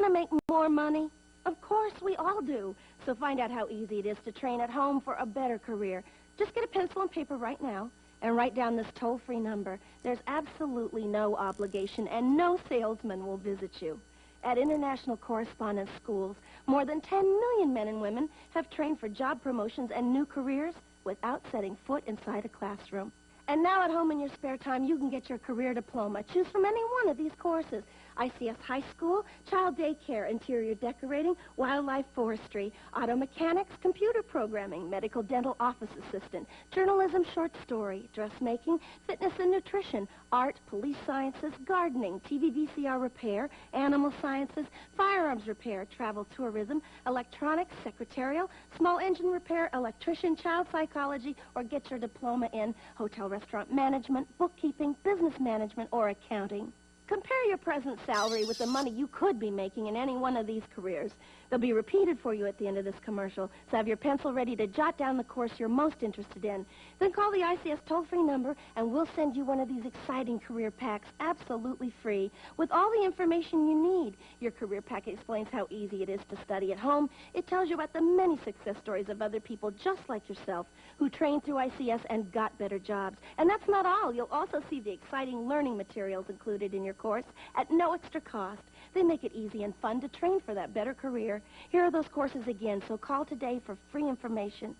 to make more money? Of course, we all do. So find out how easy it is to train at home for a better career. Just get a pencil and paper right now and write down this toll-free number. There's absolutely no obligation, and no salesman will visit you. At International Correspondence Schools, more than 10 million men and women have trained for job promotions and new careers without setting foot inside a classroom. And now at home in your spare time, you can get your career diploma. Choose from any one of these courses. ICS High School, Child Daycare, Interior Decorating, Wildlife Forestry, Auto Mechanics, Computer Programming, Medical Dental Office Assistant, Journalism Short Story, Dressmaking, Fitness and Nutrition, Art, Police Sciences, Gardening, TV VCR Repair, Animal Sciences, Firearms Repair, Travel Tourism, Electronics, Secretarial, Small Engine Repair, Electrician, Child Psychology, or get your diploma in Hotel Restaurant Management, Bookkeeping, Business Management, or Accounting. Compare your present salary with the money you could be making in any one of these careers. They'll be repeated for you at the end of this commercial, so have your pencil ready to jot down the course you're most interested in. Then call the ICS toll-free number, and we'll send you one of these exciting career packs absolutely free with all the information you need. Your career pack explains how easy it is to study at home. It tells you about the many success stories of other people just like yourself who trained through ICS and got better jobs. And that's not all. You'll also see the exciting learning materials included in your course at no extra cost. They make it easy and fun to train for that better career. Here are those courses again, so call today for free information.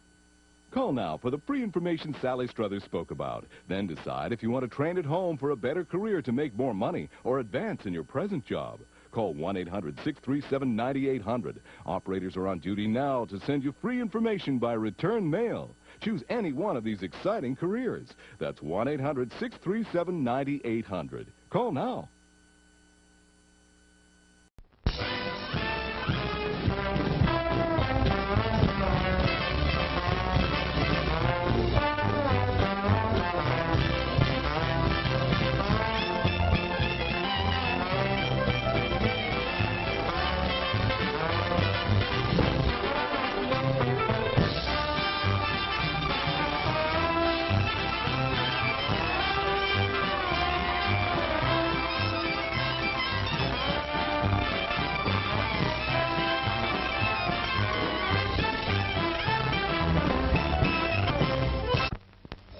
Call now for the free information Sally Struthers spoke about. Then decide if you want to train at home for a better career to make more money or advance in your present job. Call 1-800-637-9800. Operators are on duty now to send you free information by return mail. Choose any one of these exciting careers. That's 1-800-637-9800. Call now.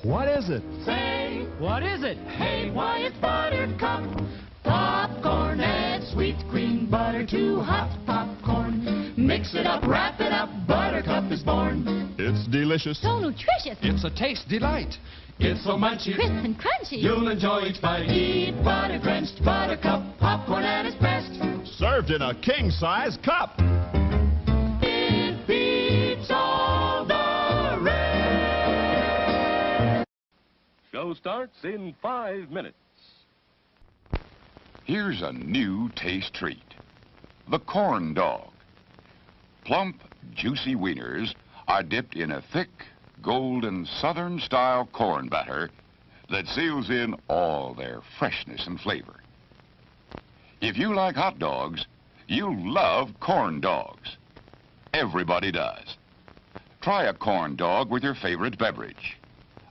What is it? Say, What is it? hey, why it's Buttercup. Popcorn, add sweet cream butter to hot popcorn. Mix it up, wrap it up, Buttercup is born. It's delicious. So nutritious. It's a taste delight. It's so munchy, Crisp and crunchy. you'll enjoy each bite. Eat butter-drenched Buttercup, popcorn at its best. Served in a king-size cup. It beats all the rest. Show starts in 5 minutes. Here's a new taste treat. The corn dog. Plump, juicy wieners are dipped in a thick, golden Southern-style corn batter that seals in all their freshness and flavor. If you like hot dogs, you'll love corn dogs. Everybody does. Try a corn dog with your favorite beverage.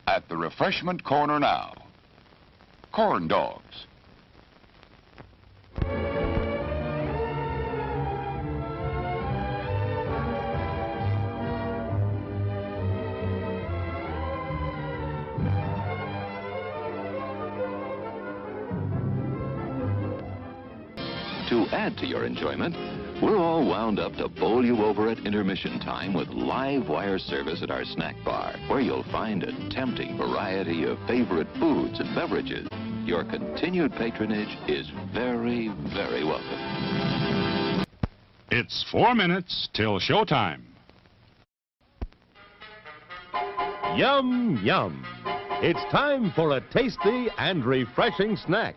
At the refreshment corner now. Corn dogs. To add to your enjoyment, we're all wound up to bowl you over at intermission time with live wire service at our snack bar, where you'll find a tempting variety of favorite foods and beverages. Your continued patronage is very, very welcome. It's 4 minutes till showtime. Yum, yum. It's time for a tasty and refreshing snack.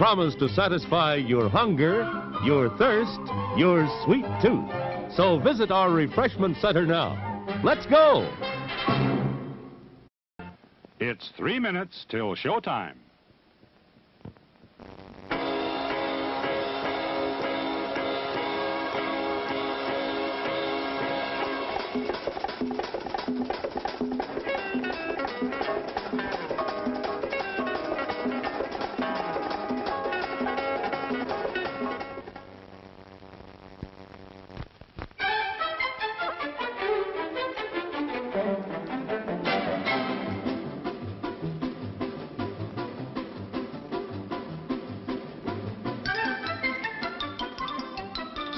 promise to satisfy your hunger, your thirst, your sweet tooth. So visit our refreshment center now. Let's go! It's 3 minutes till showtime.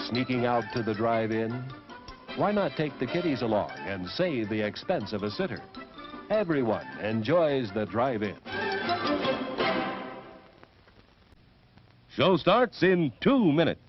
Sneaking out to the drive-in? Why not take the kiddies along and save the expense of a sitter? Everyone enjoys the drive-in. Show starts in 2 minutes.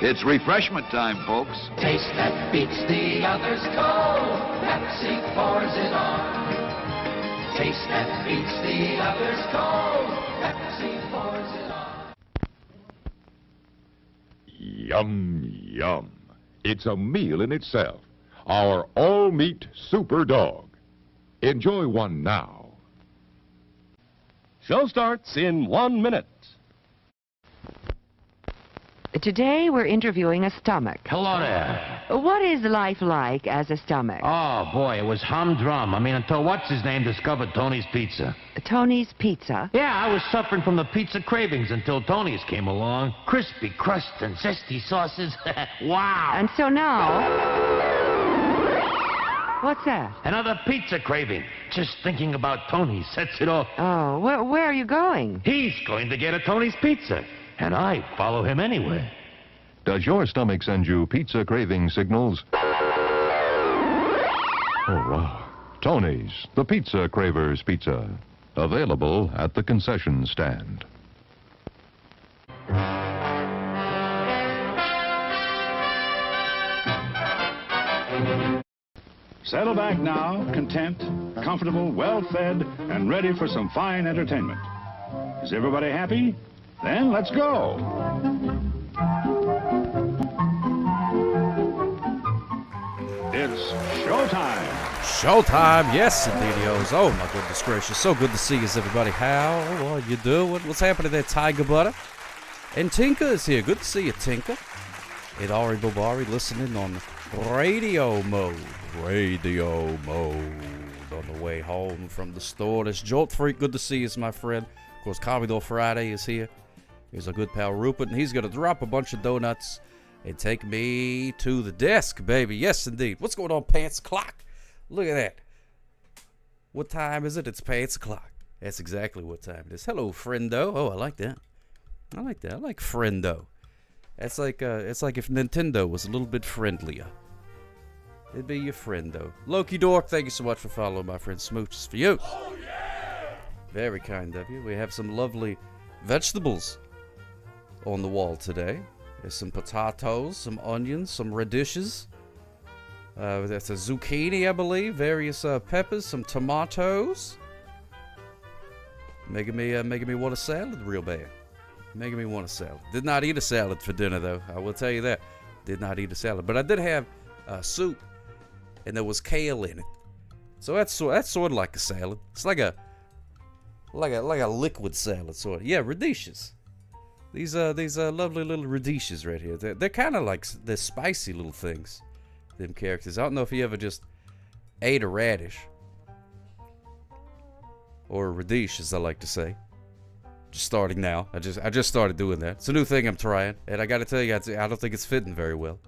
It's refreshment time, folks. Taste that beats the others cold. Pepsi pours it on. Taste that beats the others cold. Pepsi pours it on. Yum, yum. It's a meal in itself. Our all-meat super dog. Enjoy one now. Show starts in 1 minute. Today we're interviewing a stomach. Hello there. What is life like as a stomach? Oh, boy, it was humdrum. I mean, until what's-his-name discovered Tony's Pizza. Tony's Pizza? Yeah, I was suffering from the pizza cravings until Tony's came along. Crispy crust and zesty sauces. Wow. And so now... What's that? Another pizza craving. Just thinking about Tony sets it off. Oh, where are you going? He's going to get a Tony's Pizza. And I follow him anyway. Does your stomach send you pizza craving signals? Oh, wow. Tony's, the Pizza Cravers Pizza. Available at the concession stand. Settle back now, content, comfortable, well-fed, and ready for some fine entertainment. Is everybody happy? Then let's go. It's showtime. Showtime, yes, indeedios. Oh, my goodness gracious. So good to see you, everybody. How are you doing? What's happening there, Tiger Butter? And Tinker is here. Good to see you, Tinker. And Ari Bobari listening on radio mode. Radio mode. On the way home from the store. This Jolt Freak, good to see you, my friend. Of course, Commodore Friday is here. Here's our good pal Rupert, and he's going to drop a bunch of donuts and take me to the desk, baby. Yes, indeed. What's going on, Pants Clock? Look at that. What time is it? It's Pants O'Clock. That's exactly what time it is. Hello, friendo. Oh, I like that. I like that. I like friendo. That's like, it's like if Nintendo was a little bit friendlier. It'd be your friendo. Loki Dork, thank you so much for following my friend Smooches for you. Oh, yeah! Very kind of you. We have some lovely vegetables on the wall today. There's some potatoes, some onions, some radishes. That's a zucchini, I believe. Various peppers, some tomatoes. Making me want a salad real bad. Making me want a salad. Did not eat a salad for dinner, though. I will tell you that. Did not eat a salad. But I did have soup, and there was kale in it. So that's sort of like a salad. It's like a liquid salad, sort of. Yeah, radishes. These lovely little radishes right here. They're kind of like, they're spicy little things, them characters. I don't know if you ever just ate a radish. Or a radish, as I like to say. Just starting now. I just started doing that. It's a new thing I'm trying. And I gotta tell you, I don't think it's fitting very well.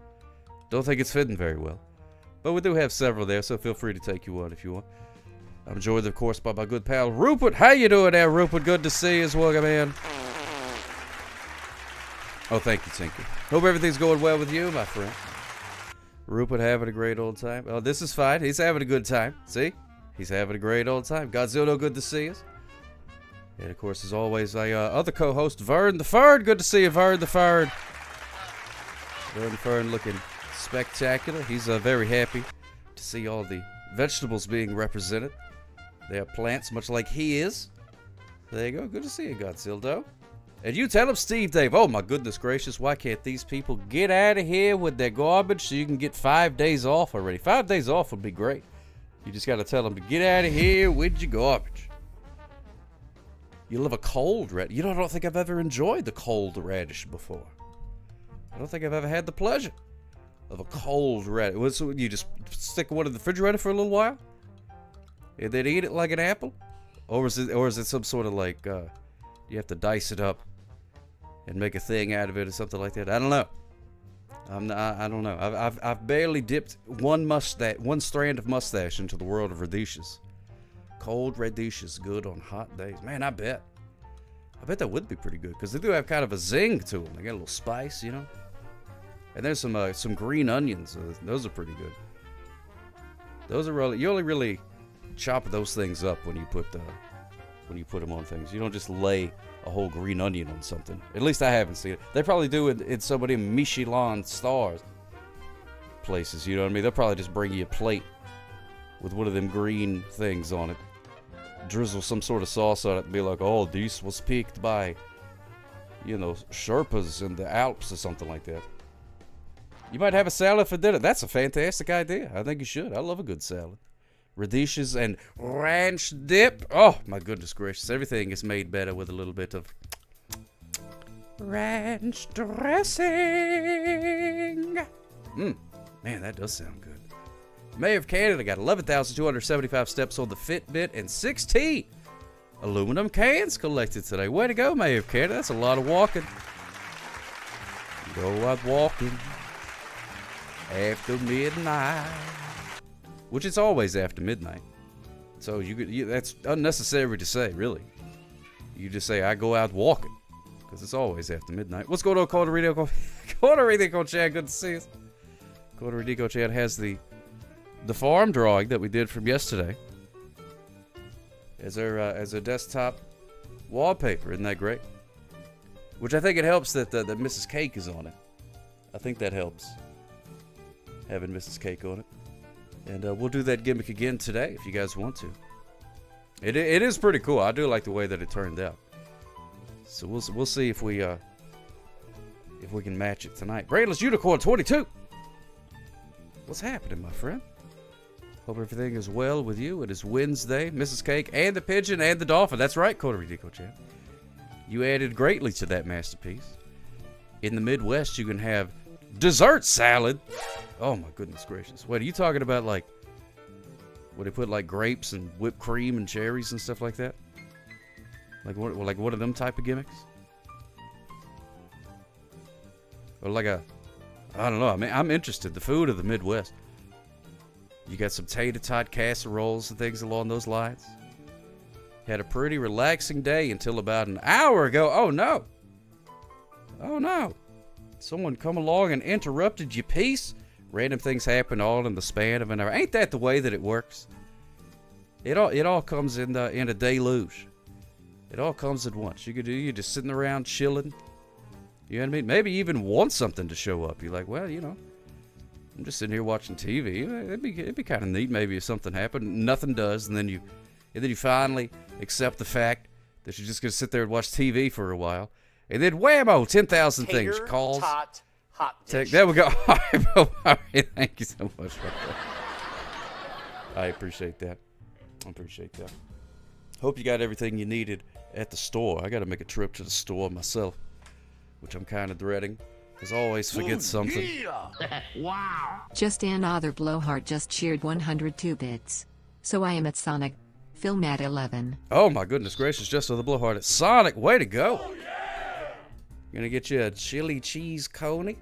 Don't think it's fitting very well. But we do have several there, so feel free to take you one if you want. I'm joined, of course, by my good pal, Rupert. How you doing there, Rupert? Good to see you as well, man. Oh, thank you, Tinker. Hope everything's going well with you, my friend. Rupert having a great old time. Oh, this is fine. He's having a good time. See? He's having a great old time. Godzilla, good to see us. And, of course, as always, my other co-host, Vern the Fern. Good to see you, Vern the Fern. Vern the Fern looking spectacular. He's very happy to see all the vegetables being represented. They are plants, much like he is. There you go. Good to see you, Godzilla. And you tell him, Steve Dave. Oh, my goodness gracious. Why can't these people get out of here with their garbage so you can get 5 days off already? 5 days off would be great. You just got to tell them to get out of here with your garbage. You love a cold radish. You know, I don't think I've ever enjoyed the cold radish before. I don't think I've ever had the pleasure of a cold radish. So you just stick one in the refrigerator for a little while? And then eat it like an apple? Or is it some sort of like, you have to dice it up and make a thing out of it or something like that? I don't know. I don't know. I've barely dipped one strand of mustache into the world of radishes. Cold radishes, good on hot days. Man, I bet that would be pretty good because they do have kind of a zing to them. They got a little spice, you know. And there's some green onions. Those are pretty good. Those are really, you only really chop those things up when you put them on things. You don't just lay a whole green onion on something. At least I haven't seen it. They probably do it in some of them Michelin stars places. You know what I mean? They'll probably just bring you a plate with one of them green things on it. Drizzle some sort of sauce on it and be like, oh, this was picked by, you know, Sherpas in the Alps or something like that. You might have a salad for dinner. That's a fantastic idea. I think you should. I love a good salad. Radishes and ranch dip. Oh, my goodness gracious. Everything is made better with a little bit of ranch dressing. Man, that does sound good. Mayor of Canada got 11,275 steps on the Fitbit and 16 aluminum cans collected today. Way to go, Mayor of Canada. That's a lot of walking. Go out walking after midnight. Which it's always after midnight. So that's unnecessary to say, really. You just say, I go out walking. Because it's always after midnight. What's going on, Corder Rico? Corder Rico Chad, good to see us. Corder Rico Chad has the farm drawing that we did from yesterday as our desktop wallpaper. Isn't that great? Which I think it helps that Mrs. Cake is on it. I think that helps, having Mrs. Cake on it. And we'll do that gimmick again today if you guys want to. It is pretty cool. I do like the way that it turned out. So we'll see if we can match it tonight. Brainless Unicorn 22. What's happening, my friend? Hope everything is well with you. It is Wednesday. Mrs. Cake and the pigeon and the dolphin. That's right, Corder Rico Chan. You added greatly to that masterpiece. In the Midwest, you can have dessert salad. Oh my goodness gracious. Wait, are you talking about like where they put like grapes and whipped cream and cherries and stuff like that? Like what are them type of gimmicks? Or like I don't know. I mean, I'm interested. The food of the Midwest. You got some tater tot casseroles and things along those lines. Had a pretty relaxing day until about an hour ago. Oh no. Oh no. Someone come along and interrupted your peace. Random things happen all in the span of an hour. Ain't that the way that it works? It all comes in a deluge. It all comes at once. You're just sitting around chilling. You know what I mean? Maybe you even want something to show up. You're like, well, you know, I'm just sitting here watching TV. It'd be kind of neat maybe if something happened. Nothing does, and then you finally accept the fact that you're just gonna sit there and watch TV for a while, and then whammo, 10,000 things. Calls. Hot dish. There we go. All right, thank you so much for that. I appreciate that. Hope you got everything you needed at the store. I got to make a trip to the store myself, which I'm kind of dreading, because I always forget something. Yeah. Wow. Just another blowhard just cheered 102 bits. So I am at Sonic. Film at 11. Oh my goodness gracious, just so the blowhard at Sonic. Way to go. Oh, yeah. Gonna get you a chili cheese coney.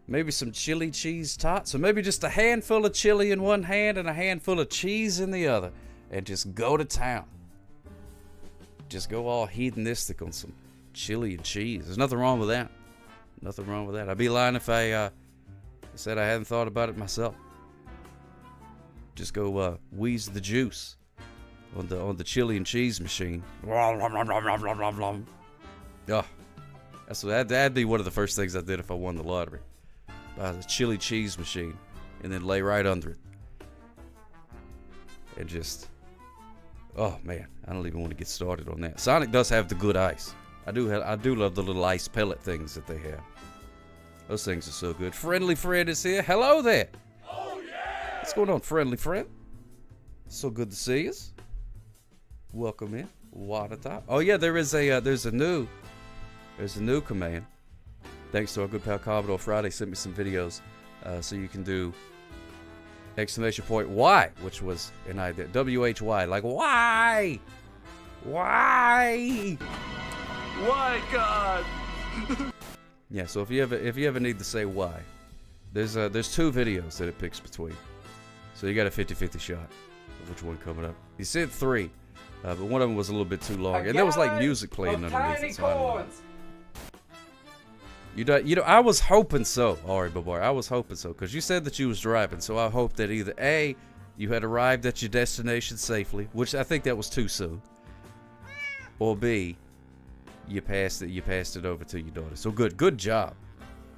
Maybe some chili cheese tots. Or maybe just a handful of chili in one hand and a handful of cheese in the other. And just go to town. Just go all hedonistic on some chili and cheese. There's nothing wrong with that. Nothing wrong with that. I'd be lying if I I said I hadn't thought about it myself. Just go wheeze the juice on the chili and cheese machine. Oh, that'd be one of the first things I did if I won the lottery. Buy the chili cheese machine and then lay right under it. And just, oh man, I don't even want to get started on that. Sonic does have the good ice. I do love the little ice pellet things that they have. Those things are so good. Friendly Friend is here. Hello there. Oh yeah. What's going on, Friendly Friend? So good to see us. Welcome in. Water top. Oh yeah, there's a new command. Thanks to our good pal Commodore Friday, sent me some videos, so you can do exclamation point Y, which was an idea. WHY, like why? Why? Why, God? Yeah, so if you ever need to say why, there's 2 videos that it picks between. So you got a 50-50 shot of which one coming up. He said 3, but one of them was a little bit too long, and there was like music playing underneath it. So I don't know. You know, I was hoping so, Ari Babar. I was hoping so, because you said that you was driving, so I hoped that either A, you had arrived at your destination safely, which I think that was too soon, or B, you passed it over to your daughter. So good job.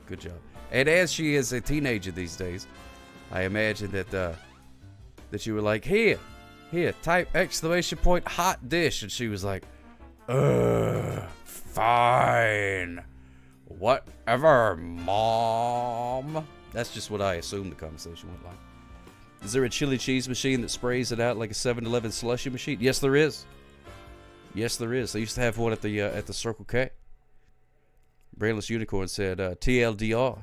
Good job. And as she is a teenager these days, I imagine that you were like, here, type exclamation point hot dish, and she was like, fine. Whatever, Mom. That's just what I assumed the conversation went like. Is there a chili cheese machine that sprays it out like a 7-Eleven slushy machine? Yes, there is. Yes, there is. They used to have one at the Circle K. Brainless Unicorn said, TLDR.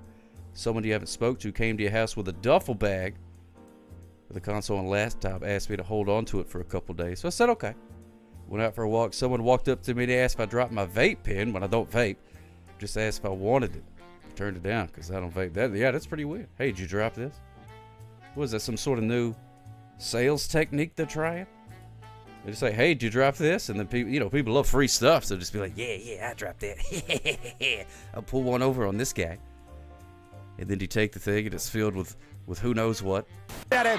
Someone you haven't spoke to came to your house with a duffel bag with a console and laptop, asked me to hold on to it for a couple days. So I said, okay. Went out for a walk. Someone walked up to me and asked if I dropped my vape pen when I don't vape. Just asked if I wanted it. I turned it down because I don't vape. That's pretty weird. Hey, did you drop this? What is that, some sort of new sales technique they're trying? They just say, hey, did you drop this? And then people love free stuff, so just be like, yeah, I dropped that. I'll pull one over on this guy. And then you take the thing and it's filled with who knows what. Daddy.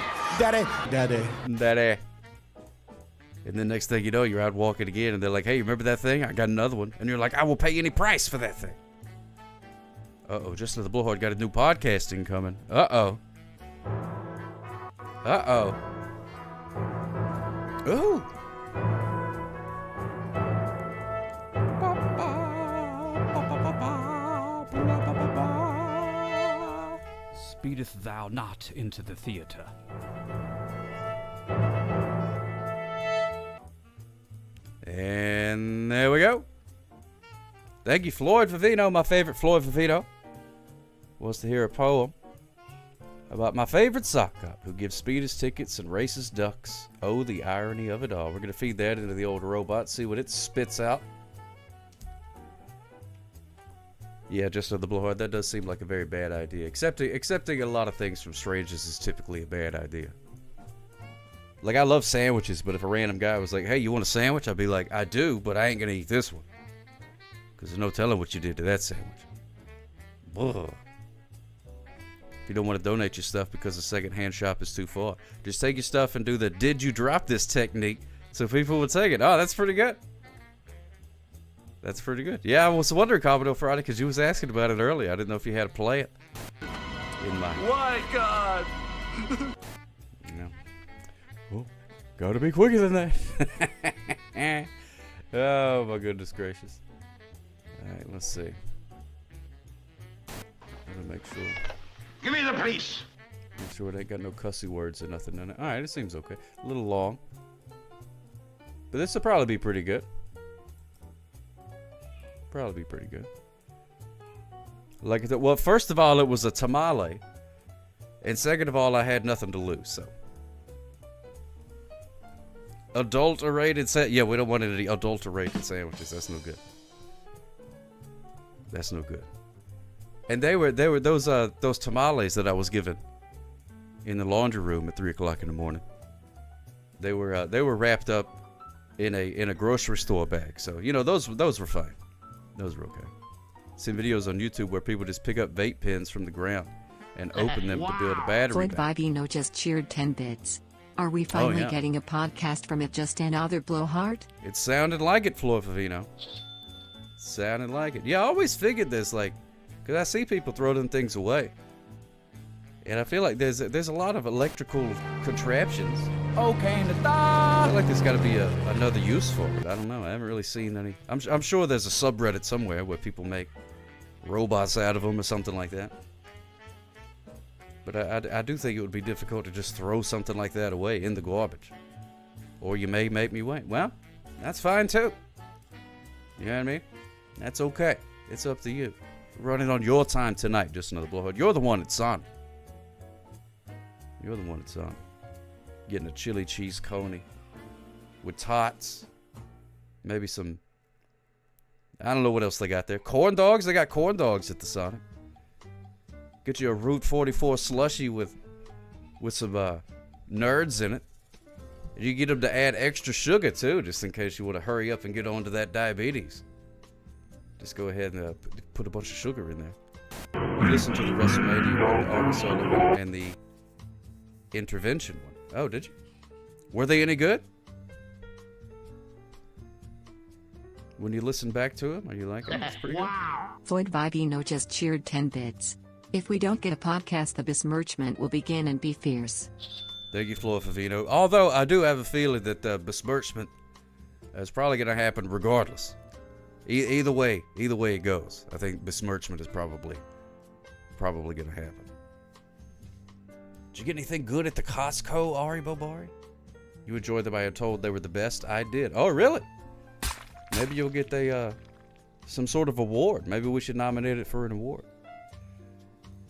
And then next thing you know, you're out walking again, and they're like, hey, remember that thing? I got another one. And you're like, I will pay any price for that thing. Uh-oh, just as the Blowhard got a new podcasting coming. Uh-oh. Ooh. Speedeth thou not into the theater. And there we go. Thank you, Floyd Vivino. My favorite Floyd Vivino wants to hear a poem about my favorite sock cop who gives speeders tickets and races ducks. Oh, the irony of it all. We're going to feed that into the old robot, see what it spits out. Yeah, just on the Blowhard, that does seem like a very bad idea. Accepting a lot of things from strangers is typically a bad idea. Like, I love sandwiches, but if a random guy was like, hey, you want a sandwich? I'd be like, I do, but I ain't going to eat this one. Because there's no telling what you did to that sandwich. Ugh. If you don't want to donate your stuff because the second-hand shop is too far, just take your stuff and do the did you drop this technique so people would take it. Oh, that's pretty good. That's pretty good. Yeah, I was wondering, Commodore Friday, because you was asking about it earlier. I didn't know if you had to play it in my... Why, God? Oh, gotta be quicker than that. Oh, my goodness gracious. All right, let's see. Gotta make sure. Give me the police. Make sure it ain't got no cussy words or nothing in it. All right, it seems okay. A little long. But this will probably be pretty good. Probably be pretty good. Like, well, first of all, it was a tamale. And second of all, I had nothing to lose, so. Adulterated yeah, we don't want any adulterated sandwiches. That's no good. That's no good. And they were those tamales that I was given in the laundry room at 3 o'clock in the morning. They were wrapped up in a grocery store bag. So, you know, those were fine. Those were okay. Seen videos on YouTube where people just pick up vape pens from the ground and open them to build a battery Floyd bank. Vivino just cheered 10 bits. Are we finally yeah. getting a podcast from It Just Another Blowhard? It sounded like it, Floyd Favino. Sounded like it. Yeah, I always figured this, like, because I see people throw them things away. And I feel like there's a lot of electrical contraptions. Okay, I feel like there's got to be another use for it. I don't know. I haven't really seen any. I'm sure there's a subreddit somewhere where people make robots out of them or something like that. But I do think it would be difficult to just throw something like that away in the garbage. Or you may make me wait. Well, that's fine too. You know what I mean? That's okay. It's up to you. Running on your time tonight, Just Another Blowhard. You're the one that's on. You're the one that's on. Getting a chili cheese coney with tots. Maybe some, I don't know what else they got there. Corn dogs? They got corn dogs at the Sonic. Get you a Route 44 slushie with some nerds in it. And you get them to add extra sugar too, just in case you want to hurry up and get onto that diabetes. Just go ahead and put a bunch of sugar in there. You listen to the WrestleMania one, Arkansas one, and the intervention one. Oh, did you? Were they any good? When you listen back to them, are you like, oh, that's pretty good? Floyd Vivino just cheered 10 bits. If we don't get a podcast, the besmirchment will begin and be fierce. Thank you, Floyd Favino. Although I do have a feeling that besmirchment is probably going to happen regardless. Either way it goes. I think besmirchment is probably going to happen. Did you get anything good at the Costco, Ari Bobari? You enjoyed them. I had told they were the best. I did. Oh, really? Maybe you'll get some sort of award. Maybe we should nominate it for an award.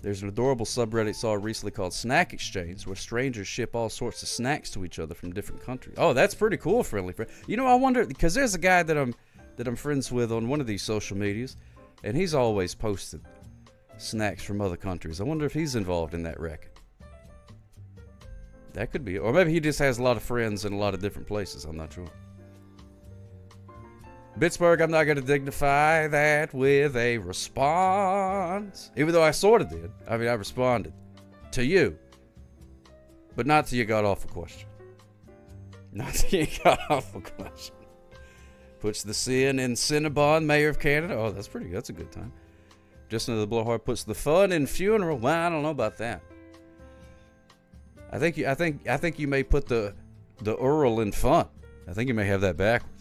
There's an adorable subreddit I saw recently called Snack Exchange, where strangers ship all sorts of snacks to each other from different countries. Oh, that's pretty cool, friendly friend. You know, I wonder, because there's a guy that I'm friends with on one of these social medias, and he's always posted snacks from other countries. I wonder if he's involved in that racket. That could be. Or maybe he just has a lot of friends in a lot of different places. I'm not sure. Pittsburgh, I'm not going to dignify that with a response. Even though I sort of did. I mean, I responded to you. But not to your god-awful question. Not to your god-awful question. Puts the sin in Cinnabon, Mayor of Canada. Oh, that's a good time. Just Another Blowhard puts the fun in funeral. Well, I don't know about that. I think you may put the Earl in fun. I think you may have that backwards.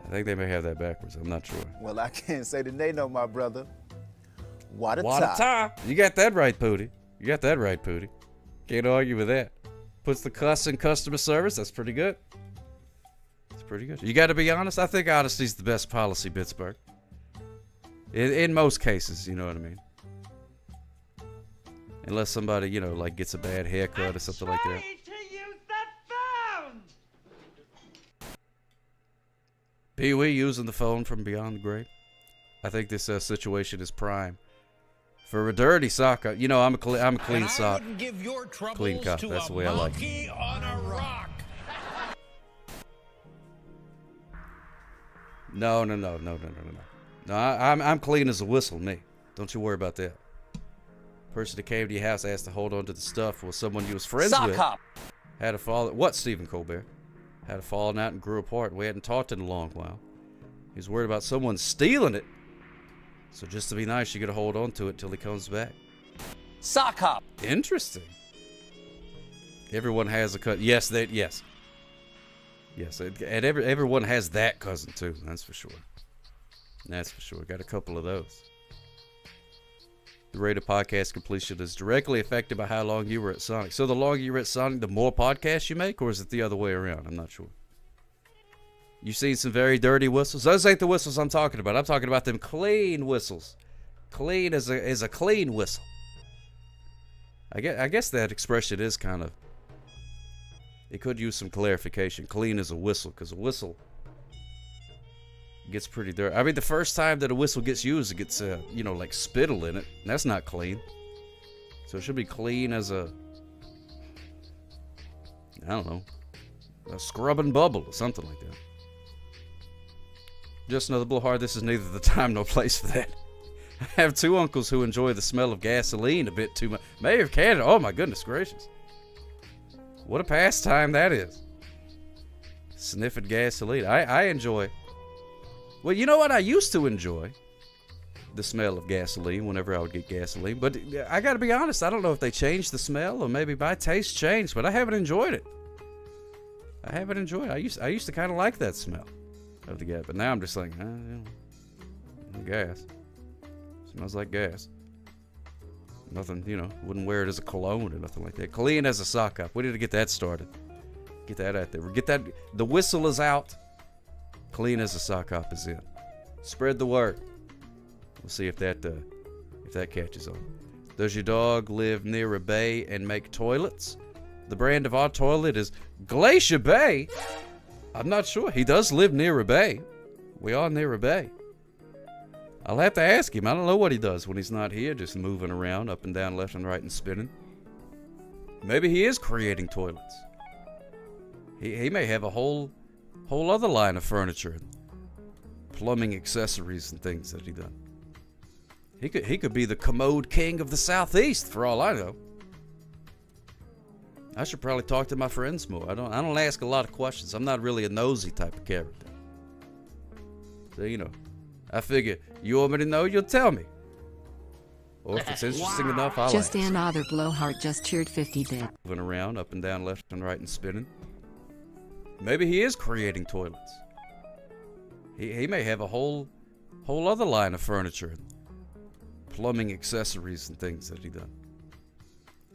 I think they may have that backwards. I'm not sure. Well, I can't say that they know, my brother. What a tie. You got that right, Pootie. You got that right, Pootie. Can't argue with that. Puts the cuss in customer service. That's pretty good. That's pretty good. You got to be honest. I think honesty's the best policy, Pittsburgh. In most cases, you know what I mean. Unless somebody, you know, like gets a bad haircut or something like that. Pee Wee using the phone from beyond the grave. I think this situation is prime for a dirty sock. You know, I'm a clean sock, clean cop. That's the way I like it. No. No, I'm clean as a whistle, me. Don't you worry about that. Person that came to your house asked to hold on to the stuff was someone you was friends with. Had a fall. What, Stephen Colbert? Had a falling out and grew apart. We hadn't talked in a long while. He was worried about someone stealing it. So just to be nice, you got to hold on to it till he comes back. Sock hop. Interesting. Everyone has a cut. Yes, yes. And everyone has that cousin too. That's for sure. That's for sure. Got a couple of those. The rate of podcast completion is directly affected by how long you were at Sonic. So the longer you're at Sonic, the more podcasts you make, or is it the other way around? I'm not sure. You've seen some very dirty whistles. Those ain't the whistles I'm talking about. I'm talking about them clean whistles. Clean is a clean whistle. I guess that expression is kind of... It could use some clarification. Clean as a whistle, because a whistle gets pretty dirty. I mean, the first time that a whistle gets used, it gets, you know, like spittle in it. And that's not clean. So it should be clean as a, I don't know, a scrub and bubble or something like that. Just Another Blowhard. This is neither the time nor place for that. I have two uncles who enjoy the smell of gasoline a bit too much. Mayor of Canada, oh my goodness gracious. What a pastime that is. Sniffing gasoline. I enjoy. Well, you know what? I used to enjoy the smell of gasoline whenever I would get gasoline. But I got to be honest, I don't know if they changed the smell or maybe my taste changed, but I haven't enjoyed it. I haven't enjoyed it. I used to kind of like that smell of the gas, but now I'm just like, gas. Smells like gas. Nothing, wouldn't wear it as a cologne or nothing like that. Clean as a sock up. We need to get that started. Get that out there. Get that. The whistle is out. Clean as a sock up is in. Spread the word. We'll see if that catches on. Does your dog live near a bay and make toilets? The brand of our toilet is Glacier Bay. I'm not sure. He does live near a bay. We are near a bay. I'll have to ask him. I don't know what he does when he's not here, just moving around up and down, left and right, and spinning. Maybe he is creating toilets. He may have a whole other line of furniture and plumbing accessories and things that he done. He could be the commode king of the Southeast for all I know. I should probably talk to my friends more. I don't ask a lot of questions. I'm not really a nosy type of character. So I figure you want me to know, you'll tell me. Or if it's interesting enough, I'll Just ask. another blowhard just cheered 50 bit. Moving around up and down, left and right, and spinning. Maybe he is creating toilets. He may have a whole other line of furniture and plumbing accessories and things that he done.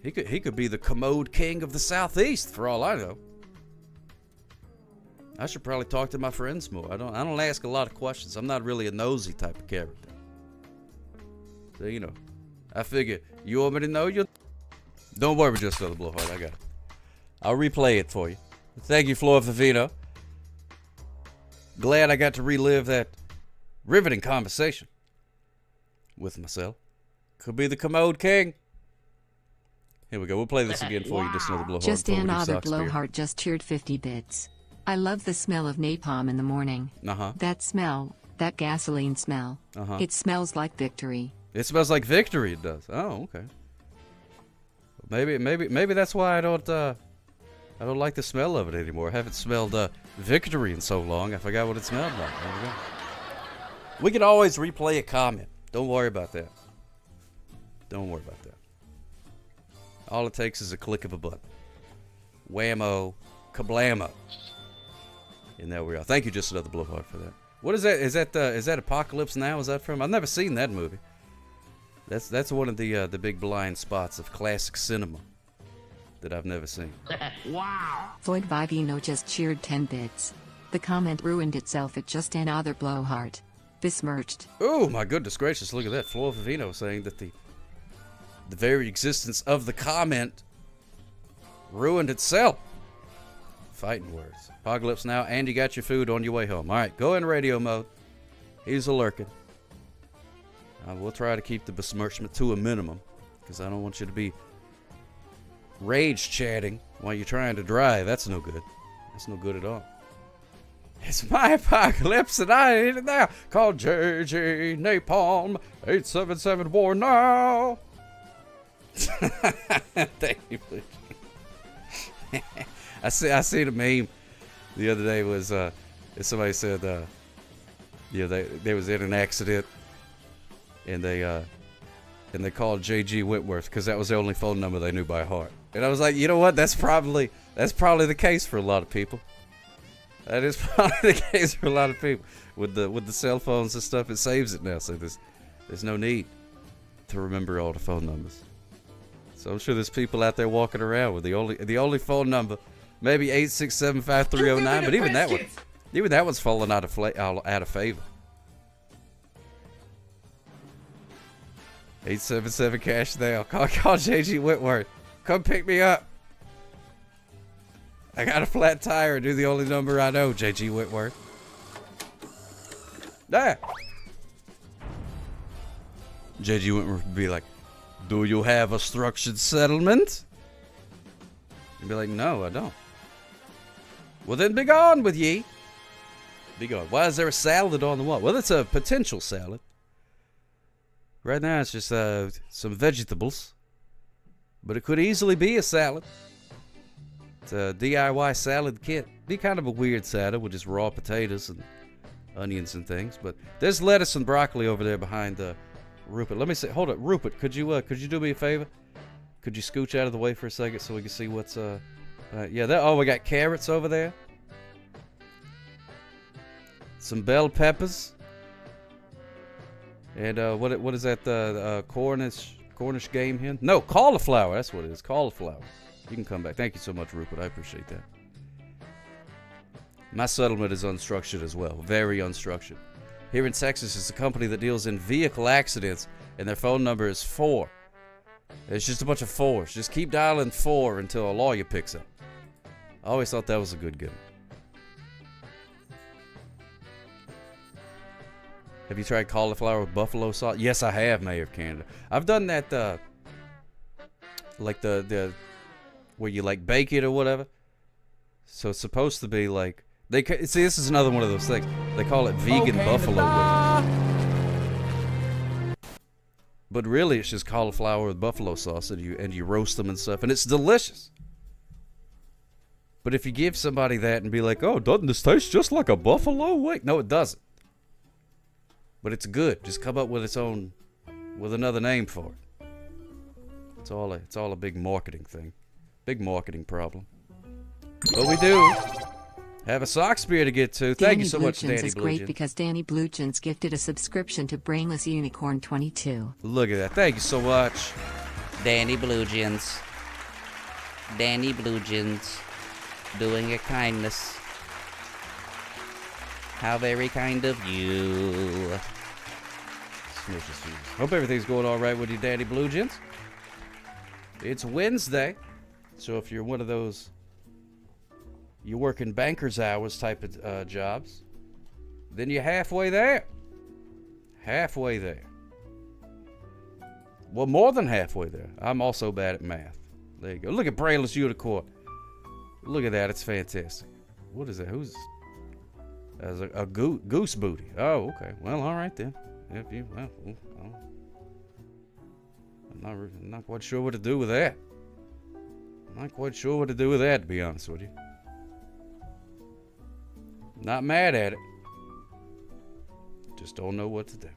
He could be the commode king of the Southeast for all I know. I should probably talk to my friends more. I don't ask a lot of questions. I'm not really a nosy type of character. So I figure you want me to know, you'll. Don't worry, just another blowhard. I got it. I'll replay it for you. Thank you, Flor Favino. Glad I got to relive that riveting conversation with myself. Could be the commode king. Here we go. We'll play this again for you. Just another blowhard. Just another blowhard just cheered 50 bits. I love the smell of napalm in the morning. That smell, that gasoline smell. It smells like victory. It smells like victory. It does. Oh, okay. Maybe that's why I don't like the smell of it anymore. I haven't smelled victory in so long. I forgot what it smelled like. There we go. We can always replay a comment. Don't worry about that. Don't worry about that. All it takes is a click of a button. Whammo, kablamo. And there we are. Thank you, just another blowhard for that. What is that? Is that Apocalypse Now? Is that from? I've never seen that movie. That's one of the big blind spots of classic cinema that I've never seen. Wow. Floyd Vivino just cheered 10 bits. The comment ruined itself at just another blowhard. Besmirched. Oh my goodness gracious! Look at that. Floyd Vivino saying that the very existence of the comment ruined itself. Fighting words. Apocalypse Now, and you got your food on your way home. All right, go in radio mode. He's a-lurking. We'll try to keep the besmirchment to a minimum, because I don't want you to be rage chatting while you're trying to drive. That's no good. That's no good at all. It's my apocalypse, and I need it now. Call JG Napalm 877 War now. Thank you. I seen a meme the other day. Was somebody said they was in an accident and they called J.G. Whitworth because that was the only phone number they knew by heart. And I was like, you know what? That's probably the case for a lot of people. That is probably the case for a lot of people with the cell phones and stuff. It saves it now, so there's no need to remember all the phone numbers. So I'm sure there's people out there walking around with the only phone number, maybe 8675309, but even that one's falling out of favor. 877 cash now. Call JG Whitworth. Come pick me up. I got a flat tire and you're the only number I know, JG Whitworth. There. JG Whitworth would be like, do you have a structured settlement? You'd be like, no, I don't. Well, then be gone with ye. Be gone. Why is there a salad on the wall? Well, it's a potential salad. Right now it's just some vegetables. But it could easily be a salad. It's a DIY salad kit. Be kind of a weird salad with just raw potatoes and onions and things. But there's lettuce and broccoli over there behind Rupert. Let me say, hold up, Rupert. Could you do me a favor? Could you scooch out of the way for a second so we can see what's yeah. Oh, we got carrots over there. Some bell peppers. And what is that? Cornish game hen? No, cauliflower. That's what it is. Cauliflower. You can come back. Thank you so much, Rupert. I appreciate that. My settlement is unstructured as well. Very unstructured. Here in Texas, it's a company that deals in vehicle accidents, and their phone number is 4. It's just a bunch of 4s. Just keep dialing 4 until a lawyer picks up. I always thought that was a good gimmick. Have you tried cauliflower with buffalo sauce? Yes, I have, Mayor of Canada. I've done that, like the where you like bake it or whatever. So it's supposed to be like see. This is another one of those things. They call it vegan buffalo wings. But really, it's just cauliflower with buffalo sauce, and you roast them and stuff, and it's delicious. But if you give somebody that and be like, "Oh, doesn't this taste just like a buffalo wing?" No, it doesn't. But it's good. Just come up with another name for it. It's all a big marketing thing. Big marketing problem. But we do have a sock spear to get to. Thank you so much, Danny Blue Jeans. Is great because Danny Blue Jeans gifted a subscription to Brainless Unicorn 22. Look at that. Thank you so much, Danny Blue Jeans. Danny Blue Jeans doing a kindness. How very kind of you. Hope everything's going all right with you, Daddy Blue Jeans. It's Wednesday, so if you're one of those you work in banker's hours type of jobs, then you're halfway there. Halfway there. Well, more than halfway there. I'm also bad at math. There you go. Look at Brainless Unicorn. Look at that. It's fantastic. What is that? Who's... As a goose booty. Oh, okay. Well, all right then. If you, well, I'm not quite sure what to do with that. Not quite sure what to do with that, to be honest with you. Not mad at it. Just don't know what to do.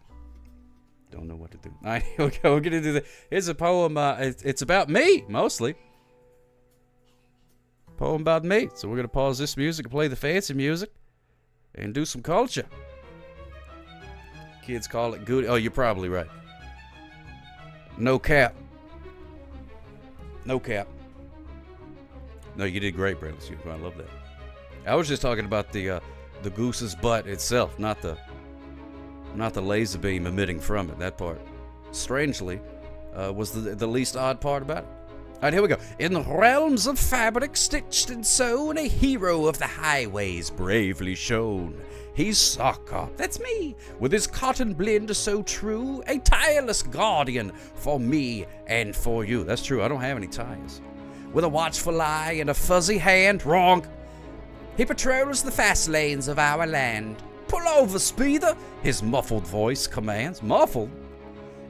Don't know what to do. All right, okay, we're gonna do that. Here's a poem. It's about me mostly. Poem about me. So we're gonna pause this music and play the fancy music. And do some culture. Kids call it good. Oh, you're probably right. No cap. No cap. No, you did great, Brainless Unicorn. I love that. I was just talking about the goose's butt itself, not the laser beam emitting from it. That part, strangely, was the least odd part about it. All right, here we go. In the realms of fabric stitched and sewn, a hero of the highways bravely shone. He's Sock Cop, that's me, with his cotton blend so true, a tireless guardian for me and for you. That's true, I don't have any ties. With a watchful eye and a fuzzy hand, wrong. He patrols the fast lanes of our land. Pull over, speeder, his muffled voice commands. Muffled?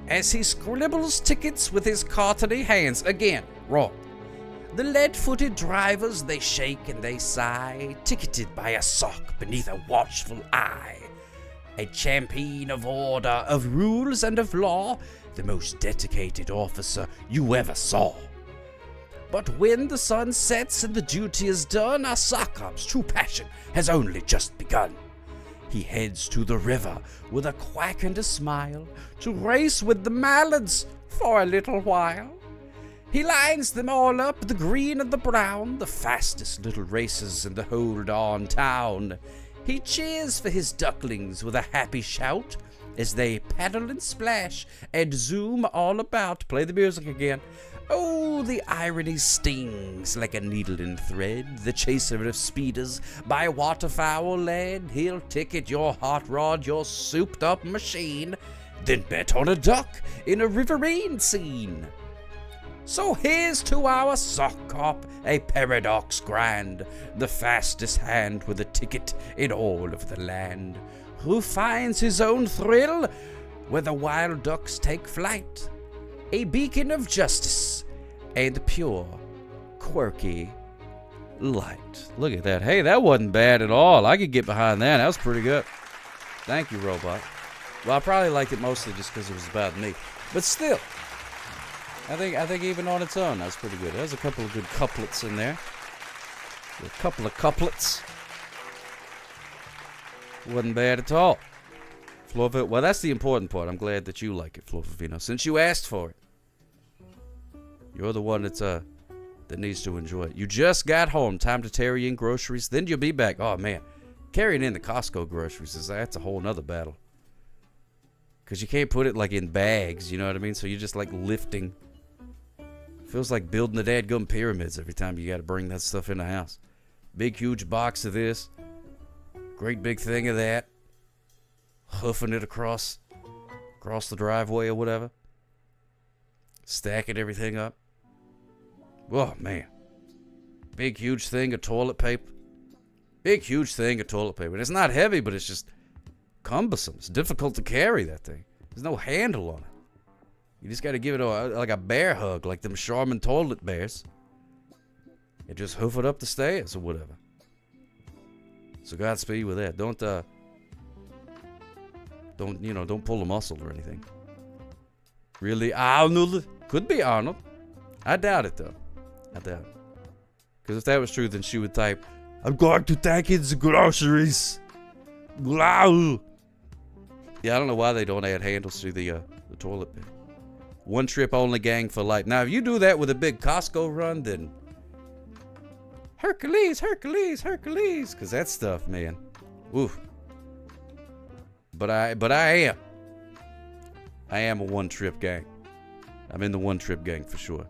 As he scribbles tickets with his cartony hands. Again, wrong. The lead-footed drivers, they shake and they sigh, ticketed by a sock beneath a watchful eye. A champion of order, of rules and of law, the most dedicated officer you ever saw. But when the sun sets and the duty is done, our Sock Cop's true passion has only just begun. He heads to the river with a quack and a smile to race with the mallards for a little while. He lines them all up, the green and the brown, the fastest little racers in the hold-on town. He cheers for his ducklings with a happy shout as they paddle and splash and zoom all about. Play the music again. Oh, the irony stings like a needle and thread. The chaser of speeders by waterfowl led. He'll ticket your hot rod, your souped-up machine, then bet on a duck in a riverine scene. So here's to our Sock Cop, a paradox grand, the fastest hand with a ticket in all of the land, who finds his own thrill where the wild ducks take flight. A beacon of justice and pure, quirky light. Look at that. Hey, that wasn't bad at all. I could get behind that. That was pretty good. Thank you, Robot. Well, I probably liked it mostly just because it was about me. But still, I think even on its own, that was pretty good. There's a couple of good couplets in there. A couple of couplets. Wasn't bad at all. Florville, well, that's the important part. I'm glad that you like it, Florvino, since you asked for it. You're the one that needs to enjoy it. You just got home. Time to carry in groceries. Then you'll be back. Oh, man. Carrying in the Costco groceries, that's a whole nother battle. Because you can't put it, like, in bags, you know what I mean? So you're just, like, lifting. Feels like building the dadgum pyramids every time you got to bring that stuff in the house. Big, huge box of this. Great big thing of that. Hoofing it across the driveway or whatever. Stacking everything up. Oh, man. Big, huge thing of toilet paper. Big, huge thing of toilet paper. And it's not heavy, but it's just cumbersome. It's difficult to carry, that thing. There's no handle on it. You just got to give it like a bear hug, like them Charmin toilet bears. And just hoof it up the stairs or whatever. So Godspeed with that. Don't pull a muscle or anything. Really, Arnold? Could be Arnold. I doubt it, though. I doubt it. Because if that was true, then she would type, I'm going to take in the groceries. Growl. Yeah, I don't know why they don't add handles to the toilet bit. One trip only, gang, for life. Now, if you do that with a big Costco run, then Hercules, Hercules, Hercules. Because that stuff, man. Oof. But I am a one-trip gang. I'm in the one-trip gang for sure.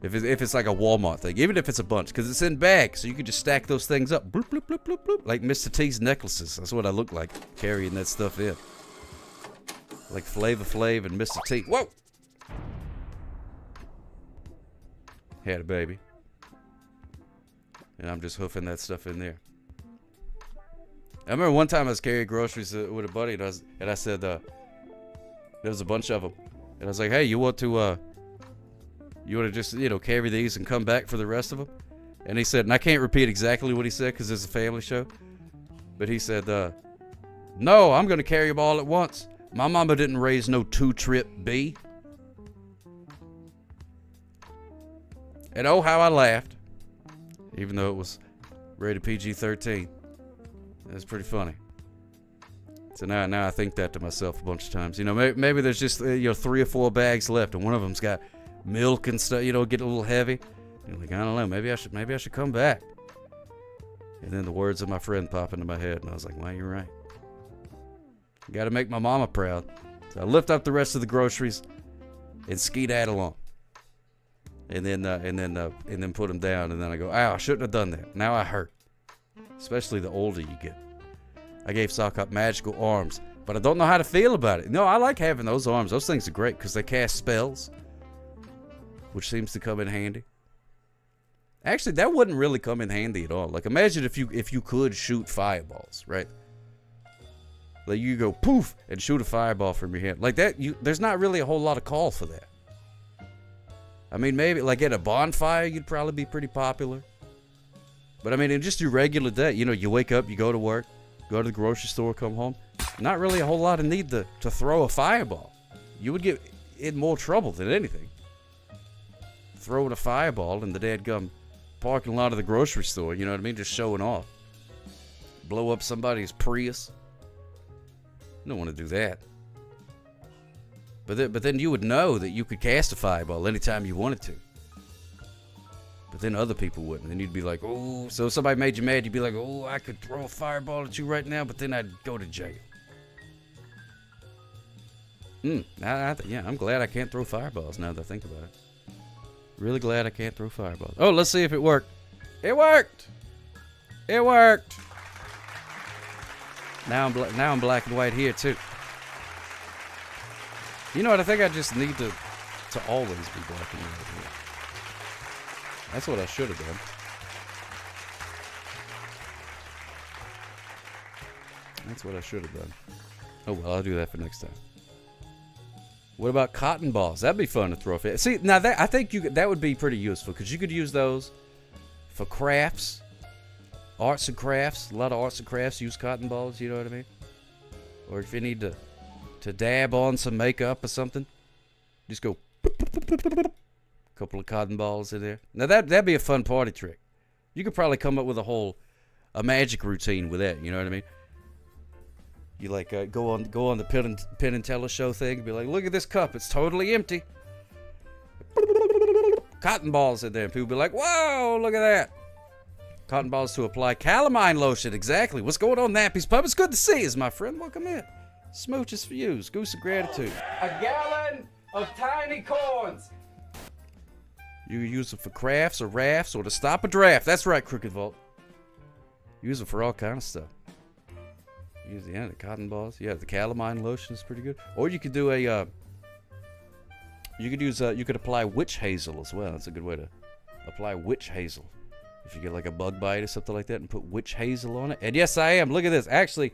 If it's like a Walmart thing, even if it's a bunch, because it's in bags, so you can just stack those things up, bloop, bloop, bloop, bloop, bloop, like Mr. T's necklaces. That's what I look like carrying that stuff in, like Flavor Flav and Mr. T. Whoa, had a baby, and I'm just hoofing that stuff in there. I remember one time I was carrying groceries with a buddy, and I said there was a bunch of them, and I was like, hey, you want to just, carry these and come back for the rest of them? And he said, and I can't repeat exactly what he said because it's a family show, but he said, no, I'm going to carry them all at once. My mama didn't raise no two-trip B. And oh, how I laughed, even though it was rated PG-13. It was pretty funny. So now I think that to myself a bunch of times. Maybe there's just 3 or 4 bags left, and one of them's got milk and stuff. Get a little heavy. You're like, I don't know. Maybe I should come back. And then the words of my friend pop into my head, and I was like, well, you're right. Got to make my mama proud. So I lift up the rest of the groceries and skedaddle on, and then put them down, and then I go, ow, I shouldn't have done that. Now I hurt. Especially the older you get. I gave Sawcop magical arms, but I don't know how to feel about it. No, I like having those arms. Those things are great because they cast spells, which seems to come in handy. Actually, that wouldn't really come in handy at all. Like, imagine if you could shoot fireballs, right? Like, you go poof and shoot a fireball from your hand. Like that, there's not really a whole lot of call for that. I mean, maybe like at a bonfire, you'd probably be pretty popular. But I mean, in just your regular day, you wake up, you go to work, go to the grocery store, come home. Not really a whole lot of need to throw a fireball. You would get in more trouble than anything. Throwing a fireball in the dadgum parking lot of the grocery store, you know what I mean? Just showing off. Blow up somebody's Prius. You don't want to do that. But then you would know that you could cast a fireball anytime you wanted to. But then other people wouldn't. And you'd be like, oh. So if somebody made you mad, you'd be like, oh, I could throw a fireball at you right now, but then I'd go to jail. I'm glad I can't throw fireballs now that I think about it. Really glad I can't throw fireballs. Oh, let's see if it worked. It worked! It worked! Now I'm black and white here, too. You know what? I think I just need to always be black and white here. That's what I should have done. That's what I should have done. Oh, well, I'll do that for next time. What about cotton balls? That'd be fun to throw. See, now I think that would be pretty useful because you could use those for crafts, arts and crafts. A lot of arts and crafts use cotton balls. You know what I mean? Or if you need to dab on some makeup or something, just go a couple of cotton balls in there. Now that'd be a fun party trick. You could probably come up with a magic routine with that. You know what I mean? You like go on the Penn and Teller show thing and be like, look at this cup, it's totally empty. Cotton balls in there, and people be like, whoa, look at that. Cotton balls to apply calamine lotion, exactly. What's going on, Nappy's Pub? It's good to see you, my friend. Welcome in. Smooches for you. Goose of gratitude. A gallon of tiny corns. You can use them for crafts or rafts or to stop a draft. That's right, Crooked Vault. Use them for all kind of stuff. Use the cotton balls. Yeah, the calamine lotion is pretty good. Or you could do you could apply witch hazel as well. That's a good way to apply witch hazel. If you get like a bug bite or something like that and put witch hazel on it. And yes, I am. Look at this. Actually,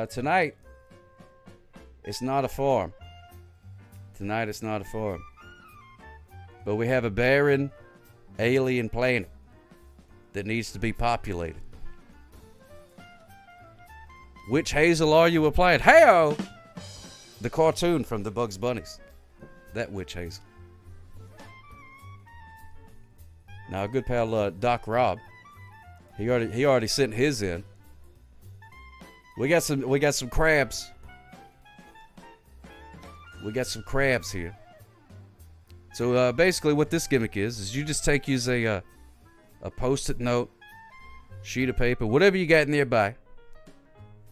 tonight, it's not a farm. Tonight, it's not a farm. But we have a barren alien planet that needs to be populated. Which hazel are you applying? Hey-o! The cartoon from the Bugs Bunnies. That witch hazel. Now, a good pal, Doc Rob, he already sent his in. We got some crabs. We got some crabs here. So basically, what this gimmick is you just use a post-it note, sheet of paper, whatever you got nearby,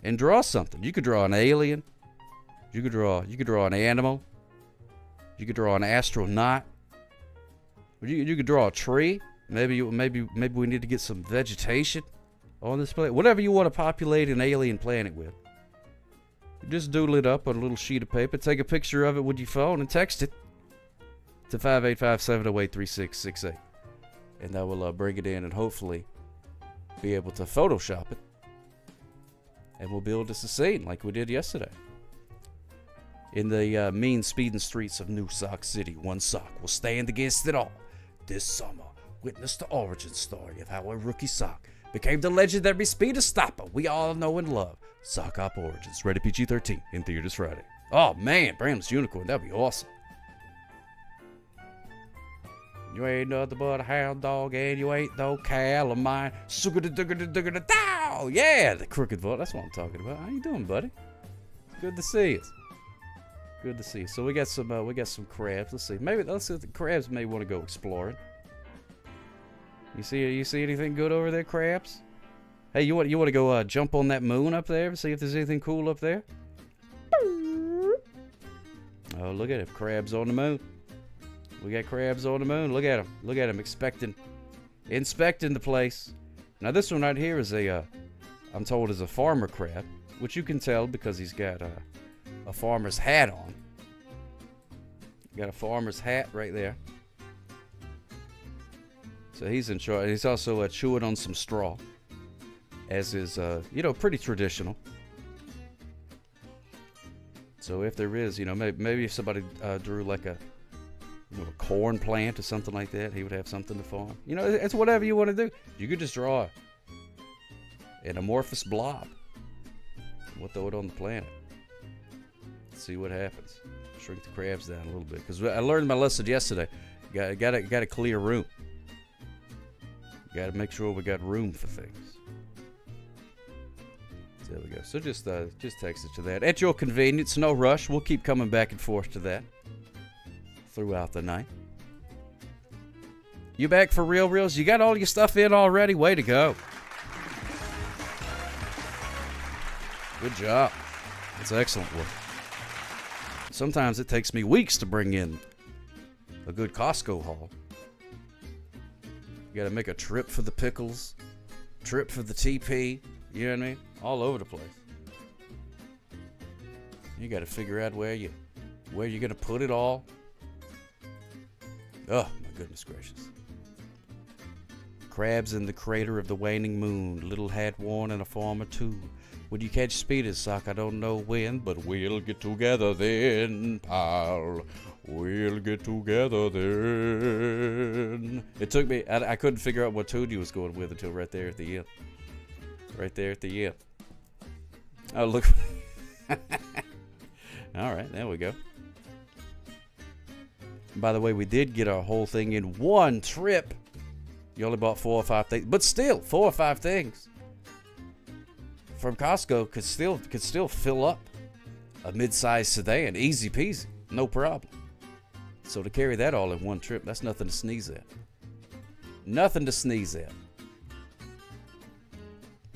and draw something. You could draw an alien. You could draw an animal. You could draw an astronaut. You could draw a tree. Maybe we need to get some vegetation on this planet. Whatever you want to populate an alien planet with. You just doodle it up on a little sheet of paper. Take a picture of it with your phone and text it to 585-708-3668. And that will bring it in and hopefully be able to Photoshop it. And we'll build us a scene like we did yesterday. In the mean speeding streets of New Sock City, one sock will stand against it all. This summer, witness the origin story of how a rookie sock became the legendary speeder stopper we all know and love. Sock Op Origins, rated PG-13, in theaters Friday. Oh man, Bram's Unicorn, that'd be awesome. You ain't nothing but a hound dog, and you ain't no calamine. Yeah, the Crooked Vault. That's what I'm talking about. How you doing, buddy? It's good to see you. Good to see you. So we got some crabs. Let's see. Let's see if the crabs may want to go exploring. You see anything good over there, crabs? Hey, you want to go jump on that moon up there and see if there's anything cool up there? Oh, look at it. Crabs on the moon. We got crabs on the moon. Look at them. Look at them inspecting the place. Now this one right here is I'm told is a farmer crab, which you can tell because he's got a farmer's hat on. Got a farmer's hat right there. So he's in charge. He's also chewing on some straw, as is pretty traditional. So if there is, maybe if somebody drew like a corn plant or something like that, he would have something to farm. It's whatever you want to do. You could just draw an amorphous blob. We'll throw it on the planet. See what happens. Shrink the crabs down a little bit. Because I learned my lesson yesterday. Got to clear room. Got to make sure we got room for things. So there we go. So just text it to that. At your convenience, no rush. We'll keep coming back and forth to that throughout the night. You back for reals? You got all your stuff in already? Way to go. Good job. That's excellent work. Sometimes it takes me weeks to bring in a good Costco haul. You gotta make a trip for the pickles, trip for the TP, you know what I mean? All over the place. You gotta figure out where you're gonna put it all. Oh, my goodness gracious. Crabs in the crater of the waning moon, little hat worn and a farmer too. When you catch speeders, Sock, I don't know when, but we'll get together then, pal. We'll get together then. It took me, I couldn't figure out what tune he was going with until right there at the end. Right there at the end. Oh, look. All right, there we go. By the way, we did get our whole thing in one trip. You only bought 4 or 5 things, but still 4 or 5 things from Costco could still fill up a mid-sized sedan, easy peasy, no problem. So to carry that all in one trip, that's nothing to sneeze at. Nothing to sneeze at.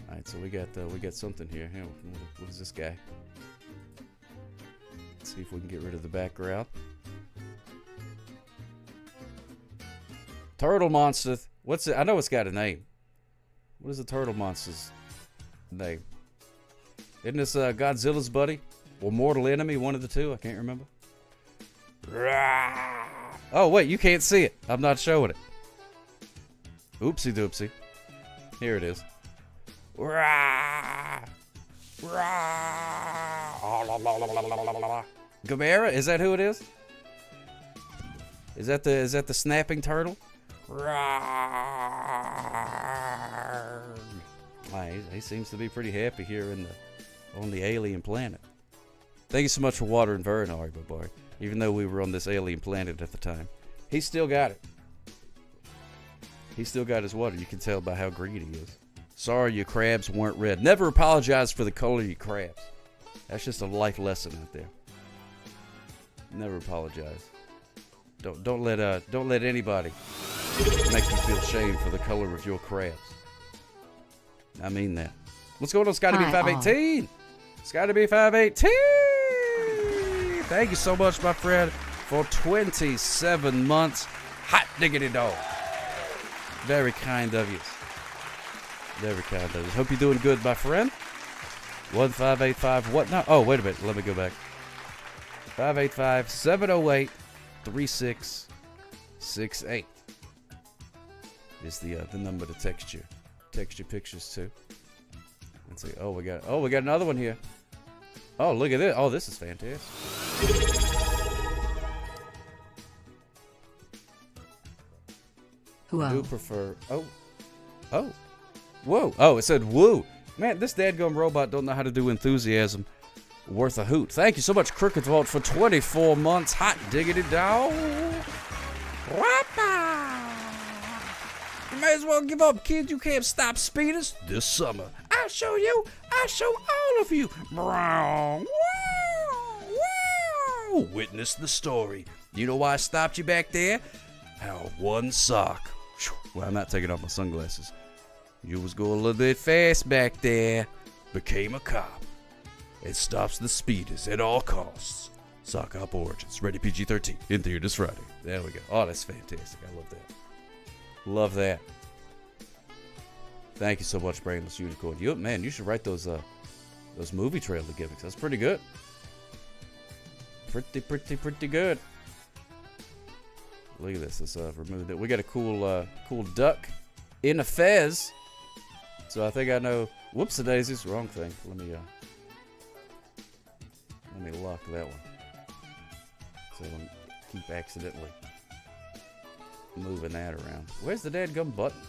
All right, so we got something here. Here, what is this guy? Let's see if we can get rid of the background. Turtle Monster. What's it? I know it's got a name. What is the Turtle Monster's name? Isn't this Godzilla's buddy? Or Mortal Enemy? One of the two? I can't remember. Oh, wait. You can't see it. I'm not showing it. Oopsie doopsie. Here it is. Gamera? Is that who it is? Is that the snapping turtle? He seems to be pretty happy here on the alien planet. Thank you so much for watering Vern, Haribo Bar. Even though we were on this alien planet at the time, he still got it. He still got his water. You can tell by how green he is. Sorry your crabs weren't red. Never apologize for the color of your crabs. That's just a life lesson out there. Never apologize. Don't let anybody make you feel shame for the color of your crabs. I mean that. What's going on, Scotty B 518? Scotty B 518. Thank you so much, my friend, for 27 months. Hot diggity dog. Very kind of you. Very kind of you. Hope you're doing good, my friend. 1585. What now? Oh, wait a minute. Let me go back. 585-708-3668 is the number to text you. Text your pictures too. Let's see. Oh, we got another one here. Oh, look at this. Oh, this is fantastic. Whoa. I do prefer. Oh. Whoa. Oh, it said woo. Man, this dadgum robot don't know how to do enthusiasm worth a hoot. Thank you so much, Crooked Vault, for 24 months. Hot diggity dog. You may as well give up, kid. You can't stop speeders this summer. I'll show you. I'll show all of you. Brown. Witness the story. You know why I stopped you back there? How one sock. Well, I'm not taking off my sunglasses. You was going a little bit fast back there. Became a cop. It stops the speeders at all costs. Sock Hop Origins. Ready PG-13. In theaters Friday. There we go. Oh, that's fantastic. I love that. Love that. Thank you so much, Brainless Unicorn. Man, you should write those movie trailer gimmicks. That's pretty good. Pretty good. Look at this. Let's remove that. We got a cool duck in a fez. So I think I know. Whoops-a-daisies. Wrong thing. Let me lock that one. So I don't keep accidentally moving that around. Where's the dadgum buttons?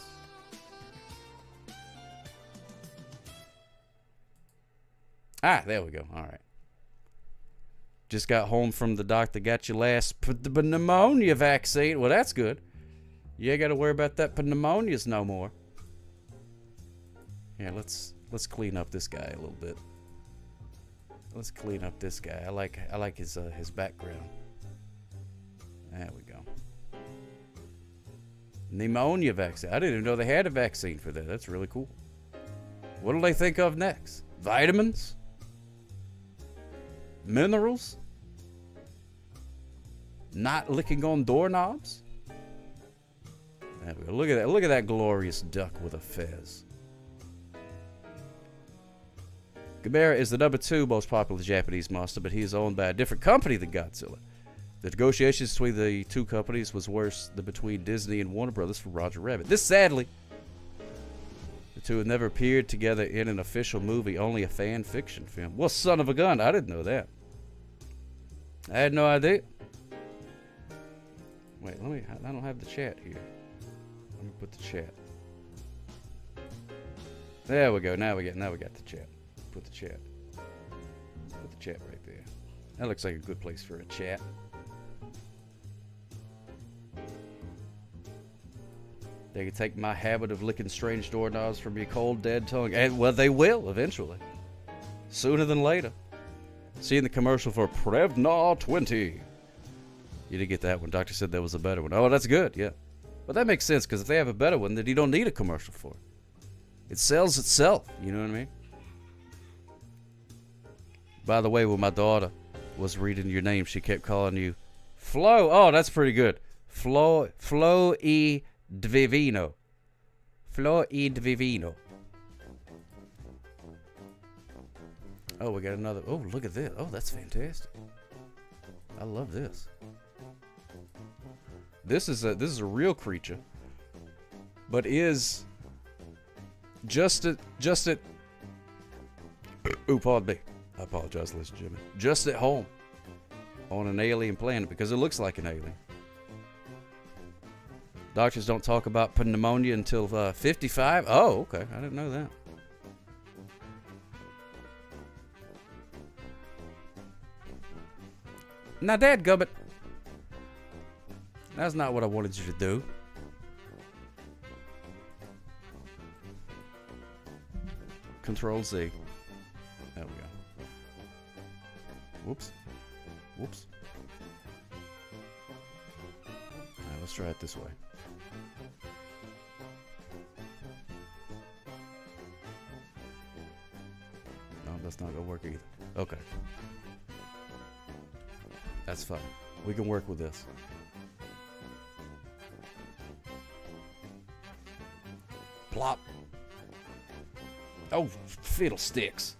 Ah, there we go. All right. Just got home from the doctor. Got your last pneumonia vaccine. Well, that's good. You ain't got to worry about that pneumonias no more. Yeah, let's clean up this guy a little bit. Let's clean up this guy. I like his background. There we go. Pneumonia vaccine. I didn't even know they had a vaccine for that. That's really cool. What do they think of next? Vitamins? Minerals? Not licking on doorknobs? There we go. Look at that. Look at that glorious duck with a fez. Gamera is the #2 most popular Japanese monster, but he is owned by a different company than Godzilla. The negotiations between the two companies was worse than between Disney and Warner Brothers for Roger Rabbit. This, sadly, the The two have never appeared together in an official movie, only a fan fiction film. Well, son of a gun, I didn't know that. I had no idea. Wait, I don't have the chat here. Let me put the chat. There we go. Now we got the chat. Put the chat. Put the chat right there. That looks like a good place for a chat. They can take my habit of licking strange doorknobs from your cold, dead tongue. And, well, they will eventually. Sooner than later. Seeing the commercial for Prevnar 20. You didn't get that one. Doctor said there was a better one. Oh, that's good, yeah. But that makes sense, because if they have a better one, then you don't need a commercial for it. It sells itself, you know what I mean? By the way, when my daughter was reading your name, she kept calling you Flo. Oh, that's pretty good. Flo E Divino. Flo e Divino. Oh, we got another. Oh, look at this. Oh, that's fantastic. I love this. This is a real creature, but is just at. Oh, pardon me. I apologize, listen, Jimmy. Just at home on an alien planet because it looks like an alien. Doctors don't talk about pneumonia until 55. Oh, okay. I didn't know that. Now, dadgummit. That's not what I wanted you to do. Control Z. There we go. Whoops. Whoops. Alright, let's try it this way. No, that's not gonna work either. Okay. That's fine. We can work with this. Plop. Oh, fiddlesticks.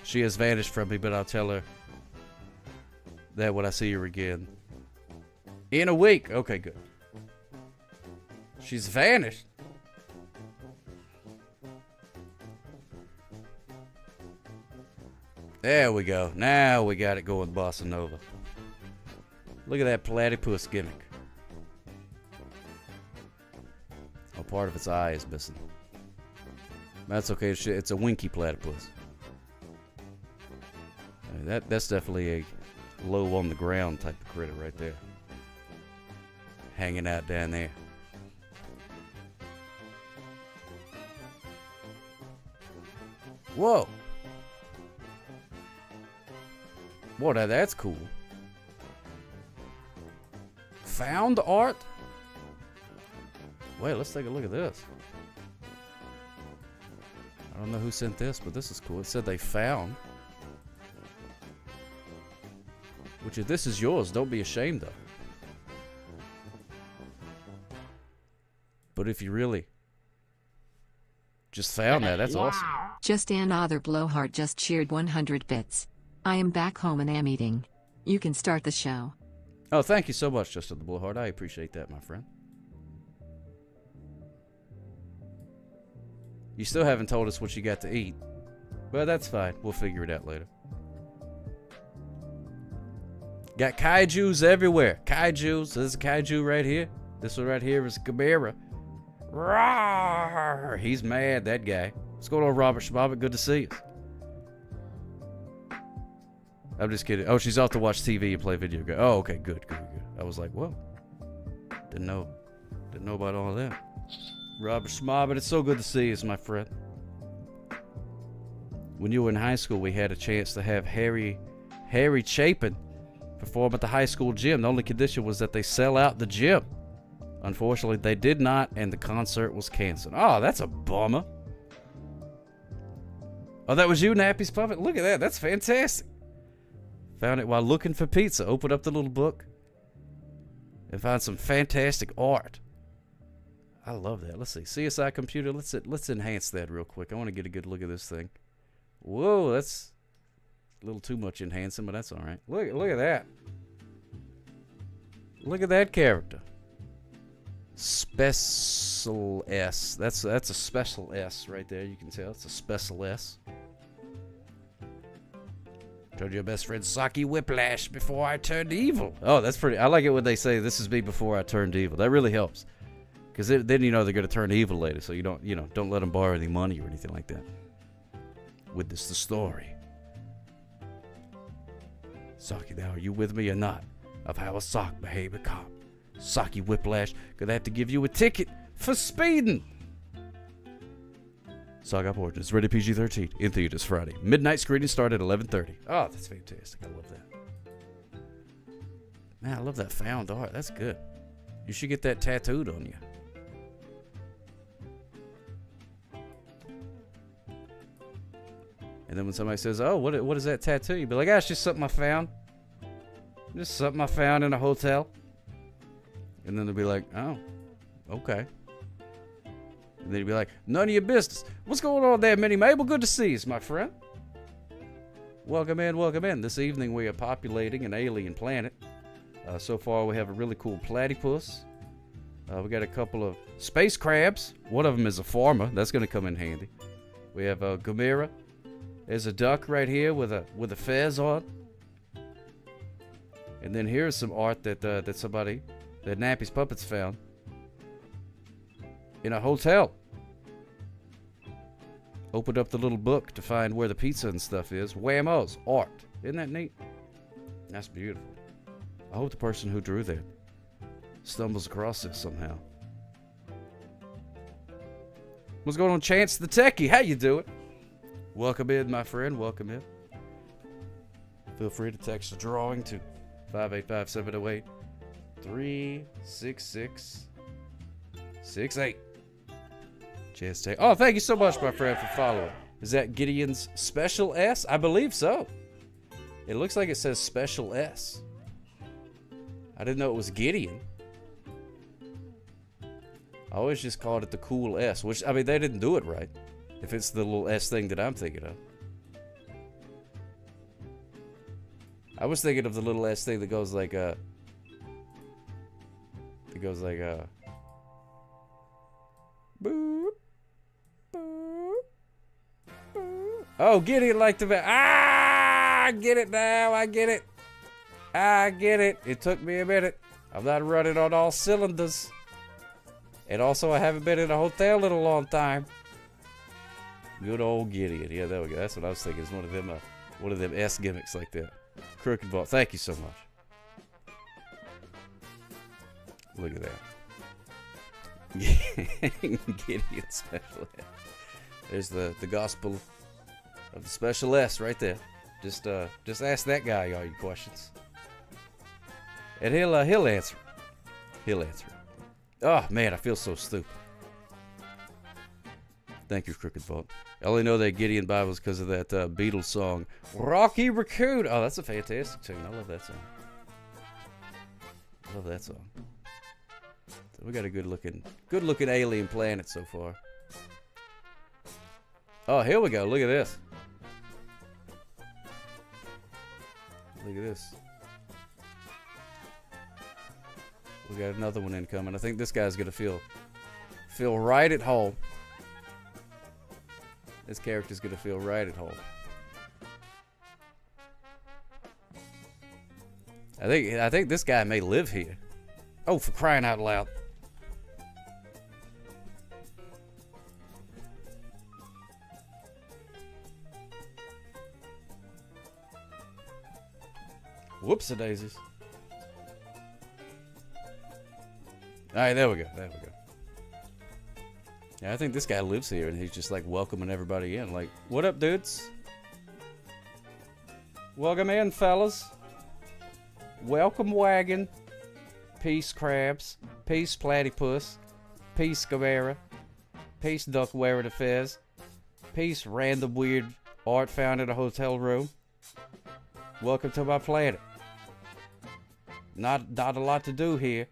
She has vanished from me, but I'll tell her that when I see her again. In a week. Okay, good. She's vanished. There we go. Now we got it going, Bossa Nova. Look at that platypus gimmick. Oh, part of its eye is missing. That's okay. It's a winky platypus. That's definitely a low on the ground type of critter right there. Hanging out down there. Whoa. Boy, that's cool. Found art? Wait, let's take a look at this. I don't know who sent this, but this is cool. It said they found. Which, if this is yours, don't be ashamed of. But if you really just found that, that's awesome. Just another blowhard just cheered 100 bits. I am back home and am eating. You can start the show. Oh, thank you so much, Justin the Blowhard. I appreciate that, my friend. You still haven't told us what you got to eat. But that's fine. We'll figure it out later. Got kaijus everywhere. Kaijus. There's a kaiju right here. This one right here is Gamera. Rawr! He's mad, that guy. What's going on, Robert Schmobit? Good to see you. I'm just kidding. Oh, she's off to watch TV and play video games. Oh, okay, good. I was like, whoa. Didn't know about all of that. Robert Schmobit, it's so good to see you, my friend. When you were in high school, we had a chance to have Harry Chapin perform at the high school gym. The only condition was that they sell out the gym. Unfortunately, they did not, and the concert was canceled. Oh, that's a bummer. Oh, that was you, Nappy's Puppet? Look at that. That's fantastic. Found it while looking for pizza. Opened up the little book and found some fantastic art. I love that. Let's see. CSI Computer. Let's enhance that real quick. I want to get a good look at this thing. Whoa, that's a little too much enhancing, but that's all right. Look at that. Look at that character. Special S. That's a special S right there. You can tell it's a special S. Told your best friend Saki Whiplash before I turned evil. Oh, that's pretty. I like it when they say this is me before I turned evil. That really helps, because then you know they're gonna turn evil later. So you don't let them borrow any money or anything like that. With this the story. Saki, now are you with me or not? Of how a sock behaved a cop. Saki Whiplash gonna have to give you a ticket for speeding. Sock Up Origins, rated PG-13, in theaters Friday. Midnight screening start at 11:30. Oh, that's fantastic. I love that. Man, I love that found art. That's good. You should get that tattooed on you. And then when somebody says, oh, what is that tattoo? You'd be like, it's just something I found. Just something I found in a hotel. And then they'll be like, oh, okay. And then you'd be like, none of your business. What's going on there, Minnie Mabel? Good to see you, my friend. Welcome in, welcome in. This evening we are populating an alien planet. So far we have a really cool platypus. We got a couple of space crabs. One of them is a farmer. That's going to come in handy. We have Gamera. There's a duck right here with a fez on. And then here's some art that Nappy's Puppets found in a hotel. Opened up the little book to find where the pizza and stuff is. Whammos, art. Isn't that neat? That's beautiful. I hope the person who drew that stumbles across this somehow. What's going on, Chance the Techie? How you doing? Welcome in, my friend. Welcome in. Feel free to text a drawing to 585-708-366-68. Chance Tech. Oh, thank you so much, my friend, for following. Is that Gideon's Special S? I believe so. It looks like it says Special S. I didn't know it was Gideon. I always just called it the cool S, which, I mean, they didn't do it right. If it's the little S thing that I'm thinking of. I was thinking of the little S thing that goes like, boop, boop, boop. Oh, Gideon liked the I get it now. I get it. It took me a minute. I'm not running on all cylinders. And also, I haven't been in a hotel in a long time. Good old Gideon. Yeah, there we go. That's what I was thinking. It's one of them S gimmicks like that. Crooked Vault. Thank you so much. Look at that. Gideon Special S. There's the gospel of the Special S right there. Just ask that guy all your questions, and he'll answer. He'll answer. Oh man, I feel so stupid. Thank you, Crooked Vault. I only know that Gideon Bibles because of that Beatles song, Rocky Raccoon. Oh, that's a fantastic tune. I love that song. So we got a good looking alien planet so far. Oh, here we go. Look at this. Look at this. We got another one incoming. I think this guy's gonna feel right at home. This character's gonna feel right at home. I think this guy may live here. Oh, for crying out loud. Whoops-a-daisies. Alright, there we go. Yeah, I think this guy lives here, and he's just like welcoming everybody in. Like, what up, dudes? Welcome in, fellas. Welcome, wagon. Peace, crabs. Peace, platypus. Peace, Gamera. Peace, duck wearing a fez. Peace, random weird art found in a hotel room. Welcome to my planet. Not a lot to do here.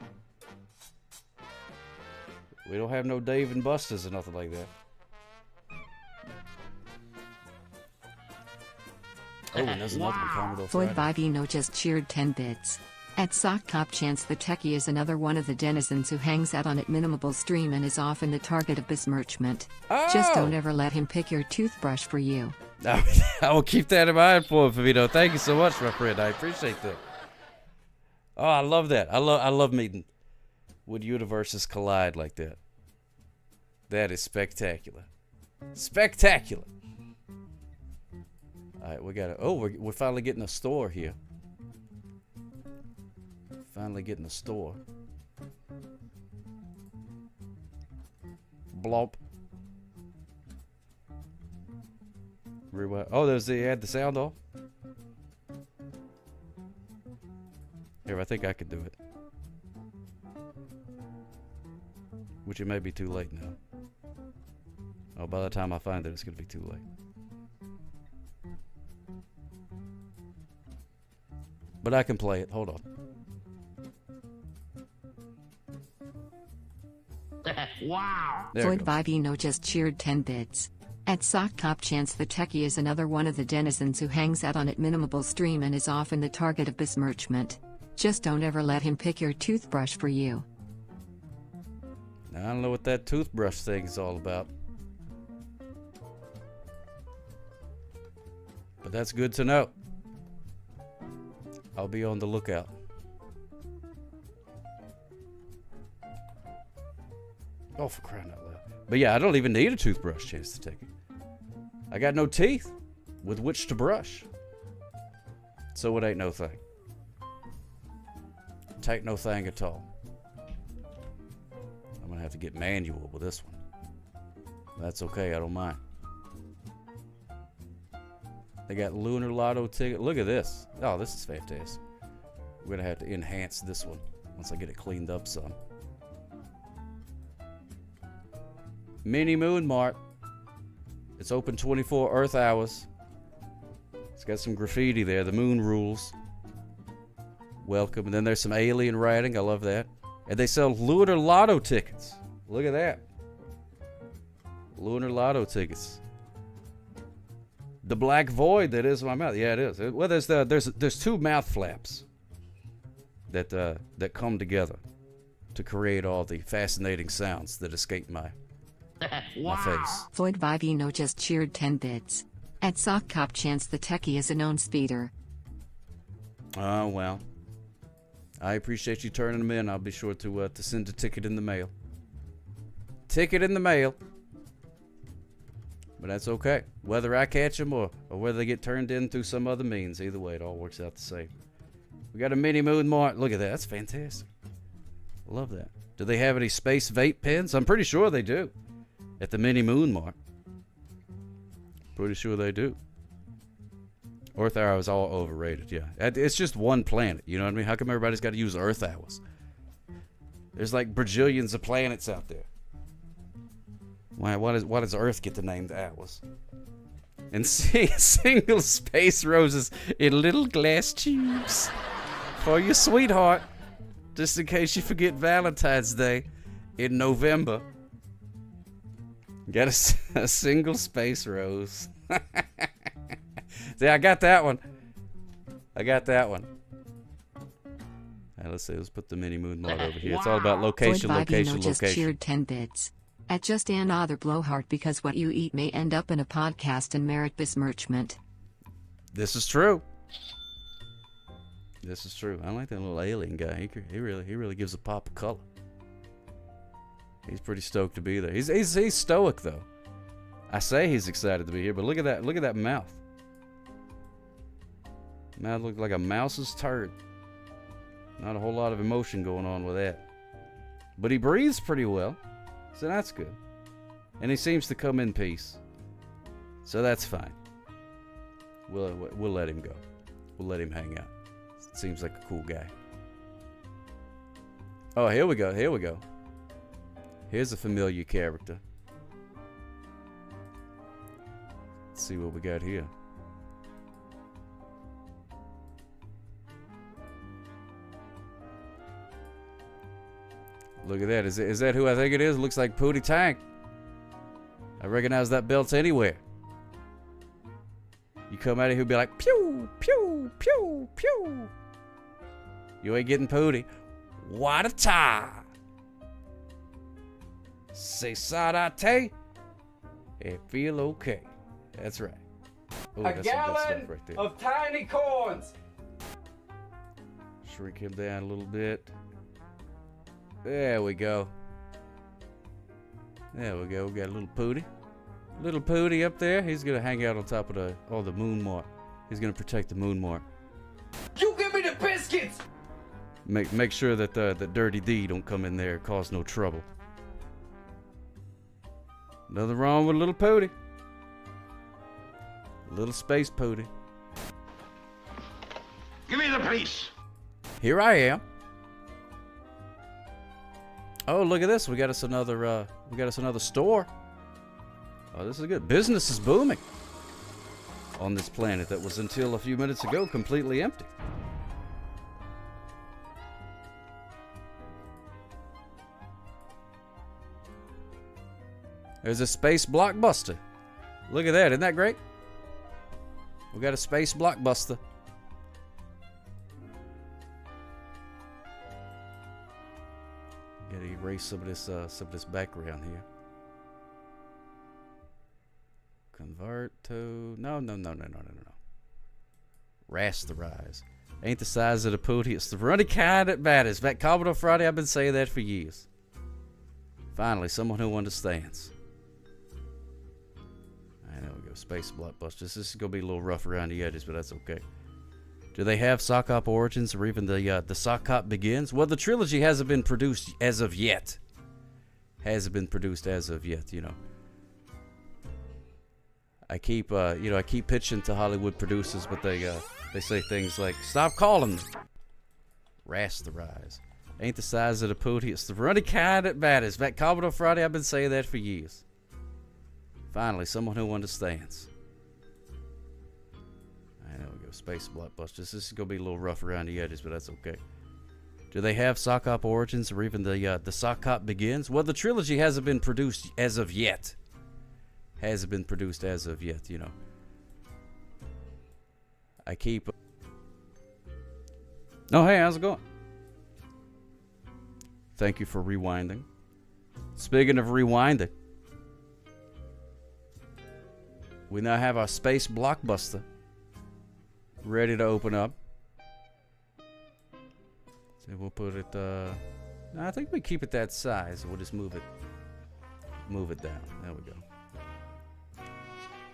We don't have no Dave and Buster's or nothing like that. Oh, and there's another one, Commodore Void Friday. Vivino just cheered 10 bits. At Sock Cop Chance the Techie is another one of the denizens who hangs out on Adminable Stream and is often the target of besmirchment. Just don't ever let him pick your toothbrush for you. I will keep that in mind for him, Vito. Thank you so much, my friend. I appreciate that. Oh, I love that. I love meeting when universes collide like that. That is spectacular. Spectacular. All right, we got to. Oh, we're finally getting a store here. Finally getting a store. Blop. Rewind. Oh, they had the sound off. Here, I think I could do it. Which it may be too late now. Oh, by the time I find it, it's going to be too late. But I can play it. Hold on. Wow. Floyd Vivino just cheered 10 bits. At Sock Cop Chance the Techie is another one of the denizens who hangs out on Adminable Stream and is often the target of besmirchment. Just don't ever let him pick your toothbrush for you. Now, I don't know what that toothbrush thing is all about. But that's good to know. I'll be on the lookout. Oh, for crying out loud. But yeah, I don't even need a toothbrush, Chance to take it. I got no teeth with which to brush. So it ain't no thing. Take no thing at all. I'm going to have to get manual with this one. That's okay, I don't mind. They got Lunar Lotto ticket. Look at this. Oh, this is fantastic. We're going to have to enhance this one once I get it cleaned up some. Mini Moon Mart. It's open 24 Earth hours. It's got some graffiti there. The moon rules. Welcome. And then there's some alien writing. I love that. And they sell Lunar Lotto tickets. Look at that. Lunar Lotto tickets. The black void that is my mouth. Yeah, it is. Well, there's two mouth flaps that come together to create all the fascinating sounds that escape my face. Floyd Vivino just cheered 10 bits. At Sock Cop Chance the Techie is a known speeder. Oh, well. I appreciate you turning them in. I'll be sure to send a ticket in the mail. Ticket in the mail. But that's okay. Whether I catch them or whether they get turned in through some other means, either way, it all works out the same. We got a Mini Moon Mart. Look at that. That's fantastic. I love that. Do they have any space vape pens? I'm pretty sure they do. At the Mini Moon Mart. Pretty sure they do. Earth Hour is all overrated, yeah. It's just one planet, you know what I mean? How come everybody's got to use Earth Hours? There's like bajillions of planets out there. Why does Earth get the name the hours? And single space roses in little glass tubes for your sweetheart, just in case you forget Valentine's Day in November. Get a single space rose. See, I got that one. Right, let's see. Let's put the Mini Moon Mart over here. It's all about location, location, just location. Cheered 10 bits. At just another blowhard because what you eat may end up in a podcast and merit besmirchment. This is true. This is true. I like that little alien guy. He really gives a pop of color. He's pretty stoked to be there. He's stoic though. I say he's excited to be here, but look at that. Look at that mouth. Mouth looks like a mouse's turd. Not a whole lot of emotion going on with that. But he breathes pretty well, so that's good. And he seems to come in peace, so that's fine. We'll let him go. We'll let him hang out. Seems like a cool guy. Oh, here we go. Here's a familiar character. Let's see what we got here. Look at that. Is that who I think it is? It looks like Pootie Tang. I recognize that belt anywhere. You come out of here and be like, pew, pew, pew, pew. You ain't getting Pooty. What a tie. Say Sadate and feel okay. That's right. Ooh, A that's some good stuff gallon right there. of tiny corns. Shrink him down a little bit. There we go. There we go. We got a little Pooty. Little Pooty up there. He's gonna hang out on top of the moon mark. He's gonna protect the moon mark. You give me the biscuits. Make sure that the Dirty D don't come in there and cause no trouble. Nothing wrong with little Pooty. Little space Pooty. Give me the piece. Here I am. Oh, look at this. We got us another store. Oh, this is good. Business is booming on this planet that was until a few minutes ago completely empty. There's a space blockbuster. Look at that. Isn't that great? We got a space blockbuster. Gotta erase some of this background here. Convert to no. Rasterize. Ain't the size of the Pooty, it's the runny kind that matters. That Commodore Friday, I've been saying that for years. Finally, someone who understands. There we go. Space blockbusters. This is gonna be a little rough around the edges, but that's okay. Do they have Sock Hop Origins or even the Sock Hop Begins? Well, the trilogy hasn't been produced as of yet. Hasn't been produced as of yet. You know. I keep pitching to Hollywood producers, but they say things like, "Stop calling them." Rasterize. Ain't the size of the Pooty, it's the runny kind that matters. That Commodore Friday, I've been saying that for years. Finally, someone who understands. There we go. Space blockbusters. This is gonna be a little rough around the edges, but that's okay. Do they have Sock Hop Origins or even the Sock Hop Begins? Well, the trilogy hasn't been produced as of yet. Hasn't been produced as of yet. You know. I keep. Oh, hey, how's it going? Thank you for rewinding. Speaking of rewinding, we now have our space blockbuster ready to open up. So we'll put it, I think we keep it that size. We'll just move it down. There we go.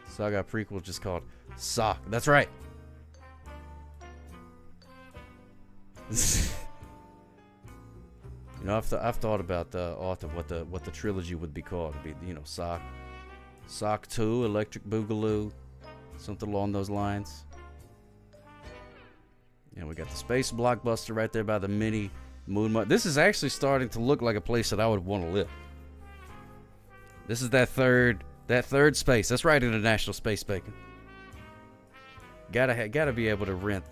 So I got a prequel just called Sock. That's right. You know, I've thought about author what the trilogy would be called. It'd be, you know, Sock 2, Electric Boogaloo, something along those lines. And we got the space blockbuster right there by the mini moon. This is actually starting to look like a place that I would want to live. This is that third space. That's right, International Space Bacon. Gotta be able to rent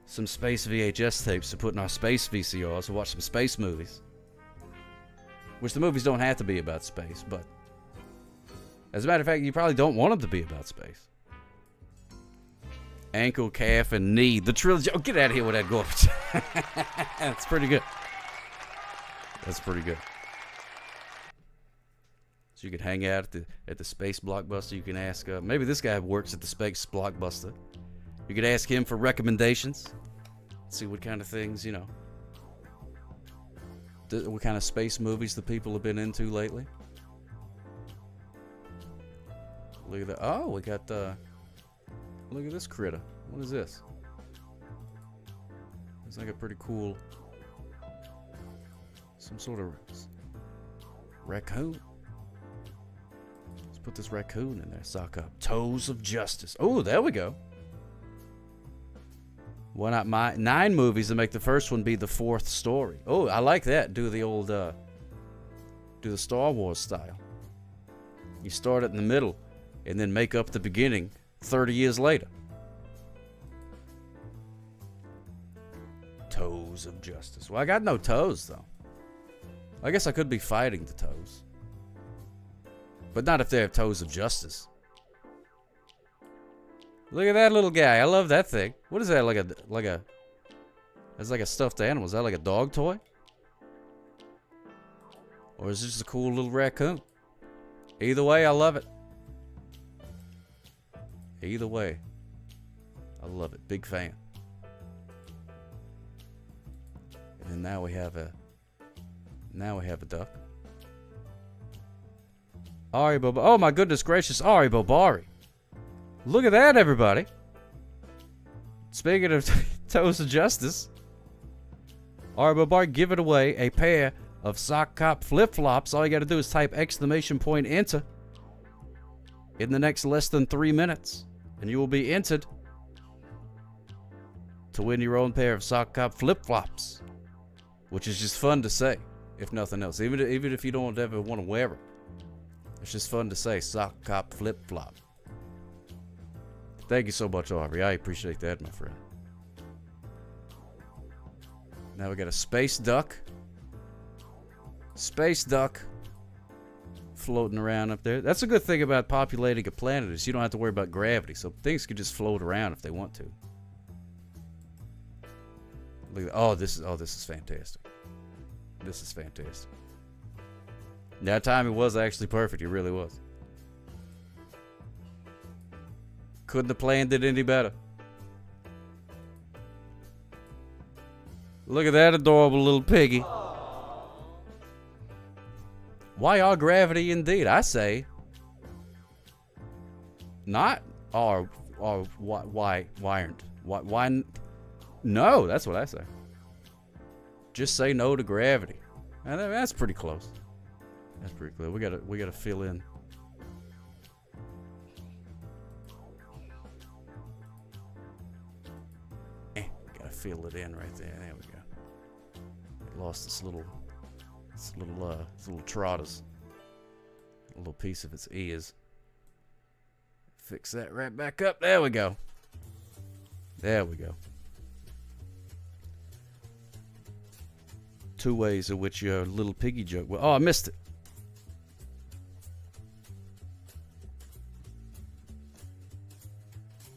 some space VHS tapes to put in our space VCRs to watch some space movies. Which the movies don't have to be about space, but as a matter of fact, you probably don't want them to be about space. Ankle, calf, and knee. The trilogy. Oh, get out of here with that garbage. That's pretty good. That's pretty good. So you could hang out at the space blockbuster. You can ask, maybe this guy works at the space blockbuster. You could ask him for recommendations. See what kind of things, you know. What kind of space movies the people have been into lately. Look at that. Oh, we got look at this critter. What is this? It's like a pretty cool, some sort of raccoon. Let's put this raccoon in there. Sock up. Toes of Justice. Oh, there we go. Why not 9 movies to make the first one be the 4th story? Oh, I like that. Do the old, do the Star Wars style. You start it in the middle and then make up the beginning 30 years later. Toes of Justice. Well, I got no toes, though. I guess I could be fighting the toes. But not if they have toes of justice. Look at that little guy. I love that thing. What is that? Like That's like a stuffed animal. Is that like a dog toy? Or is it just a cool little raccoon? Either way, I love it. Either way, I love it. Big fan. And then now we have a duck. Ari Bobari. Oh my goodness gracious, Ari Bobari. Look at that, everybody. Speaking of Toes of Justice, Ari Bobari giving away a pair of Sock Cop flip-flops. All you got to do is type ! enter in the next less than 3 minutes, and you will be entered to win your own pair of Sock Cop flip-flops, which is just fun to say, if nothing else. Even if you don't ever want to wear them, it's just fun to say, Sock Cop flip-flop. Thank you so much, Aubrey. I appreciate that, my friend. Now we got a space duck. Space duck floating around up there. That's a good thing about populating a planet is you don't have to worry about gravity, so things can just float around if they want to. Look at, this is fantastic. This is fantastic. That time it was actually perfect. It really was. Couldn't have planned it any better. Look at that adorable little piggy. Why all gravity indeed? I say not or why aren't? Why no, that's what I say. Just say no to gravity. And that's pretty close. That's pretty close. We gotta fill in. Gotta fill it in right there. There we go. Lost this little trotters. A little piece of its ears. Fix that right back up. There we go. There we go. 2 ways in which your little piggy joke. Well, I missed it.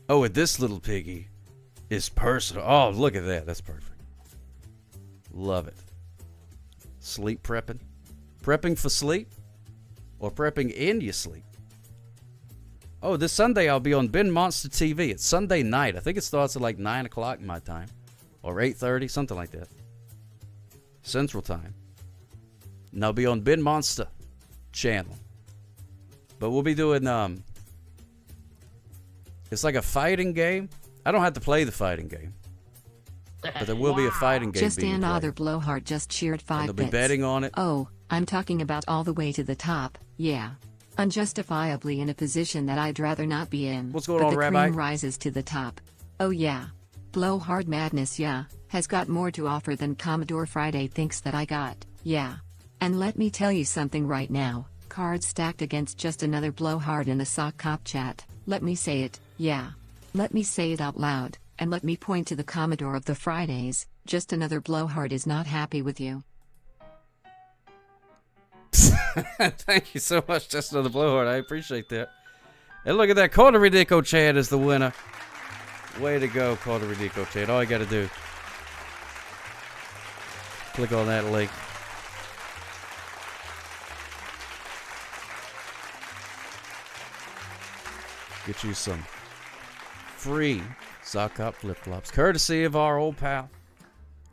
Oh, and this little piggy is personal. Oh, look at that. That's perfect. Love it. Sleep prepping. Prepping for sleep? Or prepping in your sleep? Oh, this Sunday I'll be on Ben Monster TV. It's Sunday night. I think it starts at like 9 o'clock my time. Or 8:30, something like that. Central Time. And I'll be on Ben Monster channel. But we'll be doing, it's like a fighting game. I don't have to play the fighting game. But there will be a fighting game Just being another played. blowhard just cheered 5 And they'll be bits. betting on it. Oh, I'm talking about all the way to the top, yeah. Unjustifiably in a position that I'd rather not be in. What's going but on, the Rabbi? cream rises to the top. Oh yeah. Blowhard Madness, yeah, has got more to offer than Commodore Friday thinks that I got, yeah. And let me tell you something right now, cards stacked against just another blowhard in the Sock Cop chat. Let me say it, yeah. Let me say it out loud, and let me point to the Commodore of the Fridays. Just another blowhard is not happy with you. Thank you so much, Just Another Blowhard. I appreciate that. And look at that. Carter Ridico Chad is the winner. Way to go, Carter Ridico Chad. All you got to do, click on that link. Get you some free Sock Cop flip-flops, courtesy of our old pal,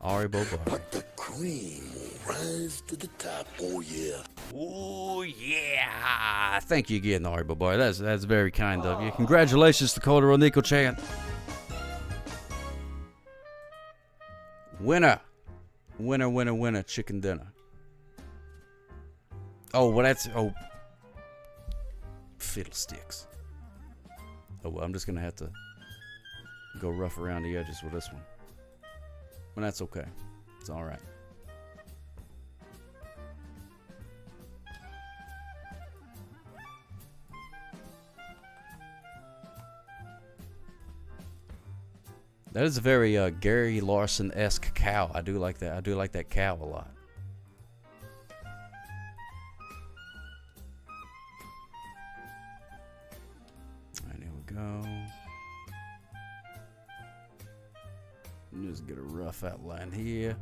Ari Bobari. The cream will rise to the top, oh yeah. Oh yeah! Thank you again, Ari Bobari. That's very kind of you. Congratulations to Carter Ridico Chad. Winner, chicken dinner. Oh, well, fiddlesticks. Oh, well, I'm just gonna have to go rough around the edges with this one. But that's okay. It's all right. That is a very Gary Larson-esque cow. I do like that. I do like that cow a lot. All right, here we go. Just get a rough outline here.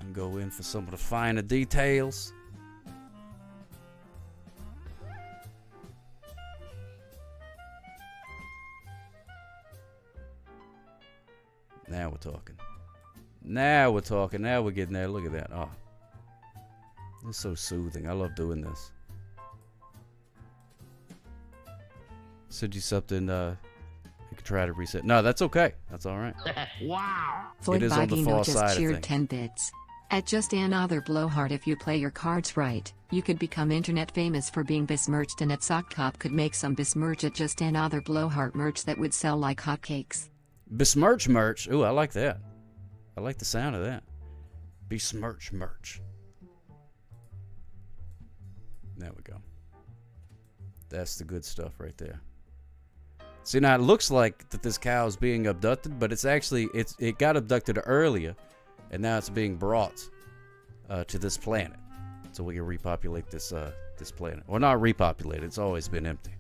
And go in for some of the finer details. Now we're talking. Now we're talking. Now we're getting there. Look at that. Oh. It's so soothing. I love doing this. Send you something, you can try to reset. No, that's okay. That's alright. Wow. It is on the far just side of cheered things. 10 bits. At just another blowhard, if you play your cards right, you could become internet famous for being besmirched, and at Sock Cop could make some besmirch at just another blowhard merch that would sell like hotcakes. Besmirch merch. Ooh, I like that. I like the sound of that. Besmirch merch. There we go. That's the good stuff right there. See, now it looks like that this cow is being abducted, but it's actually, it got abducted earlier, and now it's being brought to this planet, so we can repopulate this this planet. Or not repopulate, it's always been empty.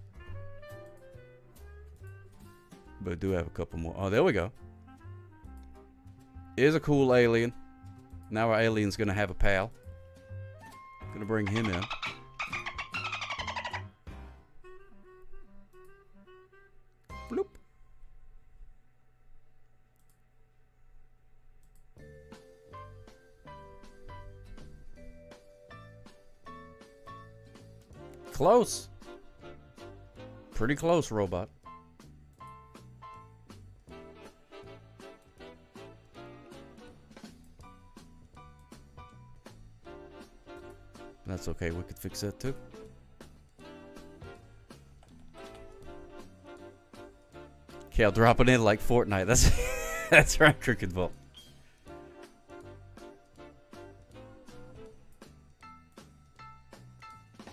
But I do have a couple more. Oh, there we go. Here's a cool alien. Now our alien's gonna have a pal. Gonna bring him in. Bloop. Close. Pretty close, robot. That's okay, we could fix that too. Kale dropping in like Fortnite. That's that's right, Cricket Vault.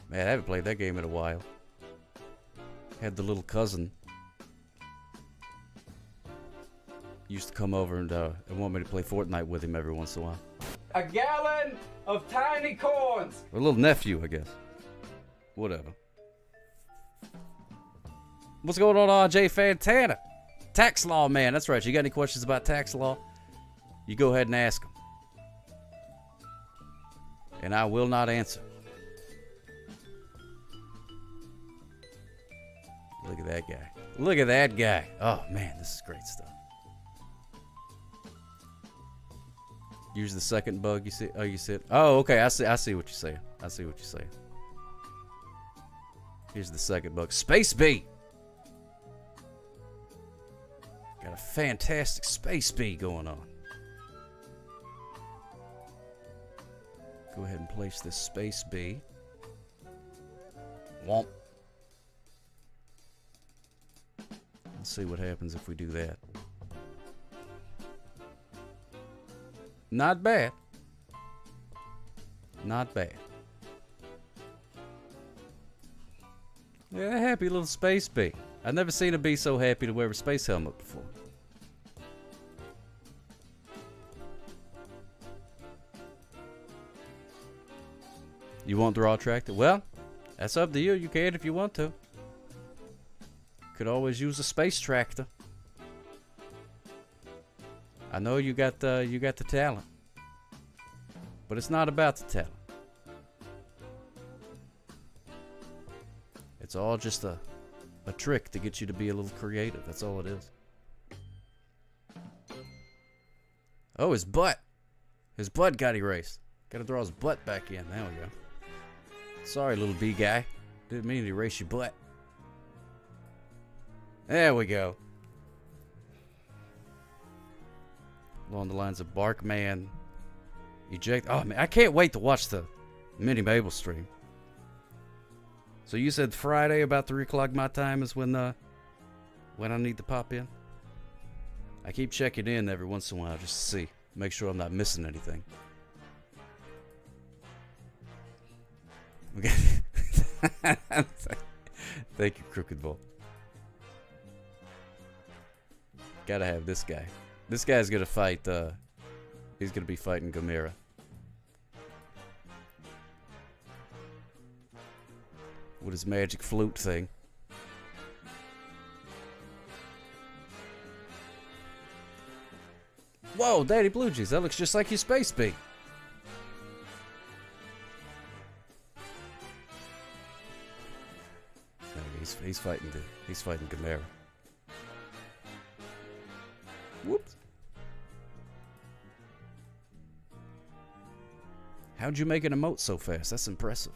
Man, I haven't played that game in a while. Had the little cousin. Used to come over and want me to play Fortnite with him every once in a while. A gallon of tiny corns. A little nephew, I guess. Whatever. What's going on, RJ Fantana? Tax law, man. That's right. You got any questions about tax law? You go ahead and ask them. And I will not answer. Look at that guy. Look at that guy. Oh, man, this is great stuff. Use the second bug. You see? Oh, you see it? Oh, okay. I see what you're saying. I see what you're saying. Here's the second bug. Space bee. Got a fantastic space bee going on. Go ahead and place this space bee. Womp. Let's see what happens if we do that. Not bad. Not bad. Yeah, happy little space bee. I've never seen a bee so happy to wear a space helmet before. You want the raw tractor? Well, that's up to you. You can if you want to. Could always use a space tractor. I know you got the talent, but it's not about the talent. It's all just a trick to get you to be a little creative. That's all it is. Oh, his butt. His butt got erased. Got to draw his butt back in. There we go. Sorry, little bee guy. Didn't mean to erase your butt. There we go. Along the lines of Barkman eject. Oh man, I can't wait to watch the Mini Mabel stream. So you said Friday about 3 o'clock my time is when I need to pop in. I keep checking in every once in a while just to see, make sure I'm not missing anything. Okay. Thank you, Crooked Bull. Gotta have this guy. This guy's gonna fight, he's gonna be fighting Gamera. With his magic flute thing. Whoa, Daddy Blue Jeans, that looks just like your Space Bee. No, he's fighting Gamera. Whoops. How'd you make an emote so fast? That's impressive.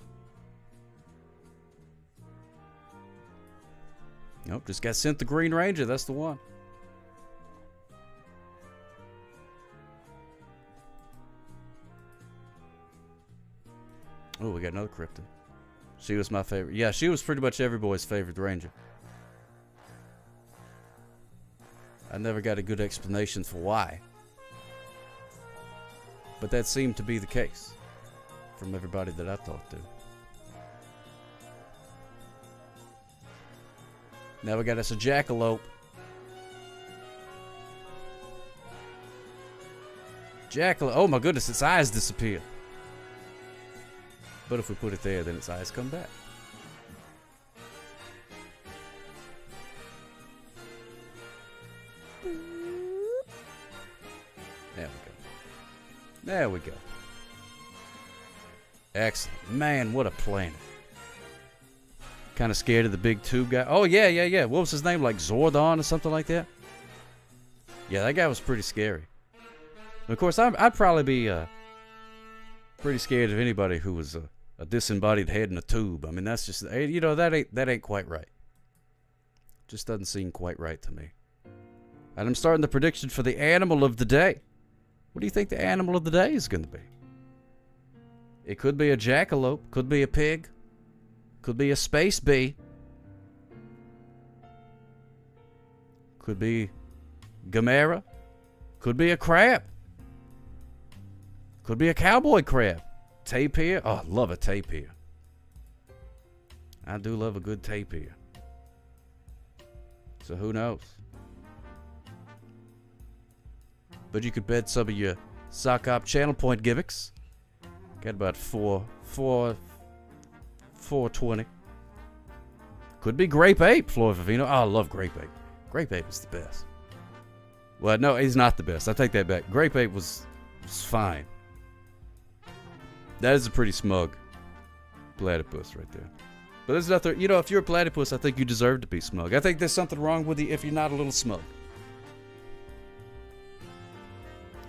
Nope, just got sent the Green Ranger. That's the one. Oh, we got another Krypton. She was my favorite. Yeah, she was pretty much every boy's favorite Ranger. I never got a good explanation for why. But that seemed to be the case from everybody that I talked to. Now we got us a Jackalope. Jackalope. Oh my goodness, its eyes disappear. But if we put it there, then its eyes come back. There we go. There we go. Excellent. Man, what a planet. Kind of scared of the big tube guy. Oh, yeah. What was his name? Like Zordon or something like that? Yeah, that guy was pretty scary. And of course, I'd probably be pretty scared of anybody who was a disembodied head in a tube. I mean, that's just, you know, that ain't quite right. Just doesn't seem quite right to me. And I'm starting the prediction for the animal of the day. What do you think the animal of the day is going to be? It could be a jackalope, could be a pig, could be a space bee, could be Gamera, could be a crab, could be a cowboy crab, tapir. Oh, I love a tapir. I do love a good tapir. So who knows? But you could bet some of your sock op channel point gimmicks. Got about 420. Could be Grape Ape, Floyd Favino. Oh, I love Grape Ape. Grape Ape is the best. Well, no, he's not the best. I take that back. Grape Ape was fine. That is a pretty smug platypus right there. But there's nothing, you know, if you're a platypus, I think you deserve to be smug. I think there's something wrong with you if you're not a little smug.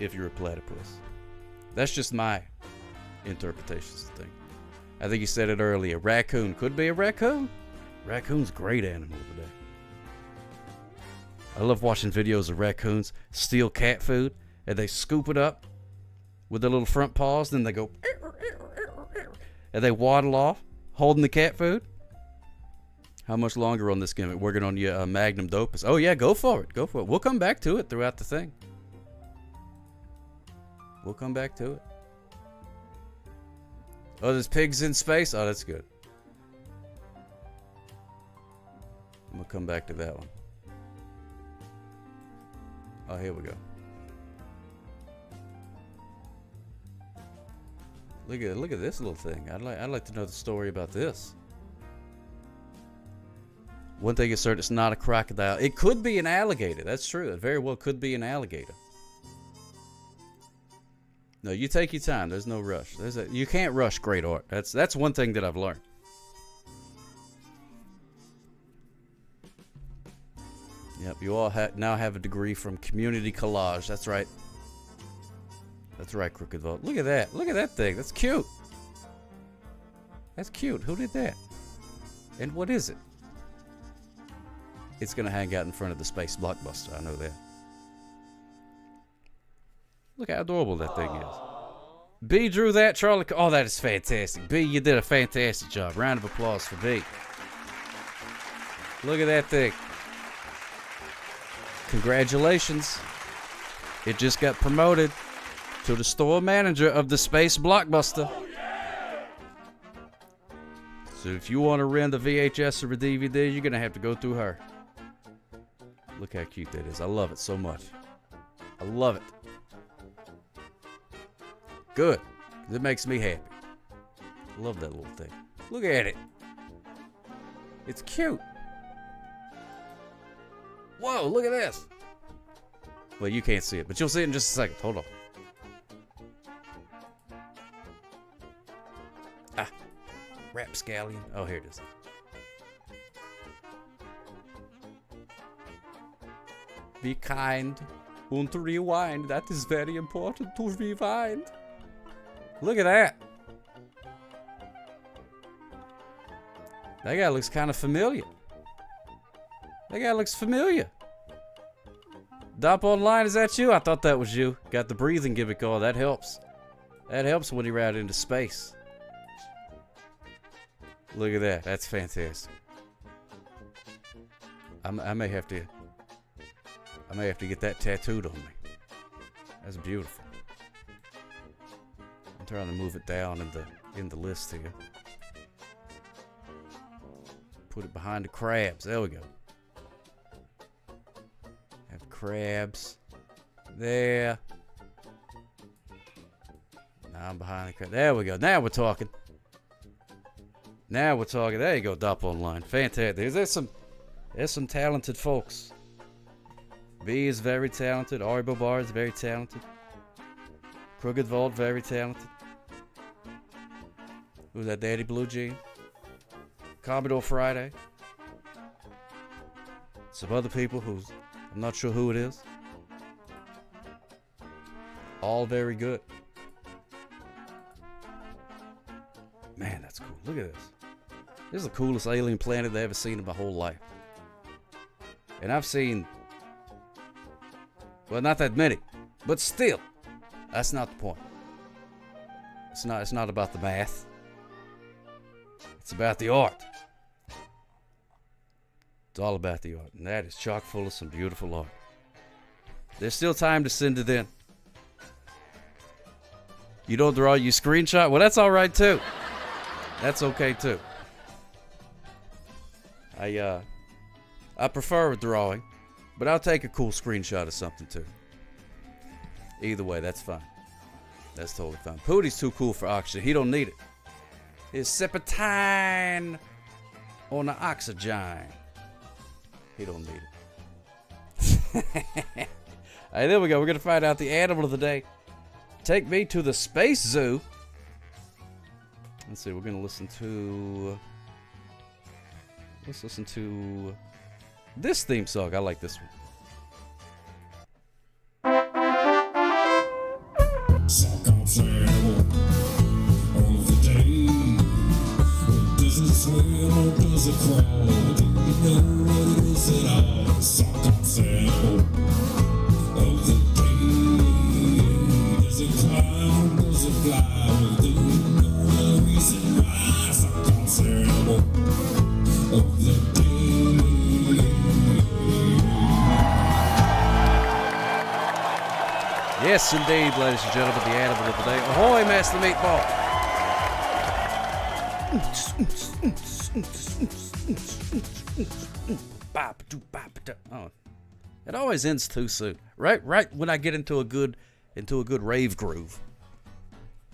If you're a platypus. That's just my interpretations of things. I think you said it earlier. Raccoon. Could be a raccoon. Raccoon's a great animal today. I love watching videos of raccoons steal cat food and they scoop it up with their little front paws, then they go and they waddle off holding the cat food. How much longer on this gimmick? Working on your Magnum Dopus. Oh yeah, go for it. Go for it. We'll come back to it throughout the thing. We'll come back to it. Oh, there's pigs in space? Oh, that's good. I'm going to come back to that one. Oh, here we go. Look at this little thing. I'd like to know the story about this. One thing is certain, it's not a crocodile. It could be an alligator. That's true. It very well could be an alligator. No, you take your time. There's no rush. You can't rush great art. That's one thing that I've learned. Yep, you all now have a degree from Community Collage. That's right. That's right, Crooked Vault. Look at that. Look at that thing. That's cute. That's cute. Who did that? And what is it? It's going to hang out in front of the Space Blockbuster. I know that. Look how adorable that thing is. B drew that, Charlie. Oh, that is fantastic. B, you did a fantastic job. Round of applause for B. Look at that thing. Congratulations. It just got promoted to the store manager of the Space Blockbuster. So if you want to rent a VHS or a DVD, you're going to have to go through her. Look how cute that is. I love it so much. I love it. Good. It makes me happy. Love that little thing. Look at it. It's cute. Whoa, look at this. Well, you can't see it, but you'll see it in just a second. Hold on. Ah. Rapscallion. Oh, here it is. Be kind and rewind. That is very important to rewind. Look at that. That guy looks kind of familiar. That guy looks familiar. Dop Online, is that you? I thought that was you. Got the breathing gimmick on. That helps. That helps when you're out into space. Look at that. That's fantastic. I may have to get that tattooed on me. That's beautiful. I'm trying to move it down in the list here. Put it behind the crabs. There we go. Have crabs. There. Now I'm behind the crabs. There we go. Now we're talking. Now we're talking. There you go, Dop Online. Fantastic. There's some talented folks. B is very talented. Aribo Bar is very talented. Crooked Vault, very talented. Who's that? Daddy Blue Jean? Commodore Friday. Some other people who's I'm not sure who it is. All very good. Man, that's cool. Look at this. This is the coolest alien planet I've ever seen in my whole life. And I've seen, well, not that many, but still, that's not the point. It's not about the math. It's about the art. It's all about the art, and that is chock full of some beautiful art. There's still time to send it in. You don't draw, you screenshot? Well, that's all right, too. That's okay, too. I prefer a drawing, but I'll take a cool screenshot of something, too. Either way, that's fine. That's totally fine. Pootie's too cool for oxygen. He don't need it. His serpentine on the oxygen. He don't need it. All right, there we go. We're going to find out the animal of the day. Take me to the Space Zoo. Let's see. We're going to listen to... Let's listen to this theme song. I like this one. Does it swim or does it crawl? Do you know what it is at all? Sock sample of the day. Does it climb or does it fly? Well, do you know the reason why? Sock sample of the day. Yes, indeed, ladies and gentlemen, the animal of the day. Ahoy, Master Meatball! Oh, it always ends too soon. Right when I get into a good rave groove,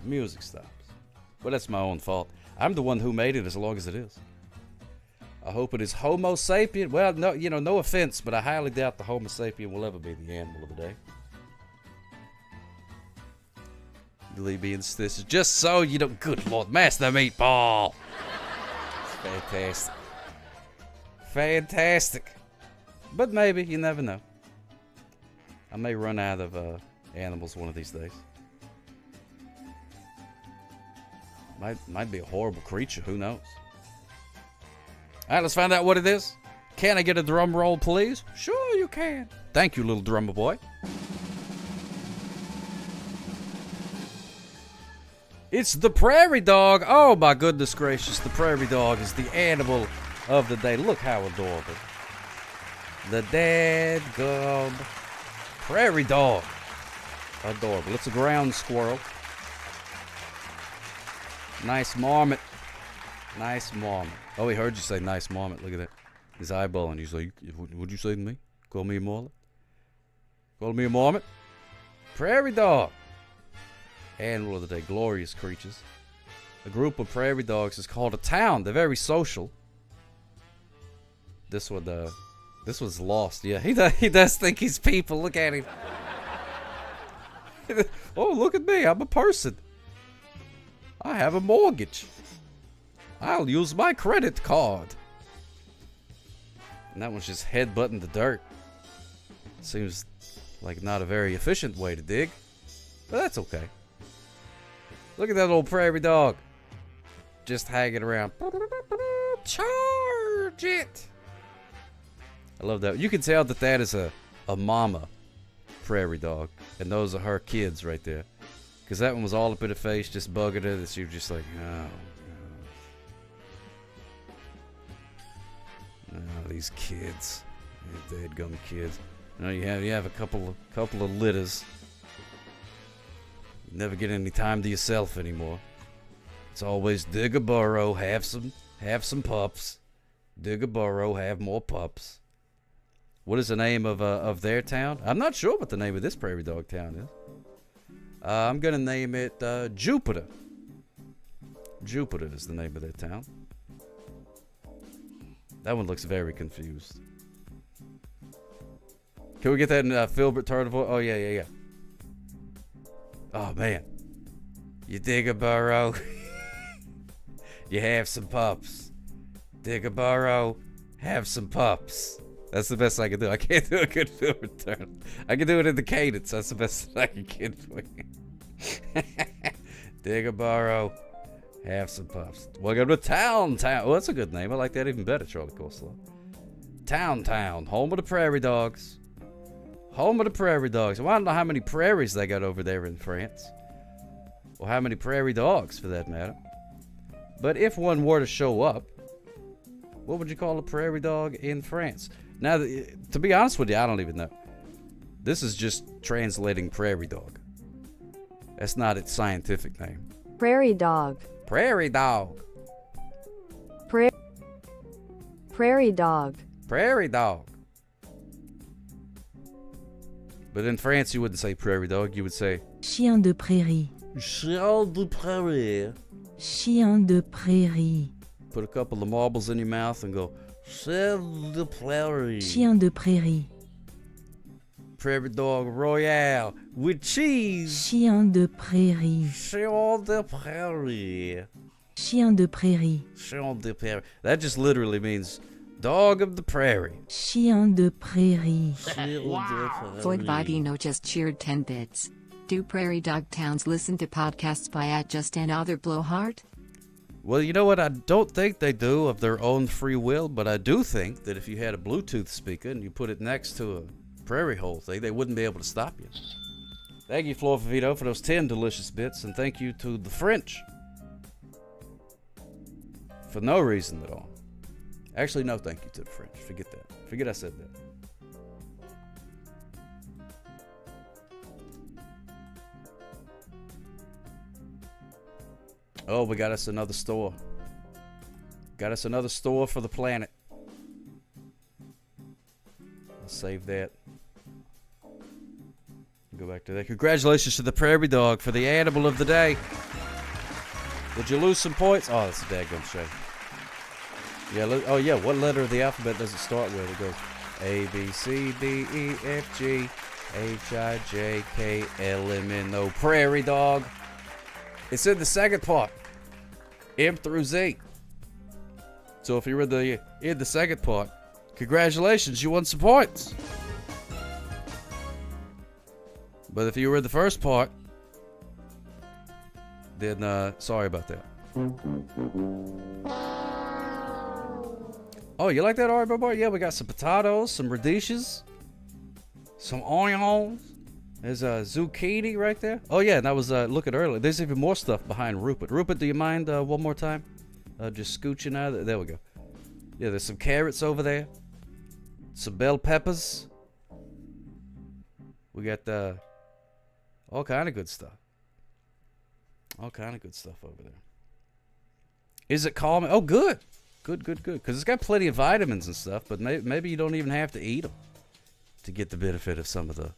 music stops. Well, that's my own fault. I'm the one who made it, as long as it is. I hope it is Homo sapien. Well, no, no offense, but I highly doubt the Homo sapien will ever be the animal of the day. This is just so you don't. Good Lord, Master Meatball. It's fantastic. Fantastic. But maybe, you never know. I may run out of animals one of these days. Might be a horrible creature, who knows? Alright, let's find out what it is. Can I get a drum roll, please? Sure you can. Thank you, little drummer boy. It's the prairie dog. Oh my goodness gracious, the prairie dog is the animal of the day. Look how adorable. The dadgum prairie dog. Adorable. It's a ground squirrel. Nice marmot. Nice marmot. Oh, he heard you say nice marmot. Look at that. He's eyeballing. He's like, what'd you say to me? Call me a marmot? Call me a marmot? Prairie dog. Animal of the day. Glorious creatures. A group of prairie dogs is called a town. They're very social. This one, This was lost. Yeah, he does think he's people. Look at him. Oh, look at me. I'm a person. I have a mortgage. I'll use my credit card. And that one's just headbutting the dirt. Seems like not a very efficient way to dig. But that's okay. Look at that old prairie dog. Just hanging around. Charge it. I love that. You can tell that that is a mama prairie dog. And those are her kids right there. Because that one was all up in her face, just bugging her. That she was just like, oh, these kids. These dead-gum kids. You know, you have a couple of litters. You never get any time to yourself anymore. It's always dig a burrow, have some pups. Dig a burrow, have more pups. What is the name of their town? I'm not sure what the name of this prairie dog town is. I'm gonna name it Jupiter. Jupiter is the name of their town. That one looks very confused. Can we get that in Filbert Turtle voice? Oh yeah. Oh man, you dig a burrow, you have some pups. Dig a burrow, have some pups. That's the best I can do. I can't do a good Filbert Turtle. I can do it in the cadence. That's the best I can get for you. Dig a burrow, have some pups. Welcome to Town. Oh, that's a good name. I like that even better, Charlie Coleslaw. Town, home of the prairie dogs. Home of the prairie dogs. Well, I don't know how many prairies they got over there in France. Or how many prairie dogs, for that matter. But if one were to show up, what would you call a prairie dog in France? Now, to be honest with you, I don't even know. This is just translating prairie dog. That's not its scientific name. Prairie dog. Prairie dog. Prairie dog. Prairie dog. But in France, you wouldn't say prairie dog. You would say chien de prairie. Chien de prairie. Chien de prairie. Put a couple of marbles in your mouth and go chien de prairie. Chien de prairie. Prairie dog royale with cheese. Chien de prairie. Chien de prairie. Chien de prairie. Chien de prairie. That just literally means dog of the prairie. Chien de prairie. Wow. Floyd Vivino just cheered 10 bits. Do prairie dog towns listen to podcasts by @Just Another Blowhard? Well, you know what? I don't think they do of their own free will, but I do think that if you had a Bluetooth speaker and you put it next to a prairie hole thing, they wouldn't be able to stop you. Thank you, Floyd Vivino, for those 10 delicious bits, and thank you to the French for no reason at all. Actually, no thank you to the French. Forget that. Forget I said that. Oh, we got us another store. Got us another store for the planet. I'll save that. Go back to that. Congratulations to the prairie dog for the animal of the day. Did you lose some points? Oh, that's a daggum shame. Yeah, oh yeah, what letter of the alphabet does it start with? It goes A, B, C, D, E, F, G, H, I, J, K, L, M, N, O. Prairie dog. It's in the second part. M through Z. So if you were in the second part, congratulations, you won some points. But if you were in the first part, then sorry about that. Oh, you like that, Ari Bar? Yeah, we got some potatoes, some radishes, some onions. There's a zucchini right there. Oh yeah, and that was looking earlier. There's even more stuff behind Rupert. Rupert, do you mind one more time? Just scooching out of there. There we go. Yeah, there's some carrots over there. Some bell peppers. We got all kind of good stuff. All kind of good stuff over there. Is it calming? Oh, good. Good. Because it's got plenty of vitamins and stuff, but maybe you don't even have to eat them to get the benefit of some of the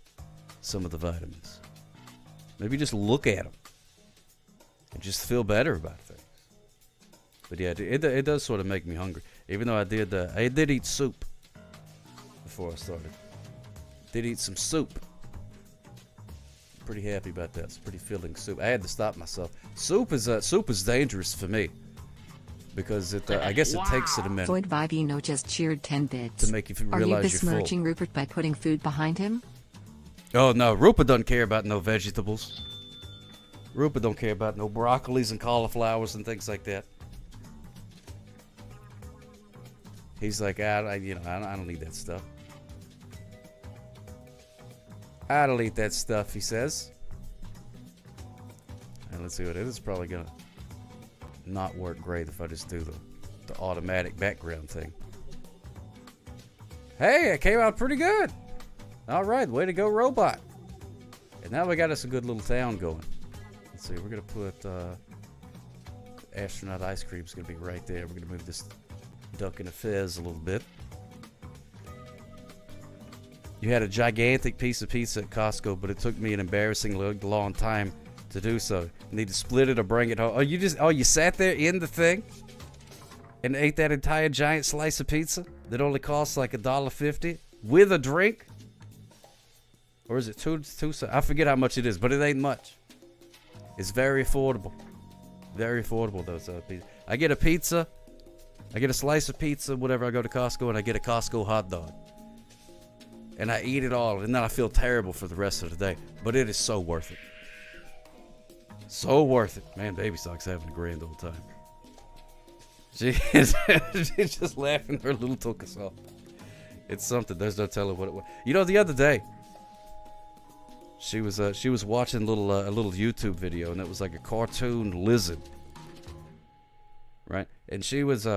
vitamins. Maybe just look at them and just feel better about things. But yeah, it does sort of make me hungry. Even though I did eat soup before I started. Did eat some soup. Pretty happy about that. It's a pretty filling soup. I had to stop myself. Soup is dangerous for me because I guess it takes it a minute. Floyd Vivino just cheered 10 bits. To make you realize Are you you're besmirching Rupert by putting food behind him? Oh no, Rupert doesn't care about no vegetables. Rupert don't care about no broccolis and cauliflowers and things like that. He's like, I don't need that stuff. I don't eat that stuff, he says. And let's see what it is. Probably gonna not work great if I just do the automatic background thing. Hey, it came out pretty good. All right, way to go, robot. And now we got us a good little town going. Let's see, we're gonna put astronaut ice cream's gonna be right there. We're gonna move this duck and a fez a little bit. You had a gigantic piece of pizza at Costco, but it took me an embarrassingly long time to do so. You need to split it or bring it home. Oh, you sat there in the thing and ate that entire giant slice of pizza that only costs like $1.50 with a drink? Or is it two? I forget how much it is, but it ain't much. It's very affordable. Very affordable, those pizzas. I get a pizza. I get a slice of pizza whenever I go to Costco, and I get a Costco hot dog. And I eat it all, and then I feel terrible for the rest of the day. But it is so worth it. So worth it. Man, Baby Sock's having a grand old time. She's just laughing her little took off. It's something. There's no telling what it was. You know, the other day, she was watching a little YouTube video, and it was like a cartoon lizard. Right? And she was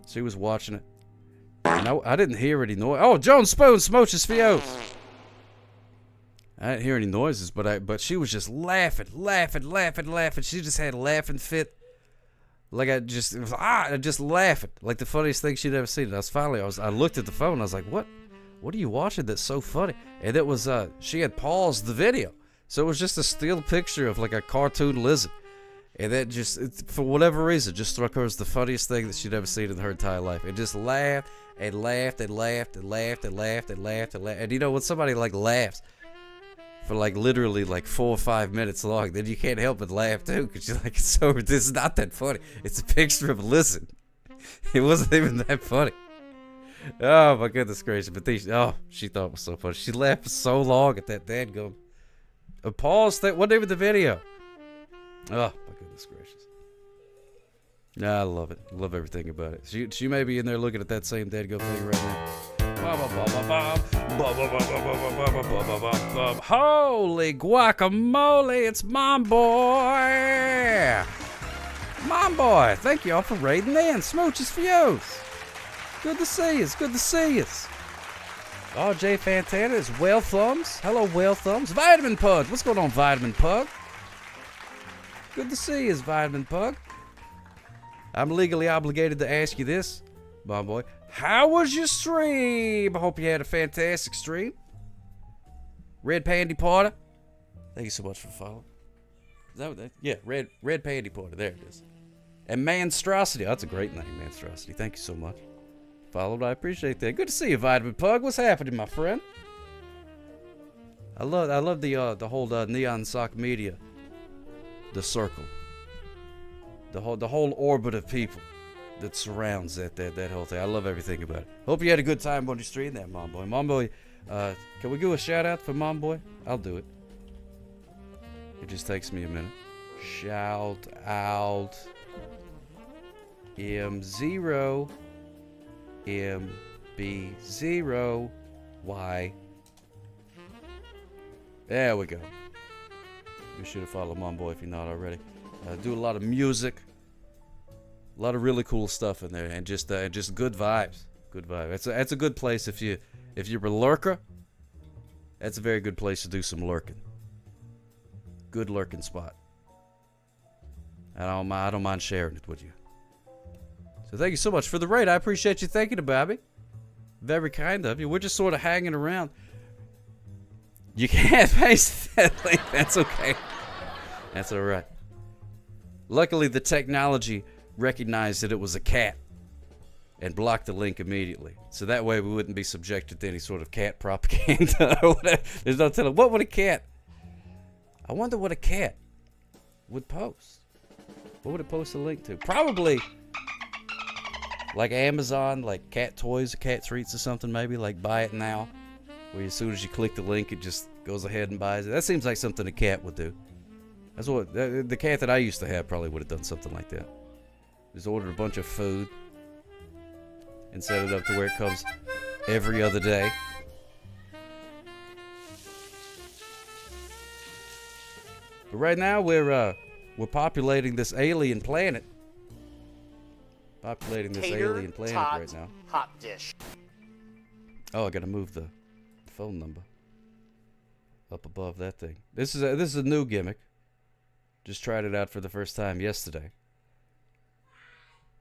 watching it. No, I didn't hear any noise. Oh, Joan Spoon smooches for you. I didn't hear any noises, but she was just laughing. She just had a laughing fit. Like I just laughing. Like the funniest thing she'd ever seen. And I looked at the phone and I was like, what are you watching that's so funny? And it was, she had paused the video. So it was just a still picture of like a cartoon lizard. And that just, for whatever reason, just struck her as the funniest thing that she'd ever seen in her entire life. And just laughed and laughed and laughed and laughed and laughed and laughed and laughed. And you know, when somebody like laughs for like literally like 4 or 5 minutes long, then you can't help but laugh too. Because you're like, this is not that funny. It's a picture of a lizard. It wasn't even that funny. Oh my goodness gracious. But she thought it was so funny. She laughed so long at that dadgum. Pause that. What name of the video? Oh my goodness gracious. I love it. Love everything about it. She may be in there looking at that same dadgum thing right now. Holy guacamole, it's Mom Boy. Mom Boy, thank y'all for raiding in. Smooches for you. Good to see you. Good to see you. RJ Fantana is Well Thumbs. Hello, Well Thumbs. Vitamin Pug. What's going on, Vitamin Pug? Good to see you, Vitamin Pug. I'm legally obligated to ask you this, Mom Boy. How was your stream? I hope you had a fantastic stream. Red Pandy Porter. Thank you so much for following. Is that what that? Yeah, Red Pandy Porter. There it is. And Manstrosity. Oh, that's a great name, Manstrosity. Thank you so much. Followed. I appreciate that. Good to see you, Vitamin Pug. What's happening, my friend? I love the whole Neon Sock Media. The circle. The whole orbit of people that surrounds that whole thing. I love everything about it. Hope you had a good time on your stream there, Mom Boy. Mom Boy, can we do a shout out for Mom Boy? I'll do it. It just takes me a minute. Shout out M0 MB0Y. There we go. Be sure to follow Mom Boy if you're not already. Do a lot of music, a lot of really cool stuff in there, and just good vibes. Good vibe. That's a good place if you're a lurker. That's a very good place to do some lurking. Good lurking spot. I don't mind sharing it with you. So thank you so much for the raid. I appreciate you thinking about me. Very kind of you. We're just sort of hanging around. You can't paste that link. That's okay. That's all right. Luckily, the technology recognized that it was a cat. and block the link immediately. So that way we wouldn't be subjected to any sort of cat propaganda or whatever. There's no telling. What would a cat... I wonder what a cat would post. What would it post a link to? Probably like Amazon, like cat toys or cat treats or something maybe, like buy it now. Where as soon as you click the link, it just goes ahead and buys it. That seems like something a cat would do. That's what the cat that I used to have probably would have done something like that. Just ordered a bunch of food and set it up to where it comes every other day. But right now we're populating this alien planet. Populating this alien planet right now. Hot dish. Oh, I gotta move the phone number up above that thing. This is a new gimmick. Just tried it out for the first time yesterday.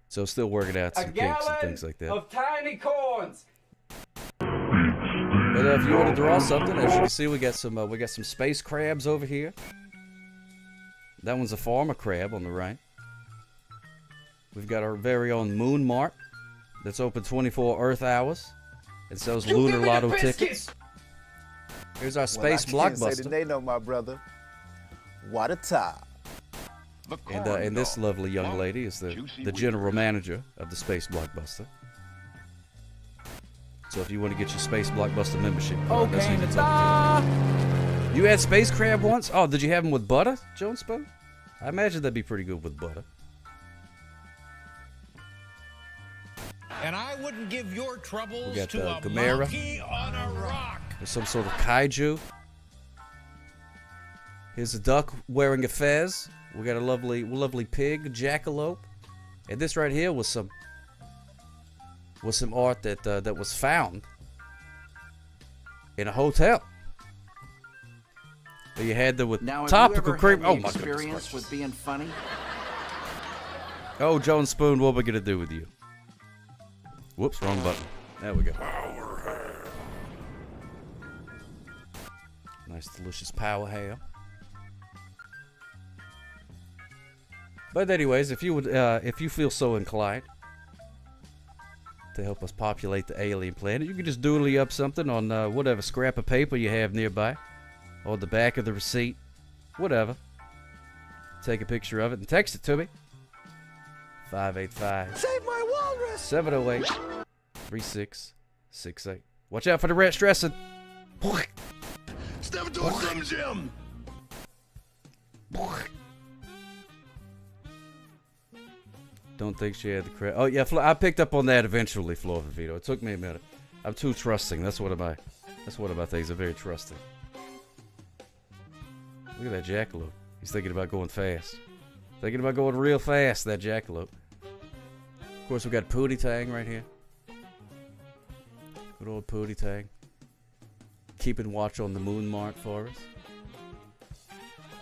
So still working out some kinks and things like that. Of tiny corns. But if you want to draw something, as you can see, we got some space crabs over here. That one's a farmer crab on the right. We've got our very own Moon Mart that's open 24 Earth hours. It sells Lunar Lotto tickets. Here's our space blockbuster. Say the name of my brother. What a time. And this lovely young lady is the general manager of the Space Blockbuster. So if you want to get your Space Blockbuster membership, that's who you're talking to. You had space crab once? Oh, did you have them with butter, Jones Spoon? I imagine that'd be pretty good with butter. And I wouldn't give your troubles We got to a Gamera. monkey on a rock. There's some sort of kaiju. Here's a duck wearing a fez. We got a lovely pig, jackalope. And this right here was some art that was found in a hotel. So you had with now, topical cream. Oh my goodness experience gracious. with being funny? Oh, Jones Spoon, what we gonna do with you? Whoops, wrong button. There we go. Nice, delicious power hair. But anyways, if you feel so inclined to help us populate the alien planet, you can just doodly up something on whatever scrap of paper you have nearby, or the back of the receipt, whatever. Take a picture of it and text it to me. 585 Save my walrus! 708 3668. Watch out for the rat stressing. Step into a Jim. Don't think she had the credit. Oh yeah, I picked up on that eventually, Florida Vito. It took me a minute. I'm too trusting. That's one of my things. I'm very trusting. Look at that jackalope. He's thinking about going fast. Thinking about going real fast, that jackalope. Of course, we got Pootie Tang right here. Good old Pootie Tang. Keeping watch on the Moon Mart for us.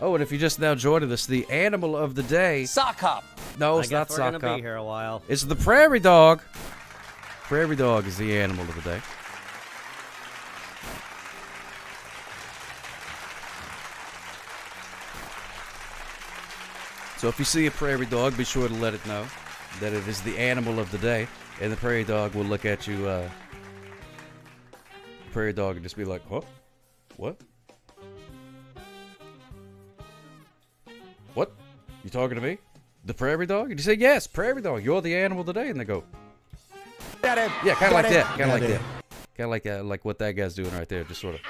Oh, and if you just now joined us, the animal of the day. Sock hop. No, it's I not guess sock we're gonna hop. be here a while. It's the prairie dog. Prairie dog is the animal of the day. So if you see a prairie dog, be sure to let it know that it is the animal of the day, and the prairie dog will look at you. The prairie dog will just be like, "Huh? What? What? You talking to me? The prairie dog?" And you say, "Yes, prairie dog. You're the animal today." And they go, "Yeah, kind of like that. Kind of like that. Kind of like that. Like what that guy's doing right there. Just sort of."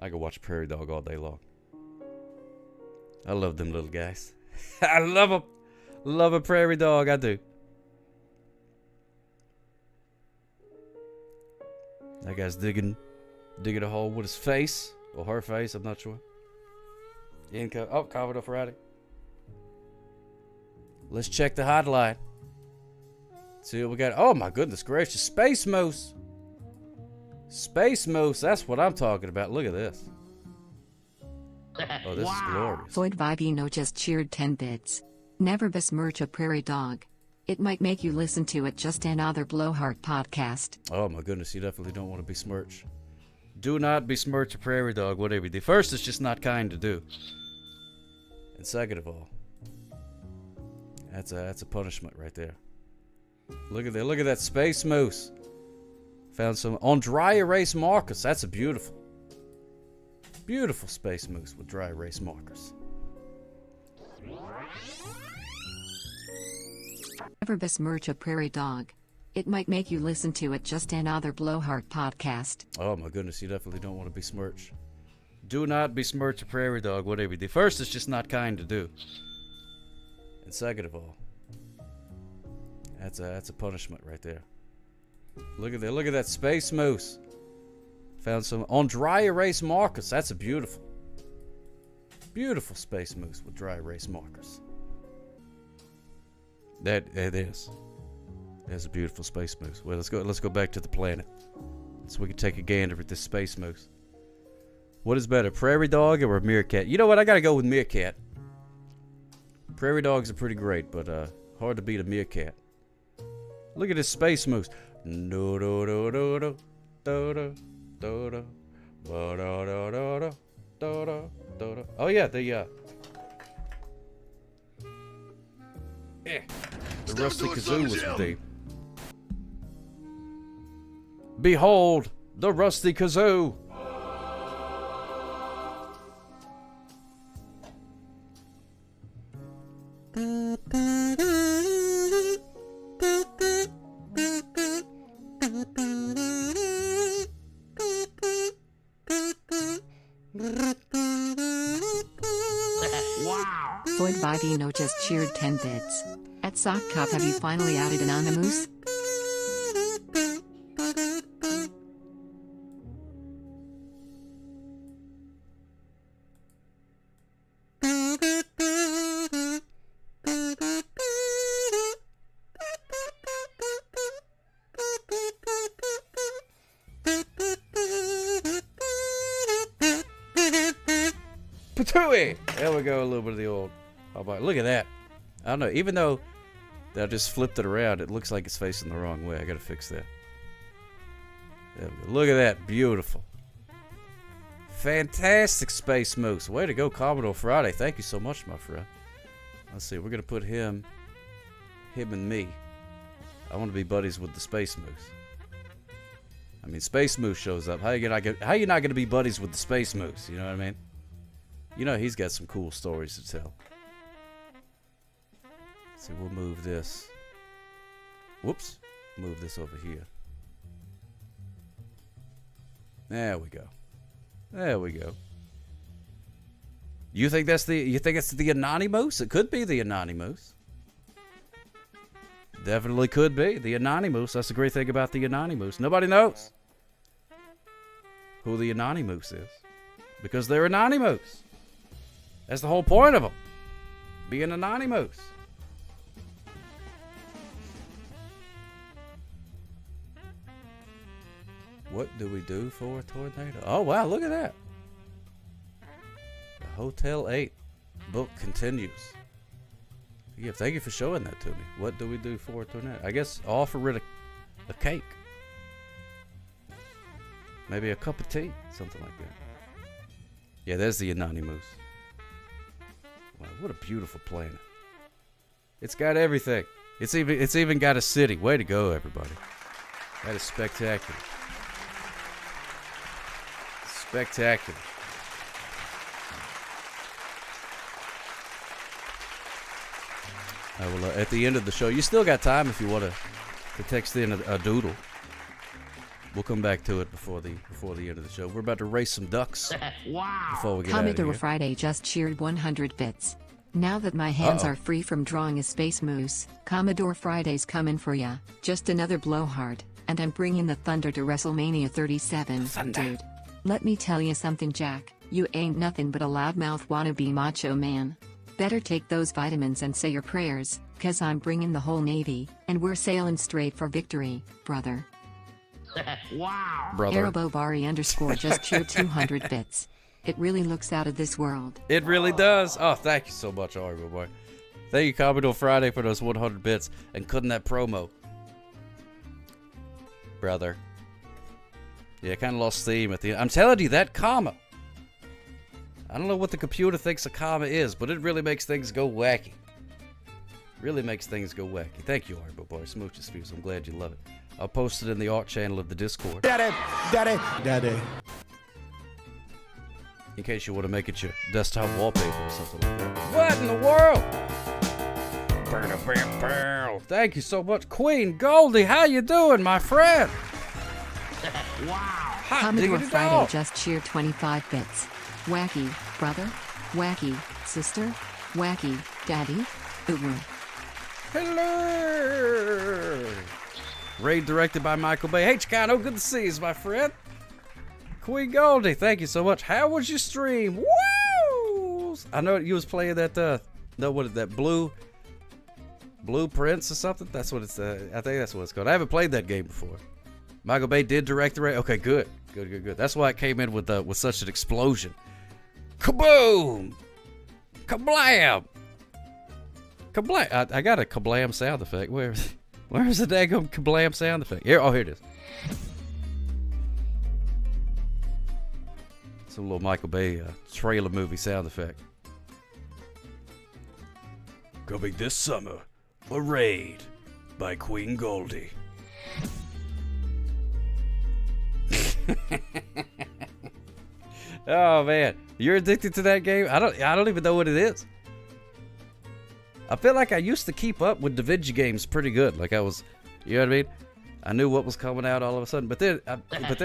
I could watch Prairie Dog all day long. I love them little guys. I love them. Love a Prairie Dog, I do. That guy's digging a hole with his face, or her face, I'm not sure. Commodore Friday. Let's check the hotline. See what we got. Oh my goodness gracious, Space Moose. Space Moose, that's what I'm talking about. Look at this. Oh, this is glorious. Void Vivino just cheered 10 bits. Never besmirch a prairie dog. It might make you listen to it. Just another Blowhard podcast. Oh my goodness, you definitely don't want to besmirch. Do not besmirch a prairie dog, whatever you do. First, it's just not kind to do. And second of all, that's a punishment right there. Look at that! Look at that space moose. Found some on dry erase markers. That's a beautiful space moose with dry erase markers. Never besmirch a prairie dog. It might make you listen to it. Just another Blowhard podcast. Oh my goodness, you definitely don't want to besmirch. Do not besmirch a prairie dog, whatever you do. First, it's just not kind to do. And second of all, that's a punishment right there. Look at that! Look at that space moose. Found some on dry erase markers. That's a beautiful space moose with dry erase markers. That it is. That's a beautiful space moose. Well, let's go back to the planet, so we can take a gander at this space moose. What is better, prairie dog or a meerkat? You know what? I gotta go with meerkat. Prairie dogs are pretty great, but hard to beat a meerkat. Look at this space moose. No do do do do do do do do do do do do. Oh yeah, the rusty kazoo was the. Behold, the rusty kazoo. Floyd Vivino just cheered 10 bits. At Sock Cop, have you finally added Anonymous? Patooey! There we go, a little bit of the old. Oh, boy, look at that. I don't know, even though I just flipped it around, it looks like it's facing the wrong way. I gotta fix that. There we go. Look at that, beautiful. Fantastic space moose. Way to go, Commodore Friday. Thank you so much, my friend. Let's see, we're gonna put him and me. I want to be buddies with the space moose. I mean, Space Moose shows up. How you not gonna be buddies with the Space Moose? You know what I mean? You know he's got some cool stories to tell. Let's see, we'll move this. Whoops. Move this over here. There we go. There we go. You think it's the Anonymous? It could be the Anonymous. Definitely could be the Anonymous. That's the great thing about the Anonymous. Nobody knows who the Anonymous is because they're anonymous. That's the whole point of them, being anonymous. What do we do for a tornado? Oh wow, look at that. The Hotel 8 book continues. Yeah, thank you for showing that to me. What do we do for a tornado? I guess offer it a cake. Maybe a cup of tea, something like that. Yeah, there's the Anonymous. Wow, what a beautiful planet. It's got everything. It's even got a city. Way to go, everybody. That is spectacular. Spectacular. I will, at the end of the show, you still got time if you want to text in a doodle. We'll come back to it before the end of the show. We're about to race some ducks. Wow. Before we get out of Commodore here. Friday just cheered 100 bits. Now that my hands are free from drawing a space moose, Commodore Friday's coming for ya. Just another blowhard, and I'm bringing the thunder to WrestleMania 37. Thunder. Dude, let me tell you something, Jack. You ain't nothing but a loudmouth wannabe macho man. Better take those vitamins and say your prayers, 'cause I'm bringing the whole Navy, and we're sailing straight for victory, brother. Wow. Brother. Arabobari _ just cheered 200 bits. It really looks out of this world. It really does. Oh, thank you so much, Argo Boy. Thank you, Commodore Friday, for those 100 bits and cutting that promo. Brother. Yeah, kind of lost steam at the end. I'm telling you, that comma. I don't know what the computer thinks a comma is, but it really makes things go wacky. Really makes things go wacky. Thank you, Arbo Boy. Smooches Fuse. I'm glad you love it. I'll post it in the art channel of the Discord. Daddy, daddy, daddy. In case you want to make it your desktop wallpaper or something like that. What in the world? Thank you so much. Queen Goldie, how you doing, my friend? Wow. Commodore Friday just cheered 25 bits. Wacky, brother. Wacky, sister. Wacky, daddy. Uwu. Hello. Raid directed by Michael Bay. Hey, Chicano, good to see you, my friend. Queen Goldie, thank you so much. How was your stream? Woo! I know you was playing that, that Blueprints or something? That's what it's, I think that's what it's called. I haven't played that game before. Michael Bay did direct the raid. Okay, good. Good. That's why it came in with such an explosion. Kaboom! Kablam! Kablam! I got a kablam sound effect. Where's the daggum kablam sound effect? Here it is. It's a little Michael Bay trailer movie sound effect. Coming this summer, a raid by Queen Goldie. Oh man, you're addicted to that game? I don't even know what it is. I feel like I used to keep up with Da Vinci games pretty good. Like I was, you know what I mean? I knew what was coming out all of a sudden, but then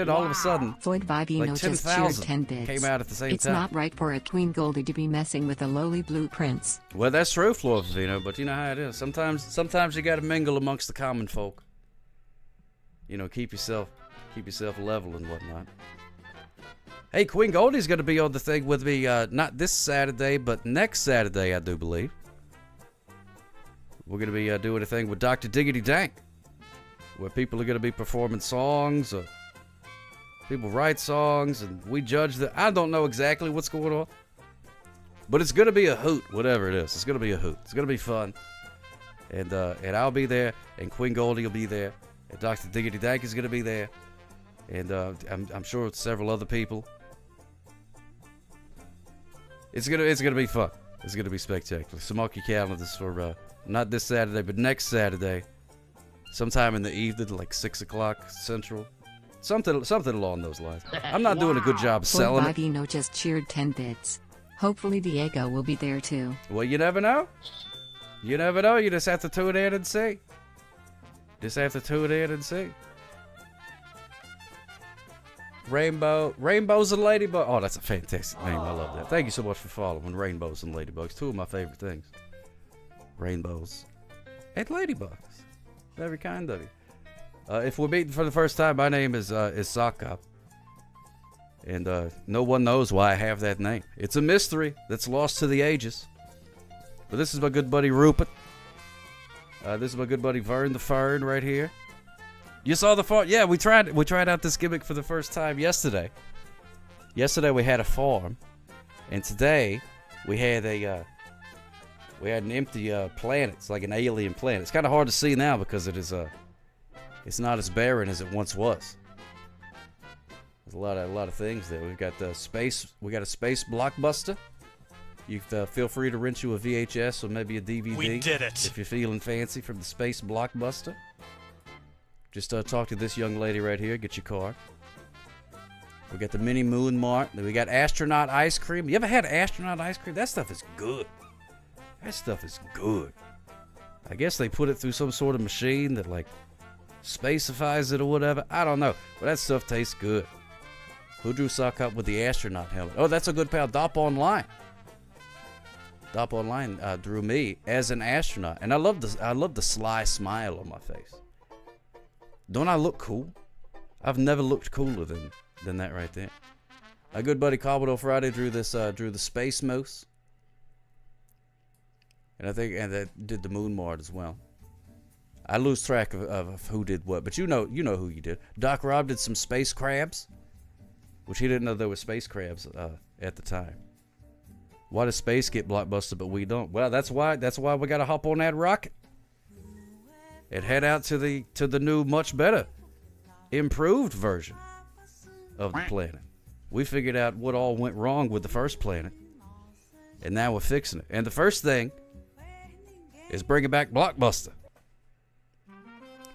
all of a sudden, Floyd Vivino like just cheered 10 bits. came out at the same It's time. not right for a Queen Goldie to be messing with the lowly Blueprints. Well, that's true, Floyd Vivino, but you know how it is. Sometimes you got to mingle amongst the common folk. You know, keep yourself level and whatnot. Hey, Queen Goldie's going to be on the thing with me, not this Saturday, but next Saturday, I do believe. We're going to be doing a thing with Dr. Diggity Dank, where people are going to be performing songs, or people write songs, and we judge them. I don't know exactly what's going on, but it's going to be a hoot, whatever it is. It's going to be a hoot. It's going to be fun, and I'll be there, and Queen Goldie will be there, and Dr. Diggity Dank is going to be there, and I'm sure several other people. It's gonna be fun. It's gonna be spectacular. So mark your calendars for not this Saturday, but next Saturday, sometime in the evening, like 6 o'clock Central, something along those lines. I'm not doing a good job of selling it. Vivino just cheered 10 bits. Hopefully Diego will be there too. Well, you never know. You never know. You just have to tune in and see. Rainbows and Ladybugs. Oh, that's a fantastic name. I love that. Thank you so much for following Rainbows and Ladybugs. Two of my favorite things. Rainbows and Ladybugs. Very kind of you. If we're meeting for the first time, my name is Sock Cop. And no one knows why I have that name. It's a mystery that's lost to the ages. But this is my good buddy Rupert. This is my good buddy Vern the Fern right here. You saw the farm? Yeah, we tried out this gimmick for the first time yesterday. Yesterday we had a farm, and today we had an empty planet. It's like an alien planet. It's kind of hard to see now because it's not as barren as it once was. There's a lot of things there. We've got space. We got a space blockbuster. You feel free to rent you a VHS or maybe a DVD. We did it. If you're feeling fancy from the space blockbuster. Just talk to this young lady right here. Get your card. We got the mini moon mart. Then we got astronaut ice cream. You ever had astronaut ice cream? That stuff is good. I guess they put it through some sort of machine that like spacifies it or whatever. I don't know. But that stuff tastes good. Who drew Sock Up with the astronaut helmet? Oh, that's a good pal. Dop Online. Dop Online drew me as an astronaut. And I love the sly smile on my face. Don't I look cool? I've never looked cooler than that right there. My good buddy Commodore Friday drew the Space Moose. And that did the Moon Mart as well. I lose track of who did what, but you know who you did. Doc Rob did some space crabs, which he didn't know there were space crabs at the time. Why does space get blockbuster but we don't? Well, that's why we got to hop on that rocket and head out to the new, much better, improved version of the planet. We figured out what all went wrong with the first planet, and now we're fixing it. And the first thing is bringing back Blockbuster.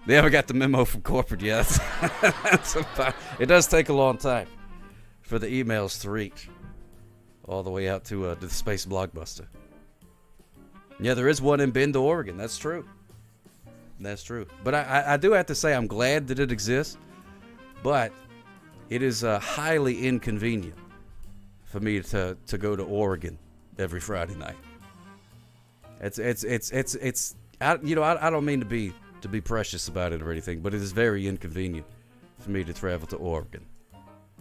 They haven't got the memo from corporate yet. It does take a long time for the emails to reach all the way out to the space Blockbuster. Yeah, there is one in Bend, Oregon. That's true. That's true. But I do have to say I'm glad that it exists, but it is highly inconvenient for me to go to Oregon every Friday night. It's I don't mean to be precious about it or anything, but it is very inconvenient for me to travel to Oregon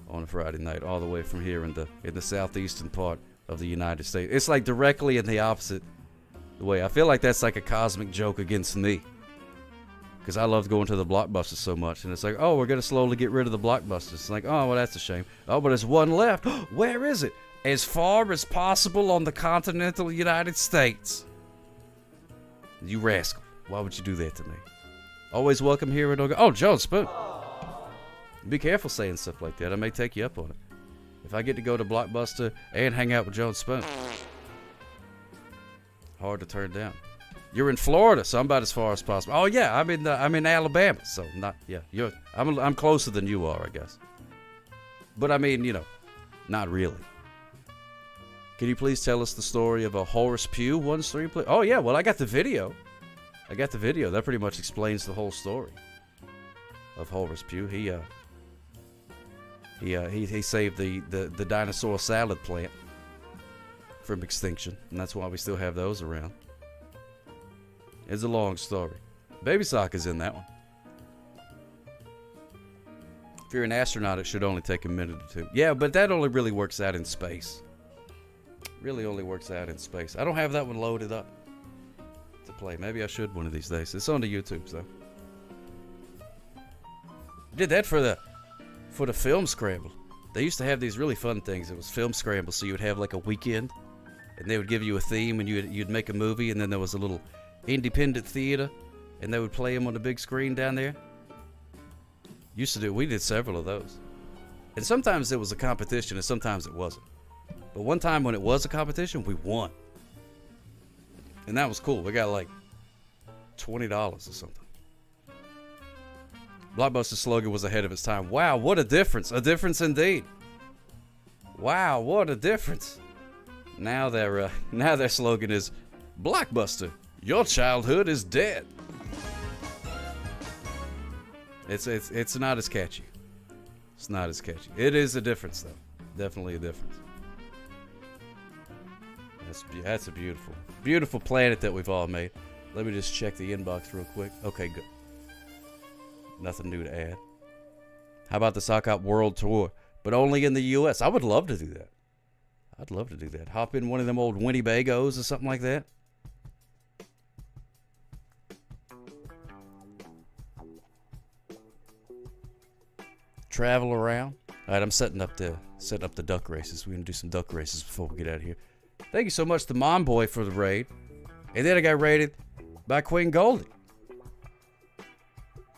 on a Friday night, all the way from here in the southeastern part of the United States. It's like directly in the opposite way. I feel like that's like a cosmic joke against me, because I loved going to the Blockbuster so much, and it's like, oh, we're gonna slowly get rid of the Blockbusters. It's like, oh, well, that's a shame. Oh, but there's one left. Where is it? As far as possible on the continental United States. You rascal. Why would you do that to me? Always welcome here at Oregon. Oh, Joan Spoon. Be careful saying stuff like that. I may take you up on it. If I get to go to Blockbuster and hang out with Joan Spoon, hard to turn down. You're in Florida, so I'm about as far as possible. Oh yeah, I'm in Alabama, so not I'm closer than you are, I guess. But I mean, not really. Can you please tell us the story of a Horace Pugh one-stream play? Oh yeah, well I got the video. That pretty much explains the whole story of Horace Pugh. He saved the dinosaur salad plant from extinction, and that's why we still have those around. It's a long story. Baby Sock is in that one. If you're an astronaut, it should only take a minute or two. Yeah, but that only really works out in space. Really only works out in space. I don't have that one loaded up to play. Maybe I should one of these days. It's on the YouTubes though. Did that for the film scramble. They used to have these really fun things. It was film scramble, so you would have like a weekend, and they would give you a theme, and you'd make a movie, and then there was a little independent theater, and they would play them on the big screen down there. We did several of those. And sometimes it was a competition, and sometimes it wasn't. But one time when it was a competition, we won. And that was cool. We got like $20 or something. Blockbuster's slogan was ahead of its time. Wow, what a difference. A difference indeed. Wow, what a difference. Now their slogan is, Blockbuster, your childhood is dead. It's not as catchy. It's not as catchy. It is a difference though. Definitely a difference. That's a beautiful planet that we've all made. Let me just check the inbox real quick. Okay, good. Nothing new to add. How about the Sock Hop World Tour? But only in the U.S. I would love to do that. I'd love to do that. Hop in one of them old Winnebagos or something like that. Travel around. All right, I'm setting up the duck races. We're gonna do some duck races before we get out of here. Thank you so much to Mom Boy for the raid. And then I got raided by Queen Goldie.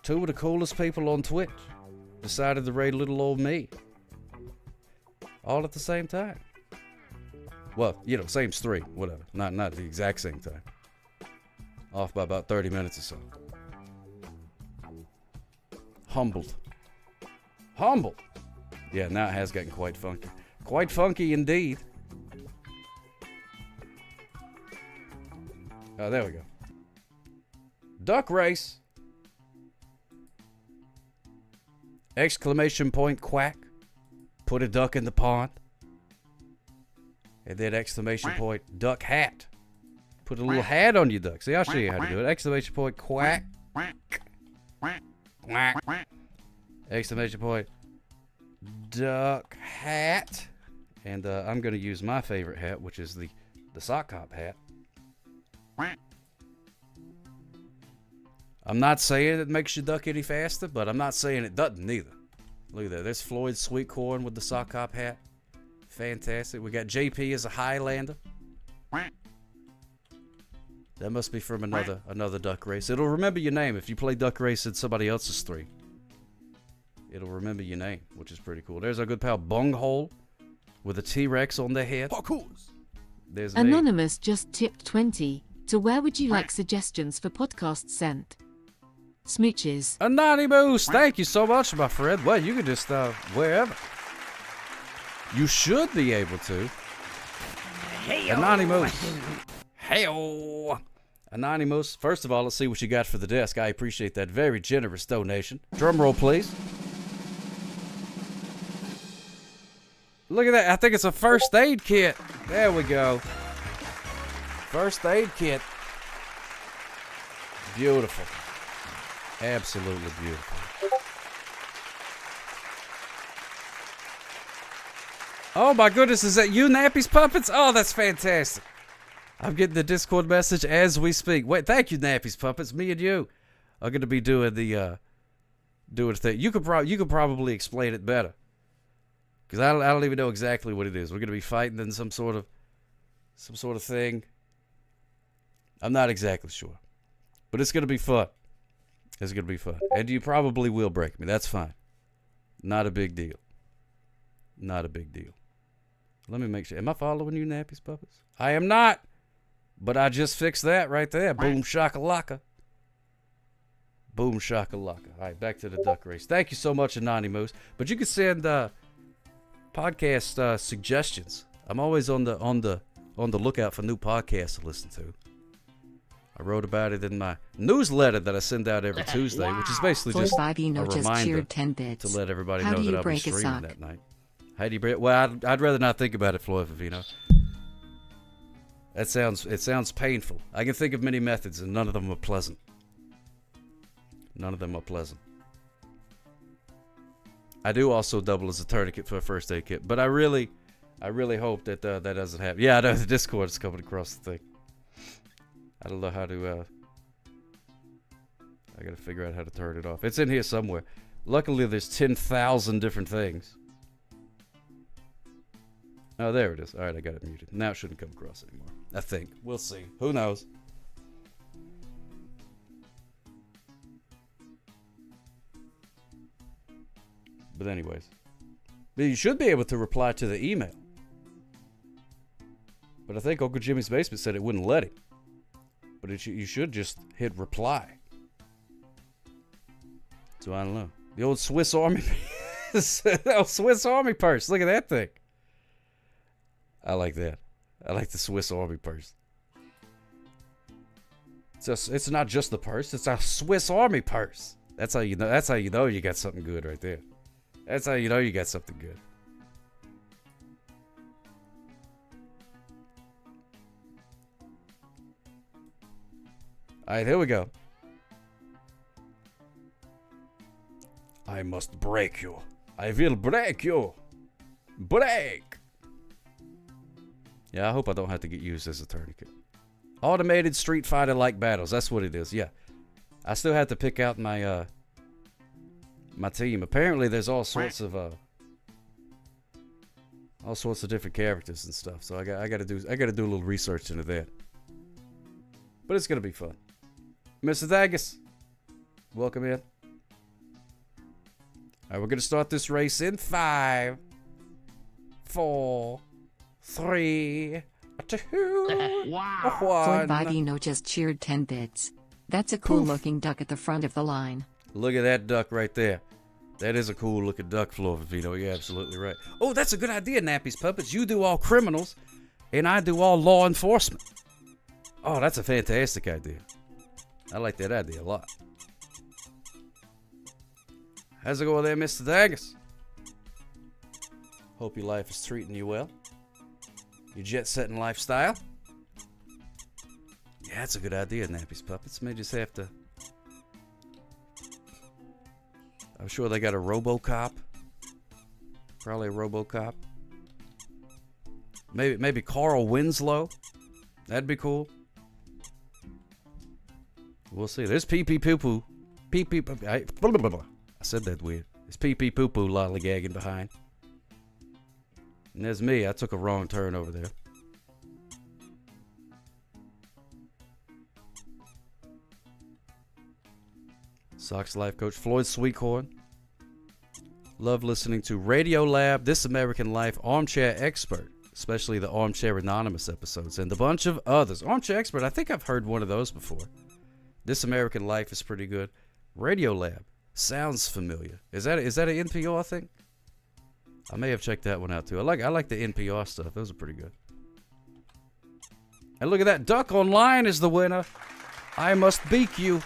Two of the coolest people on Twitch decided to raid little old me. All at the same time. Well, same's three, whatever. Not the exact same time. Off by about 30 minutes or so. Humbled. Yeah, now it has gotten quite funky. Quite funky indeed. Oh, there we go. Duck race. Exclamation point quack. Put a duck in the pond. And then exclamation point duck hat. Put a little hat on your duck. See, I'll show you how to do it. Exclamation point quack. Quack. Exclamation point duck hat. And I'm going to use my favorite hat, which is the Sock Hop hat. I'm not saying it makes you duck any faster, but I'm not saying it doesn't either. Look at that. There's Floyd's sweet corn with the Sock Hop hat. Fantastic. We got JP as a Highlander. That must be from another duck race. It'll remember your name if you play duck race in somebody else's 3. It'll remember your name, which is pretty cool. There's our good pal Bunghole with a T-Rex on their head. There's Anonymous just tipped 20. To where would you like suggestions for podcasts sent? Smooches. Anonymous, thank you so much, my friend. Well, you can just, wherever. You should be able to. Anonymous. Hey-o. Anonymous, first of all, let's see what you got for the desk. I appreciate that very generous donation. Drum roll, please. Look at that. I think it's a first aid kit. There we go. First aid kit. Beautiful. Absolutely beautiful. Oh my goodness, is that you, Nappy's Puppets? Oh, that's fantastic. I'm getting the Discord message as we speak. Wait, thank you, Nappy's Puppets. Me and you are going to be doing the thing. You could probably explain it better, because I don't even know exactly what it is. We're going to be fighting in some sort of thing. I'm not exactly sure, but it's going to be fun. It's going to be fun, and you probably will break me. That's fine. Not a big deal. Not a big deal. Let me make sure. Am I following you, Nappy's Puppets? I am not. But I just fixed that right there. Boom shakalaka. Boom shakalaka. All right, back to the duck race. Thank you so much, Anonymous. But you can send podcast suggestions. I'm always on the lookout for new podcasts to listen to. I wrote about it in my newsletter that I send out every Tuesday, which is basically just a reminder to let everybody know that I'll be streaming that night. How do you break? Well, I'd rather not think about it, Floyd Vivino. It sounds painful. I can think of many methods, and none of them are pleasant. None of them are pleasant. I do also double as a tourniquet for a first aid kit, but I really hope that that doesn't happen. Yeah, I know the Discord is coming across the thing. I don't know how to. I gotta figure out how to turn it off. It's in here somewhere. Luckily, there's 10,000 different things. Oh, there it is. All right, I got it muted. Now it shouldn't come across anymore. I think. We'll see. Who knows? But anyways. But you should be able to reply to the email. But I think Uncle Jimmy's Basement said it wouldn't let him. But you should just hit reply. So I don't know. The old Swiss Army... the old Swiss Army purse. Look at that thing. I like that. I like the Swiss Army purse. It's not just the purse. It's a Swiss Army purse. That's how you know. That's how you know you got something good right there. That's how you know you got something good. All right, here we go. I must break you. I will break you. Break. Yeah, I hope I don't have to get used as a tourniquet. Automated Street Fighter-like battles. That's what it is, yeah. I still have to pick out my my team. Apparently, there's all sorts of different characters and stuff. So I gotta do a little research into that. But it's gonna be fun. Mr. Dagus, welcome in. All right, we're gonna start this race in 5, 4, 3, 2, Wow. 1. Vivino just cheered 10 bits. That's a cool looking duck at the front of the line. Look at that duck right there. That is a cool looking duck, Floor Vivino. You're absolutely right. Oh, that's a good idea, Nappy's Puppets. You do all criminals, and I do all law enforcement. Oh, that's a fantastic idea. I like that idea a lot. How's it going there, Mr. Dagus? Hope your life is treating you well. Your jet-setting lifestyle. Yeah, that's a good idea, Nappy's Puppets. May just have to... I'm sure they got a RoboCop. Probably a RoboCop. Maybe Carl Winslow. That'd be cool. We'll see. There's pee-pee poo-poo. Pee-pee poo-poo. I said that weird. There's pee-pee poo-poo lollygagging behind. And there's me. I took a wrong turn over there. Sox Life Coach Floyd Sweekhorn. Love listening to Radio Lab, This American Life, Armchair Expert, especially the Armchair Anonymous episodes, and a bunch of others. Armchair Expert, I think I've heard one of those before. This American Life is pretty good. Radio Lab sounds familiar. Is that an NPR thing? I may have checked that one out too. I like the NPR stuff. Those are pretty good. And look at that. Duck Online is the winner. I Must Beak You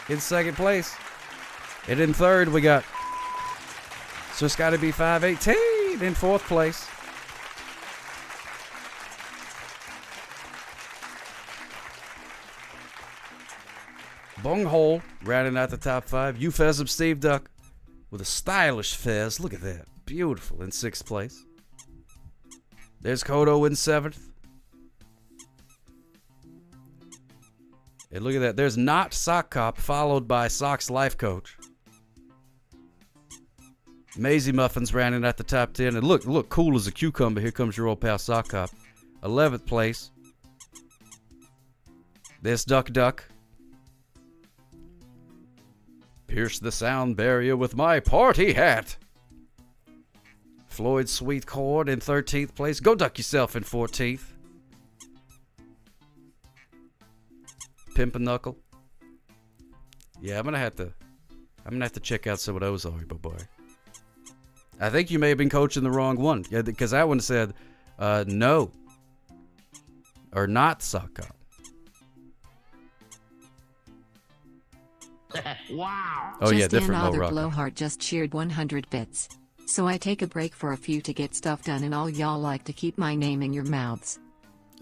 in second place. And in third, we got Just Gotta Be 518 in fourth place. Bunghole rounding out the top 5. Eupheism Steve Duck with a stylish fez. Look at that. Beautiful in 6th place. There's Kodo in 7th. And look at that. There's Not Sock Cop followed by Sox Life Coach. Maisie Muffins rounding out the top 10. And look cool as a cucumber. Here comes your old pal Sock Cop. 11th place. There's Duck Duck. Pierce the sound barrier with my party hat. Floyd Sweetcorn in 13th place. Go Duck Yourself in 14th. Pimpin' Knuckle. Yeah, I'm gonna have to check out some of those, boy. I think you may have been coaching the wrong one. Yeah, because that one said no. Or not Sock Cop. Wow. Oh, yeah, Just different another low rock. blowhard just cheered 100 bits. So I take a break for a few to get stuff done, and all y'all like to keep my name in your mouths.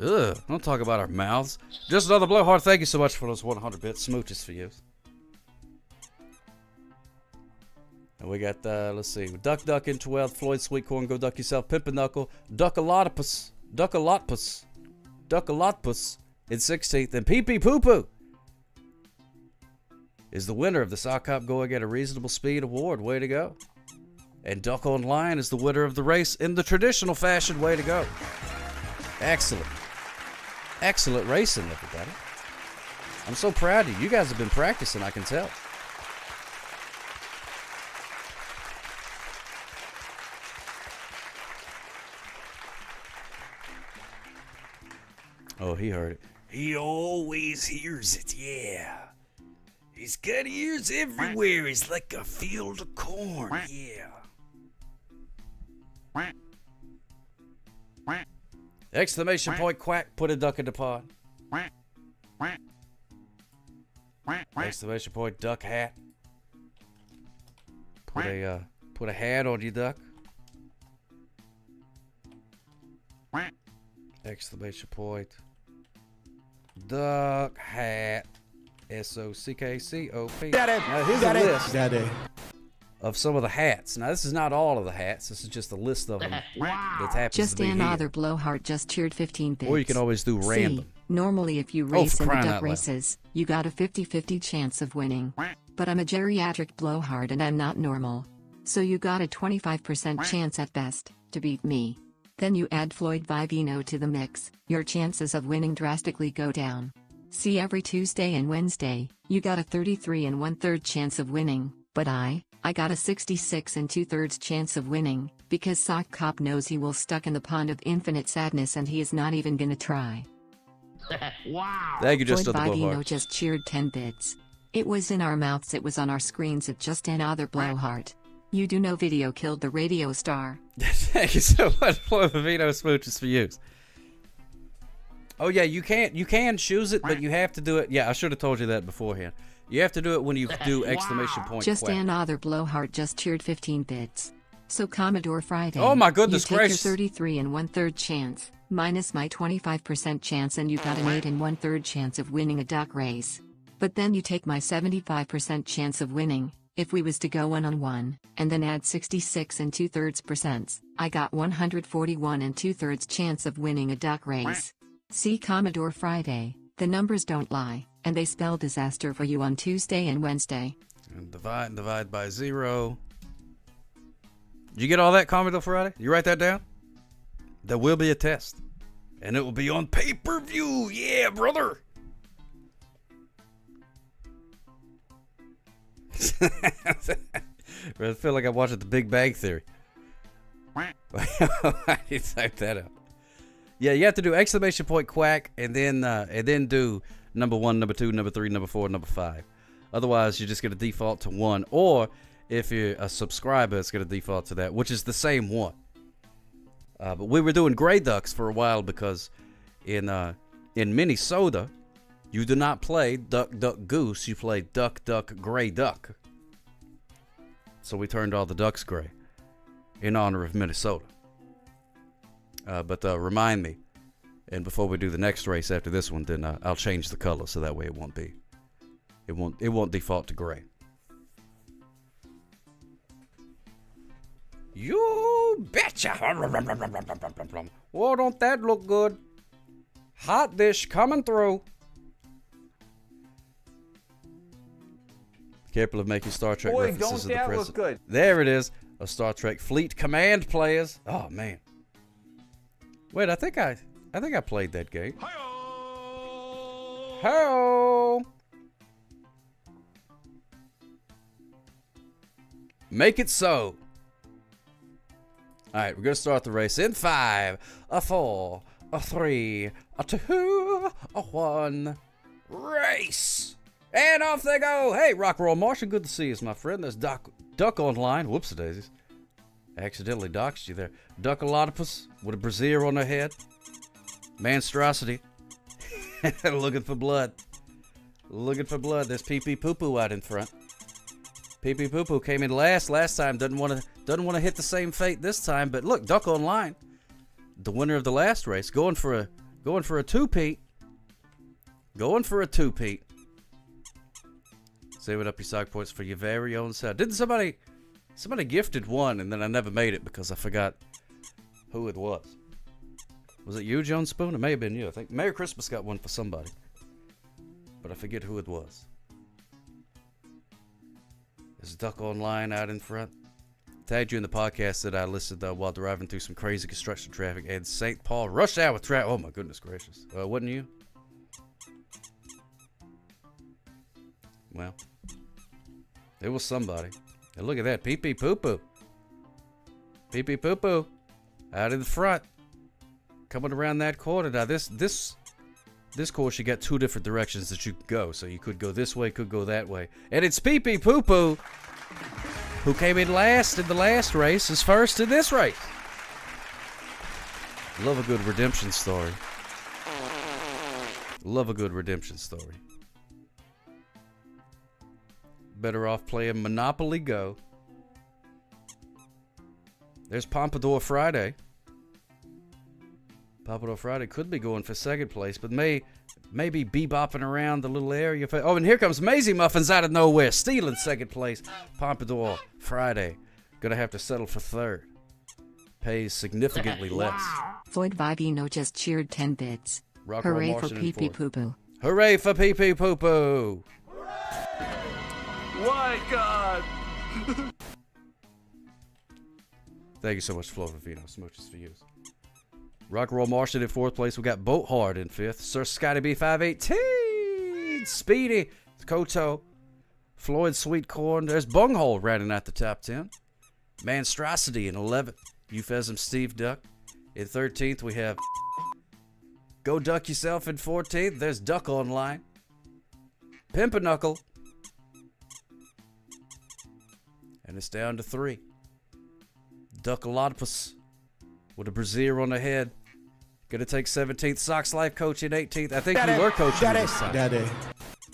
Ugh, don't talk about our mouths. Just another blowhard. Thank you so much for those 100-bit smooches for you. And we got, let's see, Duck Duck in 12th, Floyd Sweetcorn, Go Duck Yourself, Pimpin' Knuckle, Duckalotopus in 16th, and Pee Pee Poo Poo is the winner of the Sock Cop Going at a Reasonable Speed Award. Way to go. And Duck Online is the winner of the race in the traditional fashion. Way to go. Excellent. Excellent racing, everybody. I'm so proud of you. You guys have been practicing, I can tell. Oh, he heard it. He always hears it, yeah. He's got ears everywhere. He's like a field of corn, yeah. Exclamation point quack, put a duck in the pond. Exclamation point duck hat. Put a hat on you, duck. Exclamation point duck hat. SOCKCOP. Now here's a list of some of the hats. Now this is not all of the hats. This is just a list of them. That happens Just to be another here. blowhard just cheered 15 bits. Or you can always do random. See, normally if you Oh, race for in the crying duck out loud. races, you got a 50-50 chance of winning. But I'm a geriatric blowhard and I'm not normal. So you got a 25% chance at best to beat me. Then you add Floyd Vivino to the mix, your chances of winning drastically go down. See, every Tuesday and Wednesday, you got a 33 1/3 chance of winning, but I got a 66 2/3 chance of winning, because Sock Cop knows he will stuck in the pond of infinite sadness and he is not even gonna try. Wow. Thank you, just Floyd the Vivino blowhard. just cheered 10 bits. It was in our mouths, it was on our screens, it just another blowhard. You do know video killed the radio star. Thank you so much, Floyd Vivino smooches for you. Oh yeah, you can choose it, but you have to do it. Yeah, I should have told you that beforehand. You have to do it when you do exclamation point Just quack. another blowhard just cheered 15 bits. So Commodore Friday. Oh my goodness you take gracious. your 33 1/3 chance, minus my 25% chance, and you got an 8 1/3 chance of winning a duck race. But then you take my 75% chance of winning, if we was to go 1-on-1, and then add 66 2/3%, I got 141 2/3 chance of winning a duck race. See Commodore Friday, the numbers don't lie, and they spell disaster for you on Tuesday and Wednesday. And divide by 0. Did you get all that, Commodore Friday? You write that down? There will be a test. And it will be on pay-per-view. Yeah, brother. I feel like I'm watching The Big Bang Theory. Why did you type that up? Yeah, you have to do exclamation point quack and then do number 1, number 2, number 3, number 4, number 5. Otherwise, you're just going to default to 1. Or if you're a subscriber, it's going to default to that, which is the same one. But we were doing Gray Ducks for a while because in Minnesota, you do not play Duck, Duck, Goose. You play Duck, Duck, Gray Duck. So we turned all the ducks gray in honor of Minnesota. But remind me, and before we do the next race after this one, then I'll change the color so that way it won't default to gray. You betcha! Oh, don't that look good? Hot dish coming through. Careful of making Star Trek Boy, references don't to the that present. look good. There it is. A Star Trek Fleet Command players. Oh man. Wait, I think I played that game. Hello. Make it so. All right, we're gonna start the race in 5, a 4, a 3, a 2, a 1. Race. And off they go. Hey, Rock Roll Marshall, good to see you, my friend. There's Duck online. Whoops, daisies. I accidentally doxed you there. Duckalotopus with a brassiere on her head. Monstrosity. Looking for blood. Looking for blood. There's Pee Pee Poo Poo out in front. Pee Pee Poo Poo came in last time. Doesn't want to hit the same fate this time. But look, Duck Online, the winner of the last race, going for a two-peat. Going for a two-peat. Save it up your sock points for your very own self. Didn't somebody gifted one and then I never made it because I forgot who it was. Was it you, John Spoon? It may have been you. I think Merry Christmas got one for somebody. But I forget who it was. There's Duck Online out in front. Tagged you in the podcast that I listed while driving through some crazy construction traffic and St. Paul rush hour traffic. Oh my goodness gracious. Wasn't you? Well, it was somebody. And look at that. Pee Pee Poo Poo. Pee Pee Poo Poo. Out in the front. Coming around that corner. Now, this course, you got 2 different directions that you could go. So you could go this way, could go that way. And it's Pee Pee Poo Poo who came in last in the last race is first in this race. Love a good redemption story. Love a good redemption story. Better off playing Monopoly Go. There's Pompadour Friday. Pompadour Friday could be going for second place, but maybe bebopping around the little area. Oh, and here comes Maisie Muffins out of nowhere, stealing second place. Pompadour Friday. Gonna have to settle for third. Pays significantly less. Floyd Vivino just cheered 10 bits. Rock Hooray Roll for Martian Pee in Pee fourth. Poo Poo. Hooray for Pee Pee Poo Poo. Why, God? Thank you so much, Flo Vivino. Smooches for you. Rock Roll Martian in 4th place. We got Boat Hard in 5th. Sir Scotty B 518. Speedy. Koto. Floyd Sweet Corn. There's Bunghole rounding out the top 10. Monstrosity in 11th. Euphemism Steve Duck. In 13th, we have Go Duck Yourself in 14th. There's Duck Online. Pimpernukle. And it's down to 3. Duckalotopus with a brassiere on the head. Gonna take 17th. Sox Life Coach in 18th. I think Daddy, you were coaching Daddy, me this time. Daddy.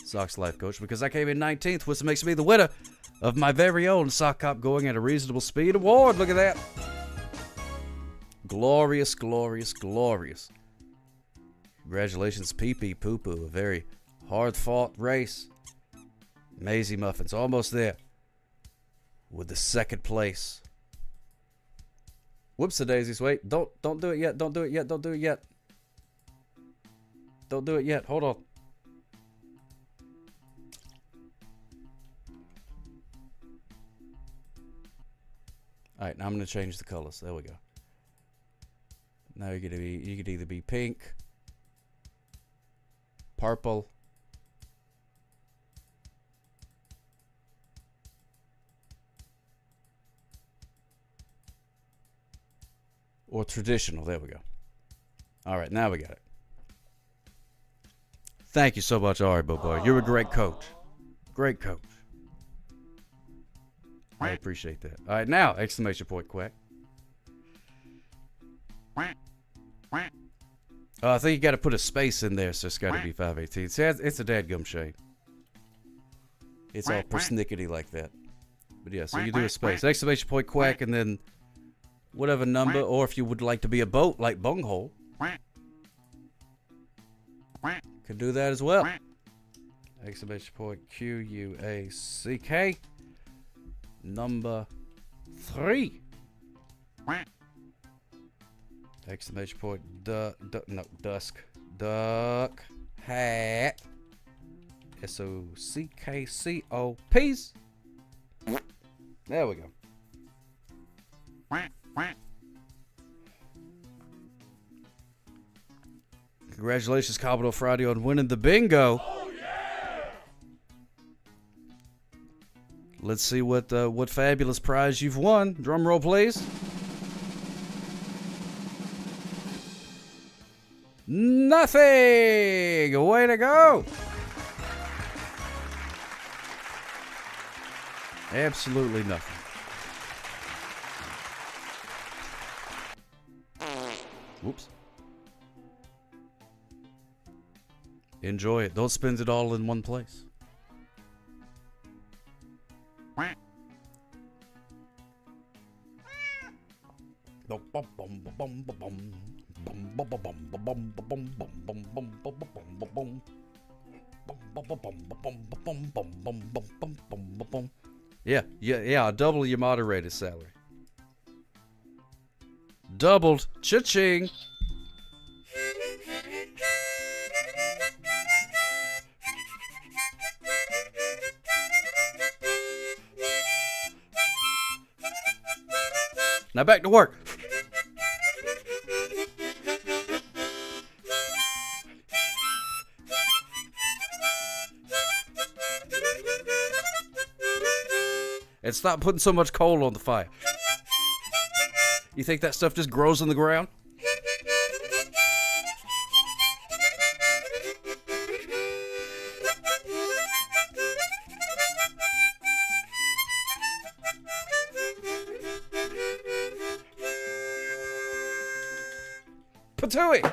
Sox Life Coach, because I came in 19th, which makes me the winner of my very own Sock Cop Going at a Reasonable Speed award. Look at that. Glorious, glorious, glorious. Congratulations, Pee Pee Poo Poo. A very hard-fought race. Maisie Muffins almost there with the second place. Whoops-a-daisies. Wait, don't do it yet. Don't do it yet. Don't do it yet. Don't do it yet. Hold on. All right, now I'm going to change the colors. There we go. Now you could either be pink, purple, or traditional. There we go. All right, now we got it. Thank you so much, Ari Bobo. You're a great coach. Great coach. I appreciate that. All right, now, exclamation point, Quack. I think you got to put a space in there, so it's got to be 518. See, it's a dadgum shame. It's all persnickety like that. But yeah, so you do a space. Exclamation point, Quack, and then whatever number, or if you would like to be a boat like Bunghole, can do that as well. Exclamation point, QUACK, number 3. Exclamation point, dusk, duck, hat, SOCKCO, peace. There we go. Congratulations, Commodore Friday, on winning the bingo. Oh, yeah! Let's see what fabulous prize you've won. Drum roll, please. Nothing! Way to go! Absolutely nothing. Whoops. Enjoy it. Don't spend it all in one place. Yeah, double your moderator salary. Doubled. Cha-ching. Now back to work. And stop putting so much coal on the fire. You think that stuff just grows in the ground? Patooey!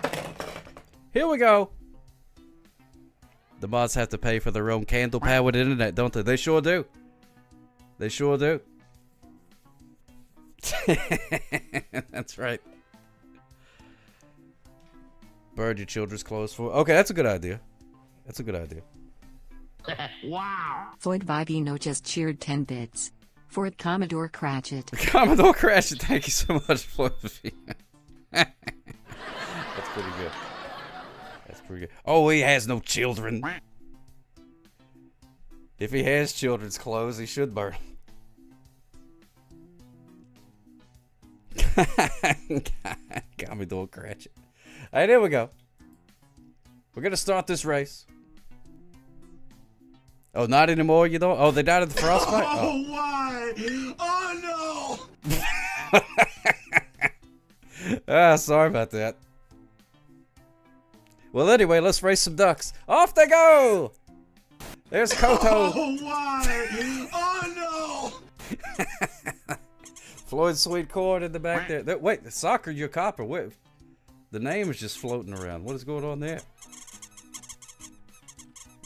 Here we go. The mods have to pay for their own candle-powered internet, don't they? They sure do. They sure do. That's right. Burn your children's clothes for... Okay, that's a good idea. That's a good idea. Wow. Floyd Vivino just cheered 10 bits. For it, Commodore Cratchit. Commodore Cratchit, thank you so much, Floyd Vivino. That's pretty good. That's pretty good. Oh, he has no children. If he has children's clothes, he should burn. Commodore Cratchit. All right, here we go. We're gonna start this race. Oh, not anymore, you don't? Oh, they died of the frostbite? Oh, why? Oh, no! Sorry about that. Well, anyway, let's race some ducks. Off they go! There's Koto. Oh, why? Oh, no! Floyd Sweet Corn in the back there. Wait, Soccer Your Copper. Wait, the name is just floating around. What is going on there?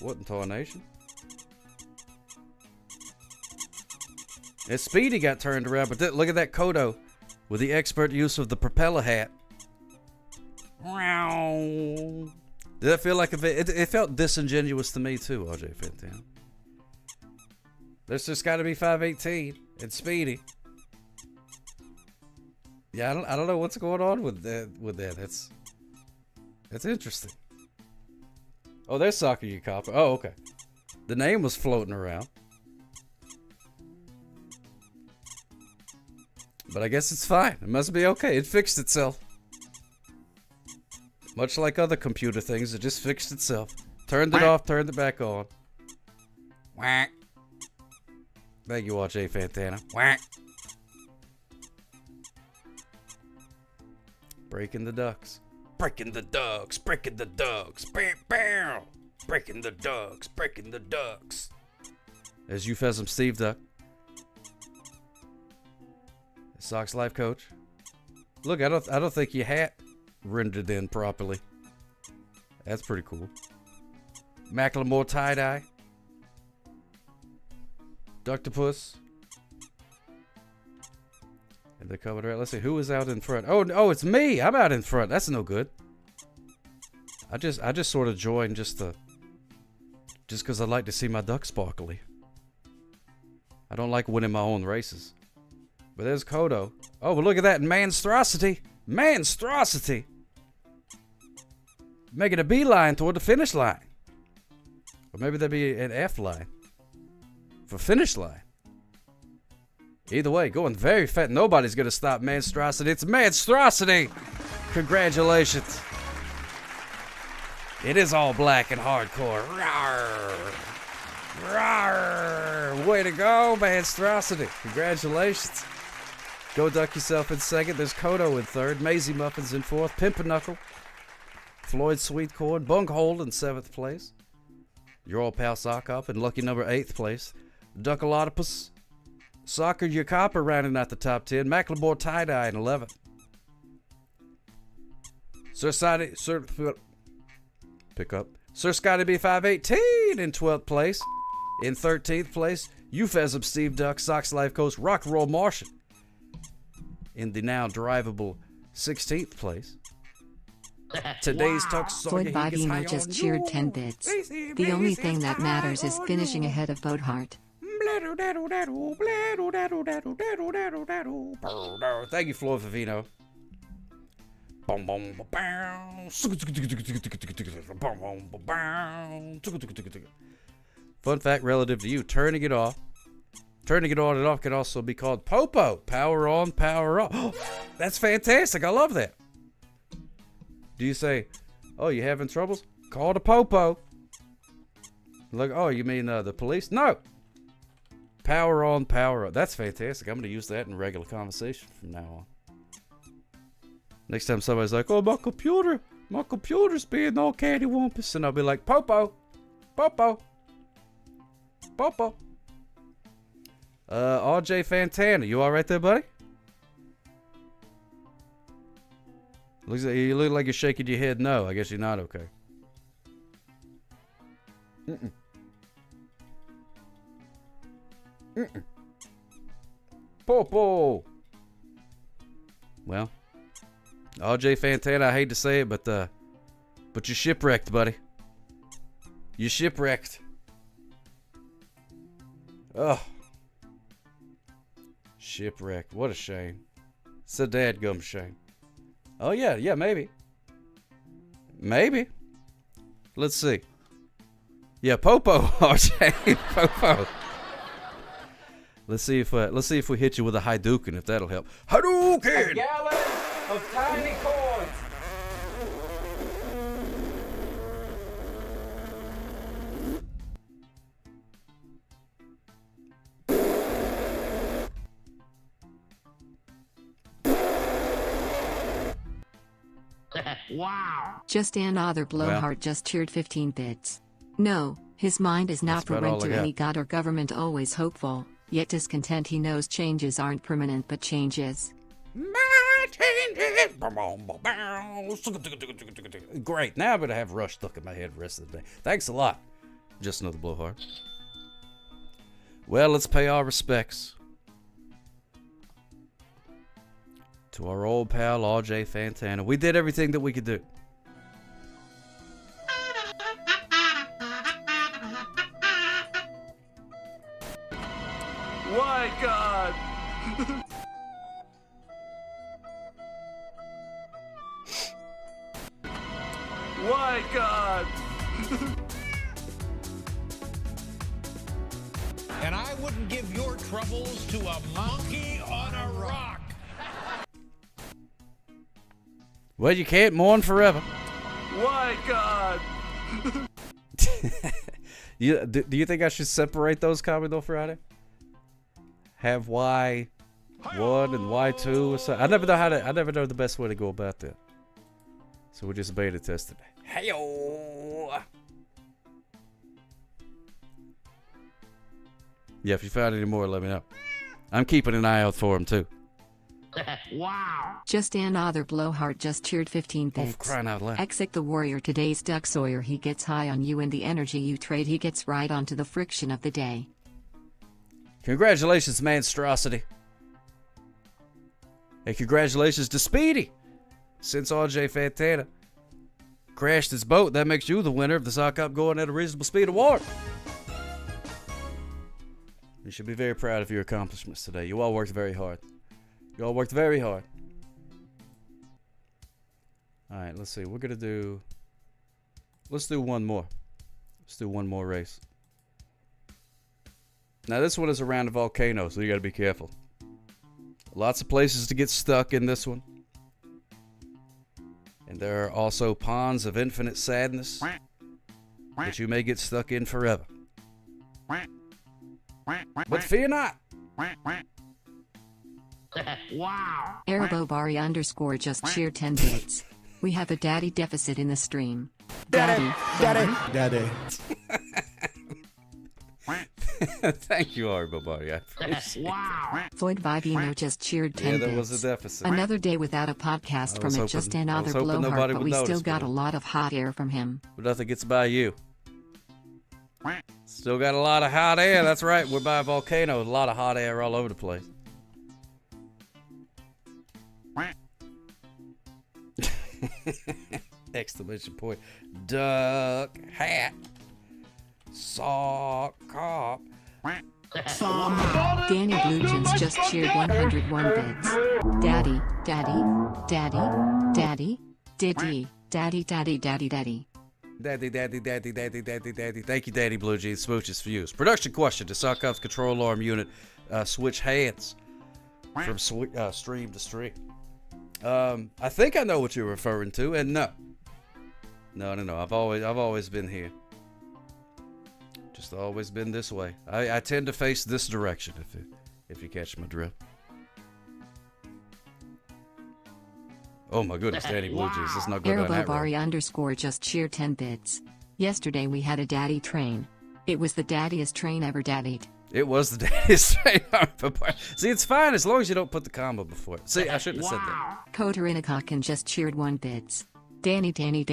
What in tarnation? And Speedy got turned around, but look at that Kodo with the expert use of the propeller hat. Did that feel like it felt disingenuous to me too, RJ Fenton. There's just got to be 518 and Speedy. Yeah, I don't know what's going on with that. That's interesting. Oh, there's Soccer You Copper. Oh, okay. The name was floating around. But I guess it's fine. It must be okay. It fixed itself. Much like other computer things, it just fixed itself. Turned it off, turned it back on. Whack. Thank you, RJ Fantana. Whack. Breaking the ducks. Breaking the ducks. Breaking the ducks. Bam, bam. Breaking the ducks. Breaking the ducks. There's Eupheism Steve Duck. Sox Life Coach. Look, I don't think your hat rendered in properly. That's pretty cool. Macklemore tie-dye. Ductopus. And they're coming around. Let's see, who is out in front? Oh, it's me. I'm out in front. That's no good. I just sort of joined just because I like to see my duck sparkly. I don't like winning my own races. But there's Kodo. Oh, but look at that monstrosity. Monstrosity. Making a beeline toward the finish line. Or maybe there'd be an F line. For finish line. Either way, going very fast. Nobody's going to stop monstrosity. It's monstrosity. Congratulations. It is all black and hardcore. Rawr. Rawr. Way to go, monstrosity. Congratulations. Go duck yourself in second. There's Kodo in third. Maisie Muffins in fourth. Pimpernukle. Floyd Sweetcorn. Bunkhold in seventh place. Your old pal Sock Up in lucky number 8th place. Duckalotopus. Soccer Your Copper rounding out the top 10. Macklemore Tie-Dye in 11th. Sir Scotty B518 in 12th place. In 13th place, Eupheism Steve Duck, Sox Life Coach, Rock and Roll Martian. In the now drivable 16th place. Today's Tuck Floyd Vivino just cheered 10 bits. The only thing that matters is finishing ahead of Boatheart. Thank you, Floyd Vivino. Fun fact relative to you, turning it on and off can also be called Popo. Power on, power off. That's fantastic. I love that. Do you say, oh, you having troubles? Call the Popo. Like, oh, you mean the police? No. Power on, power off. That's fantastic. I'm going to use that in regular conversation from now on. Next time somebody's like, oh, my computer's being all cattywampus. And I'll be like, Popo. Popo. Popo. RJ Fantana, you all right there, buddy? You look like you're shaking your head no. I guess you're not okay. Mm-mm. Mm-mm. Popo. Well, RJ Fantana, I hate to say it, but you're shipwrecked, buddy. You're shipwrecked. Ugh. Shipwrecked. What a shame. It's a dadgum shame. Oh, yeah, maybe. Maybe. Let's see. Yeah, Popo, RJ. Popo. Let's see if we hit you with a Hadouken, if that'll help. Hadouken! A gallon of tiny corns. Wow. Just another blowhard just cheered 15 bits. No, his mind is not prone to any god or government, always hopeful, yet discontent. He knows changes aren't permanent but changes. Great, now I'm going to have Rush stuck in my head the rest of the day. Thanks a lot. Just another blowhard. Well, let's pay our respects to our old pal, RJ Fantana. We did everything that we could do. Why, God? Why, God? And I wouldn't give your troubles to a monkey on a rock. Well, you can't mourn forever. Why, God? Do you think I should separate those, Commodore Friday? Have Y1 and Y2 or something? I never know the best way to go about that. So we're just beta testing. Hey-o! Yeah, if you found any more, let me know. I'm keeping an eye out for them too. Wow. Just another blowhard just cheered 15 bits. Oh, for crying out loud. Exit the warrior today's Duck Sawyer. He gets high on you and the energy you trade. He gets right onto the friction of the day. Congratulations, Monstrosity. And congratulations to Speedy. Since RJ Fantana crashed his boat, that makes you the winner of the Sock Up Going at a Reasonable Speed Award. You should be very proud of your accomplishments today. You all worked very hard. You all worked very hard. All right, let's see. We're going to do... Let's do one more. Let's do one more race. Now, this one is around a volcano, so you got to be careful. Lots of places to get stuck in this one. And there are also ponds of infinite sadness that you may get stuck in forever. But fear not. Wow. Arabobari _ just cheered 10 bits. We have a daddy deficit in the stream. Daddy. Thank you, Arabobari. I appreciate it. Floyd Vivino just cheered 10 Yeah, bits. there was a deficit. Another day without a podcast from it. Just another blowhard, but we still got a lot of hot air from him. But nothing gets by you. Still got a lot of hot air. That's right. We're by a volcano. A lot of hot air all over the place. Exclamation point. Duck hat. Sock cop. Danny Bluejeans just cheered 101 bits. Daddy. Diddy. Daddy. Thank you, Daddy Blue Jeans. Smooches for use. Production question. Does Sock Cop's control arm unit switch hands from stream to stream? I think I know what you're referring to, and no. I've always been here. Just always been this way. I tend to face this direction, if you catch my drift. Oh my goodness, Daddy Blue Jeans. Let's not go down that road. Arabobari _ just cheered 10 bits. Yesterday we had a daddy train. It was the daddiest train ever daddied. It was the daddiest train. See, it's fine as long as you don't put the comma before it. See, I shouldn't have said that. Coder Inakakan just cheered 1 bits. Danny. Danny.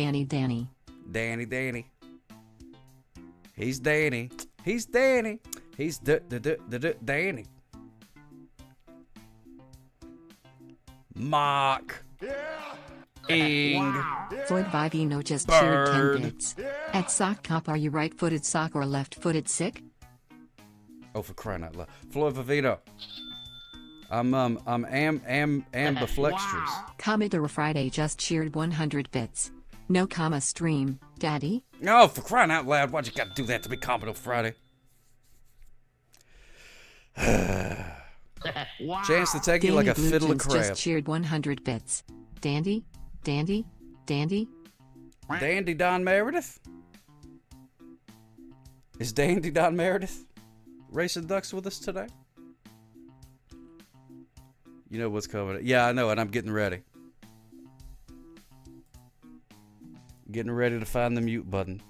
He's Danny. He's Danny. He's Danny. Mark. Ing. Floyd Vivino just cheered 10 bits. At Sock Cop, are you right-footed sock or left-footed sick? Oh, for crying out loud. Floyd Vivino. I'm ambidextrous. Commodore Friday just cheered 100 bits. No comma stream, Daddy. No, for crying out loud. Why'd you gotta do that to me, Commodore Friday? Chance to take you like a fiddle of crab. Just cheered 100 bits. Dandy. Dandy Don Meredith? Is Dandy Don Meredith racing ducks with us today? You know what's coming. Yeah, I know it. I'm getting ready. Getting ready to find the mute button.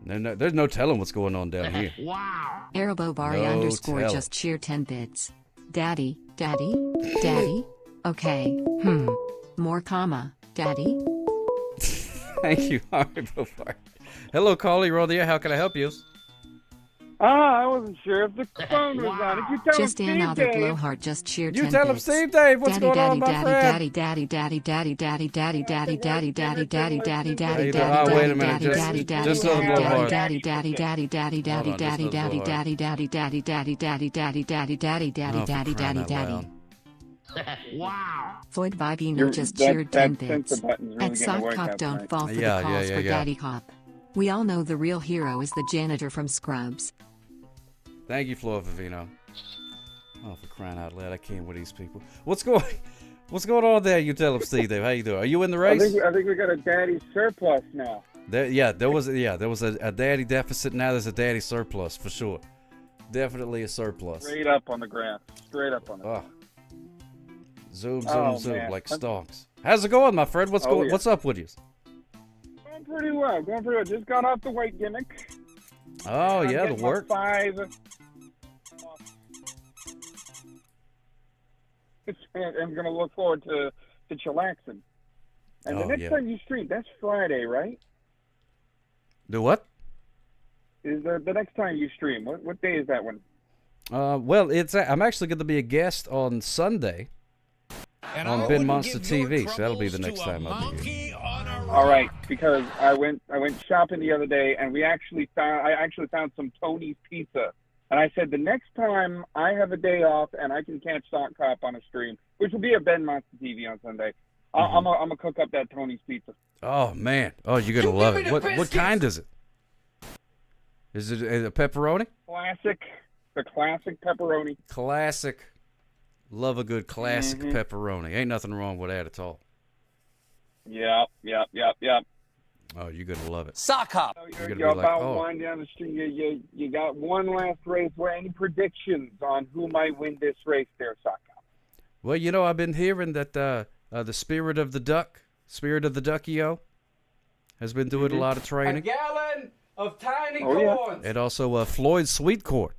No, there's no telling what's going on down here. Wow. Arabobari _ just cheered 10 bits. Daddy. Okay. More comma. Daddy. Thank you, Arabobari. Hello, caller. You're on the air. How can I help you? I wasn't sure if the phone was on. If you tell Just him another Steve Dave. blowhard just cheered 10 You tell him bits. Steve Dave. What's Daddy, going on, my daddy, friend? daddy. Wait a minute. Just another blowhard. Wow. Floyd Vivino You're- just that- cheered that 10 bits. sensor button's really At getting to Sock work Cop out don't tonight. fall for Yeah, the calls yeah, for yeah. Daddy Cop. We all know the real hero is the janitor from Scrubs. Thank you, Floyd Vivino. Oh, for crying out loud, I can't with these people. What's going on there? You tell them, Steve. How you doing? Are you in the I race? think we got a daddy surplus now. There was a daddy deficit. Now there's a daddy surplus for sure. Definitely a surplus. Straight up on the graph. Straight up on the graph. Zoom, zoom, Oh, zoom, man. like stonks. How's it going, my friend? What's Oh, yeah. What's up with you? Going pretty well. Just got off the weight gimmick. Oh I'm yeah, the getting my work. 5. I'm gonna look forward to chillaxing. And the Oh, next yeah. time you stream, that's Friday, right? Do what? Is the next time you stream? What day is that one? Well, I'm actually going to be a guest on Sunday on Ben Monster TV, so that'll be the next time I'll be here. All right, because I went shopping the other day, and I actually found some Tony's Pizza, and I said the next time I have a day off and I can catch Sock Cop on a stream, which will be a Ben Monster TV on Sunday, I'm gonna cook up that Tony's Pizza. Oh man! Oh, you're gonna love it. What kind is it? Is it a pepperoni? The classic pepperoni. Classic. Love a good classic Mhm. pepperoni. Ain't nothing wrong with that at all. Yep. Oh, you're gonna love it. Sock Hop. You're gonna You're be like, about oh. winding down the street. You got one last race. Any predictions on who might win this race there, Sock Cop? Well, I've been hearing that the Spirit of the Duckio, has been doing a lot of A training. gallon of tiny Oh, yeah. corns. And also Floyd Sweetcourt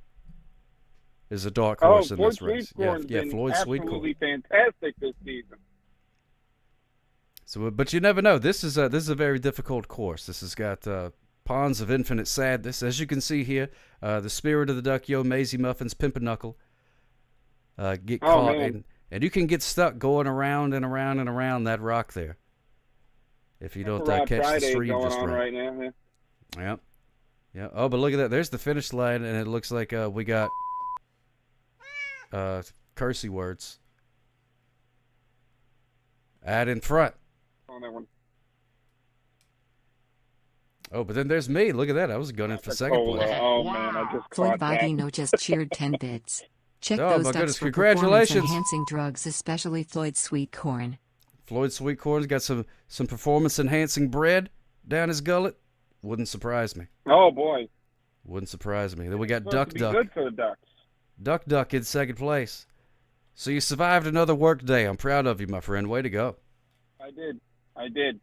is a dark horse in Floyd this race. Sweetcorn's been Floyd Sweetcourt. absolutely fantastic this season. So, but you never know. This is a very difficult course. This has got ponds of infinite sadness, as you can see here. The Spirit of the Duckio, Maisie Muffins, Pimpernel, get caught, man. and you can get stuck going around and around and around that rock there if you don't Rod catch the Friday stream going just on right. right now. Yeah. Yep. Yeah. Oh, but look at that. There's the finish line, and it looks like we got cursey words out in front. On that one. Oh, but then there's me. Look at that. I was gunning for second Cola. place. Oh man, I just Floyd caught that. Vivino just cheered 10 bits. Check Oh, those my ducks goodness. for Congratulations. performance-enhancing drugs, especially Floyd Sweet Corn. Floyd Sweetcorn's got some performance-enhancing bread down his gullet. Wouldn't surprise me. Oh boy. Wouldn't surprise me. Then we got Supposed Duck to be Duck. good for the Ducks. Duck in second place. So you survived another work day. I'm proud of you, my friend. Way to go. I did.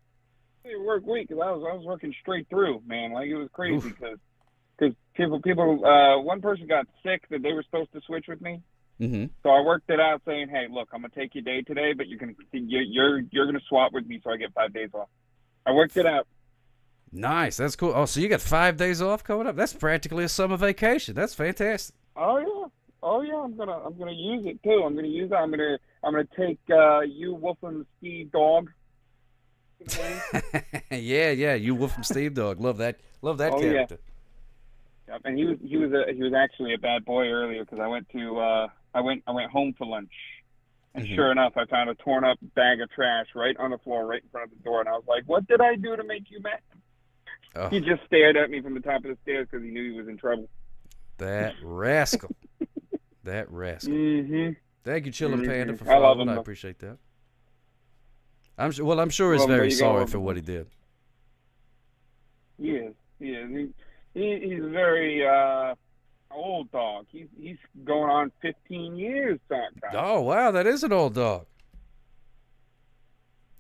It work week because I was working straight through, man. Like it was crazy because people one person got sick that they were supposed to switch with me. Mm-hmm. So I worked it out, saying, "Hey, look, I'm gonna take your day today, but you're gonna swap with me, so I get 5 days off." I worked it out. Nice. That's cool. Oh, so you got 5 days off coming up? That's practically a summer vacation. That's fantastic. Oh yeah. I'm gonna use it too. I'm gonna take you, Wolfram Steve Dog. yeah. You Wolf from Steve Dog. Love that Oh, character. Yep, and he was actually a bad boy earlier because I went home for lunch, and sure enough, I found a torn up bag of trash right on the floor, right in front of the door, and I was like, "What did I do to make you mad?" Oh. He just stared at me from the top of the stairs because he knew he was in trouble. That rascal. That rascal. Mm-hmm. Thank you, Chillin' Panda, for I love following. him, I though. appreciate that. I'm sure he's Well, there very you go. sorry for what he did. He is. He's a very old dog. He's going on 15 years, Sock Cop. Oh, wow, that is an old dog.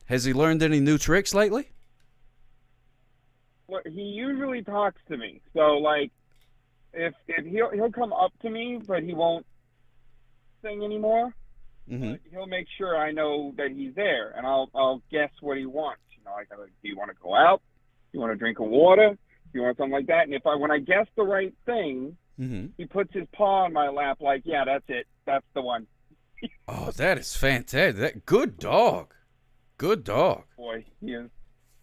Has he learned any new tricks lately? Well, he usually talks to me. So, like, if he'll come up to me, but he won't sing anymore. Mm-hmm. He'll make sure I know that he's there, and I'll guess what he wants. Like, do you want to go out? Do you want to drink of water? Do you want something like that? And when I guess the right thing, Mm-hmm. he puts his paw on my lap, like, yeah, that's it. That's the one. Oh, that is fantastic. Good dog. Good dog. Boy, he is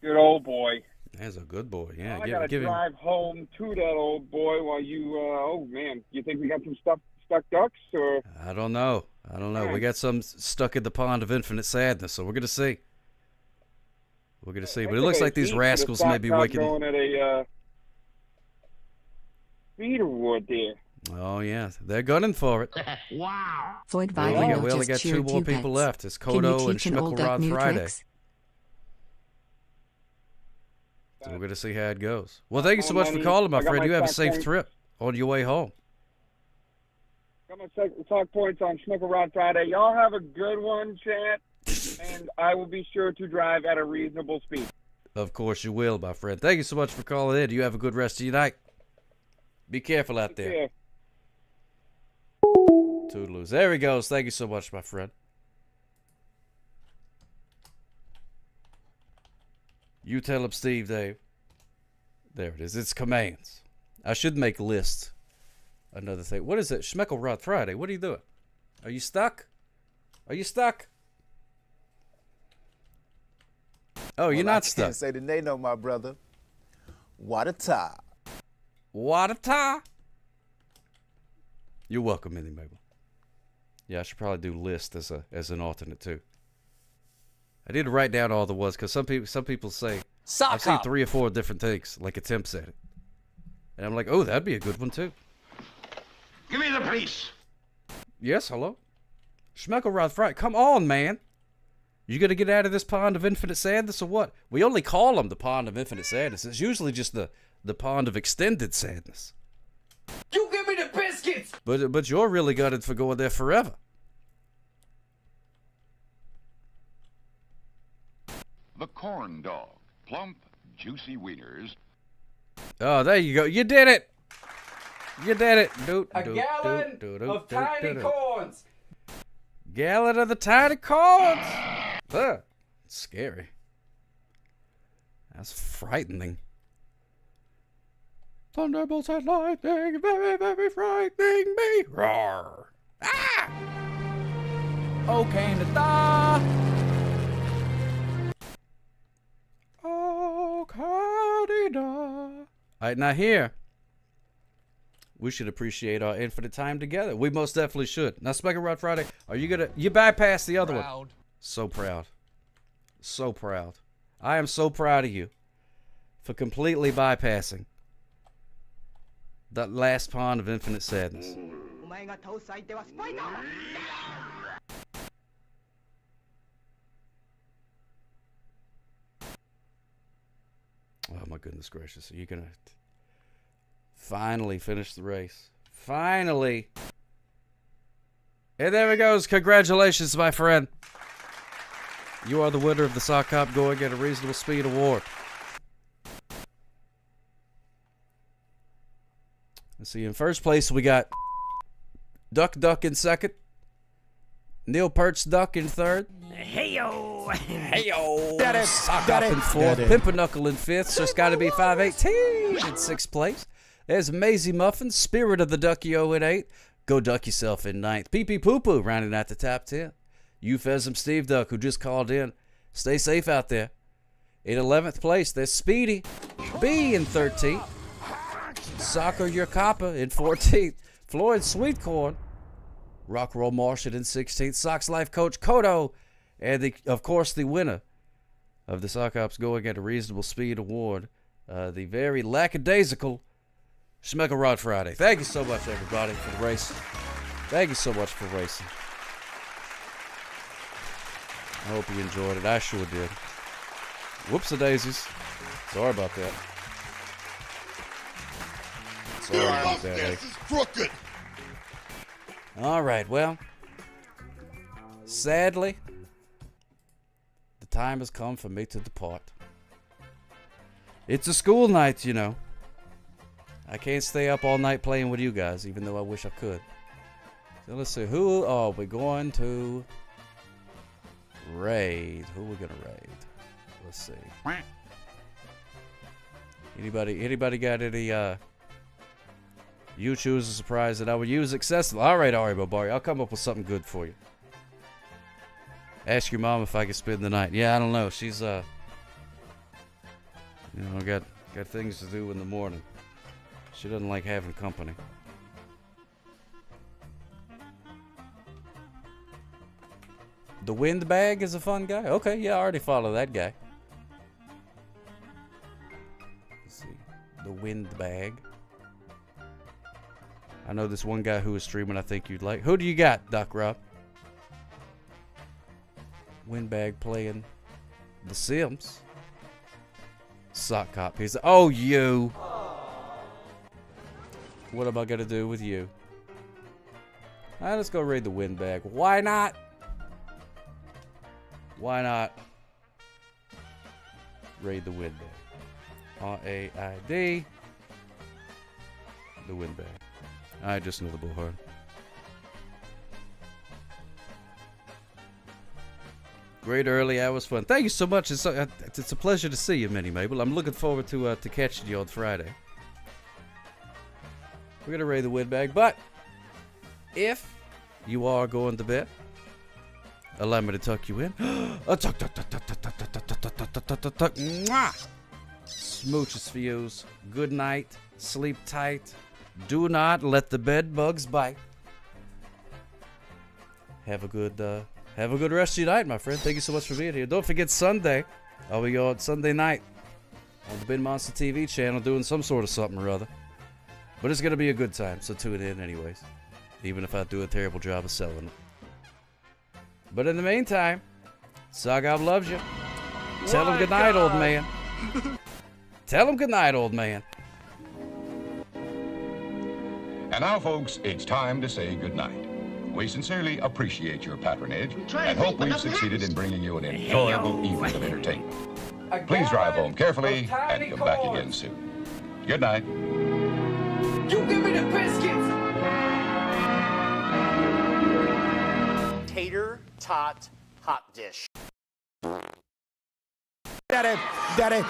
good old boy. That's a good boy. Yeah, I gotta give him. drive home to that old boy while you. Oh man, you think we got some stuff stuck ducks or? I don't know. We got some stuck in the pond of infinite sadness, so we're gonna see. We're gonna see. But it looks like these rascals may be waking. Going at a feeder wood there. Oh yeah, they're gunning for it. Wow. Floyd We only got two more people left. It's Kodo and Schmickelrod Friday. So we're gonna see how it goes. Well, thank you so much for calling, my friend. You have a safe trip on your way home. Got my talk points on Schmickelrod Friday. Y'all have a good one, chat, and I will be sure to drive at a reasonable speed. Of course you will, my friend. Thank you so much for calling in. You have a good rest of your night. Be careful out there. Yeah. Toodaloos. There he goes. Thank you so much, my friend. You tell him, Steve, Dave. There it is. It's commands. I should make lists. Another thing. What is it? Schmickelrod Friday. What are you doing? Are you stuck? Are you stuck? Oh, you're not stuck. I can't say the name of my brother. What a tie. What a tie. You're welcome, Minnie Mabel. Yeah, I should probably do list as an alternate too. I need to write down all the was because some people say I've seen 3 or 4 different things, like attempts at it, and I'm like, oh, that'd be a good one too. Give me the police. Yes, hello, Schmickelrod Friday. Come on, man. You gonna get out of this pond of infinite sadness or what? We only call them the pond of infinite sadness. It's usually just the pond of extended sadness. You give me the biscuits! But you're really gutted for going there forever. The corn dog. Plump, juicy wieners. Oh, there you go. You did it. You did it. A gallon of tiny corns. Gallon of the tiny corns. Scary. That's frightening. Thunderbolts and lightning, very, very frightening me. Roar. Ah! Oh, Canada. Oh, Canada. All right, now here, we should appreciate our infinite time together. We most definitely should. Now, Schmickelrod Friday, are you gonna, you bypass the other one. So proud. So proud. I am so proud of you for completely bypassing that last pond of infinite sadness. Oh my goodness gracious. Are you gonna finally finish the race? Finally. And there it goes. Congratulations, my friend. You are the winner of the Sock Cop Going at a Reasonable Speed Award. Let's see, in first place we got Duck in second. Neil Perch Duck in third. Heyo! Heyo! Sock Cop in fourth. Pimpernel in fifth. So it's got to be 518 in sixth place. There's Maisie Muffin, Spirit of the Duckio in eighth. Go Duck Yourself in ninth. Pee Pee Poo Poo rounding out the top 10. Euphemism Steve Duck, who just called in. Stay safe out there. In 11th place, there's Speedy B in 13th. Soccer Your Copper in 14th. Floyd Sweetcorn. Rock Roll Martian in 16th. Sox Life Coach Kodo. And, of course, the winner of the Sock Ops Going at a Reasonable Speed Award, the very lackadaisical Schmickelrod Friday. Thank you so much, everybody, for the race. Thank you so much for racing. I hope you enjoyed it. I sure did. Whoops-a-daisies. Sorry about that. Sorry about that, eh? Crooked. All right, well, sadly, the time has come for me to depart. It's a school night, you know. I can't stay up all night playing with you guys, even though I wish I could. So let's see, who are we going to raid? Who are we gonna raid? Let's see. Anybody got any you choose a surprise that I would use accessible? Alright, Ari Bobari, I'll come up with something good for you. Ask your mom if I can spend the night. Yeah, I don't know. She's got things to do in the morning. She doesn't like having company. The Windbag is a fun guy. Okay, yeah, I already follow that guy. Let's see. The Windbag. I know this one guy who is streaming I think you'd like. Who do you got, Doc Rob? Windbag playing The Sims. Sock Cop. He's oh, you. What am I gonna do with you? Alright, let's go raid the Windbag. Why not? Why not? Raid the Windbag. R-A-I-D. The Windbag. I just know the bullhorn. Great early hours fun. Thank you so much. It's a pleasure to see you, Minnie Mabel. I'm looking forward to catching you on Friday. We're gonna raid the Windbag, but if you are going to bed, allow me to tuck you in. Tuck. Smooches for yous. Good night. Sleep tight. Do not let the bed bugs bite. Have a good rest of your night, my friend. Thank you so much for being here. Don't forget Sunday. I'll be on Sunday night on the Bin Monster TV channel doing some sort of something or other. But it's going to be a good time, so tune in anyways. Even if I do a terrible job of selling it. But in the meantime, Sagab loves you. Tell him good night, old man. Tell him good night, old man. And now, folks, it's time to say goodnight. We sincerely appreciate your patronage and hope we've succeeded in bringing you an enjoyable evening of entertainment. Please drive home carefully and come back again soon. Good night. You give me the biscuits! Tater tot hot dish. Daddy.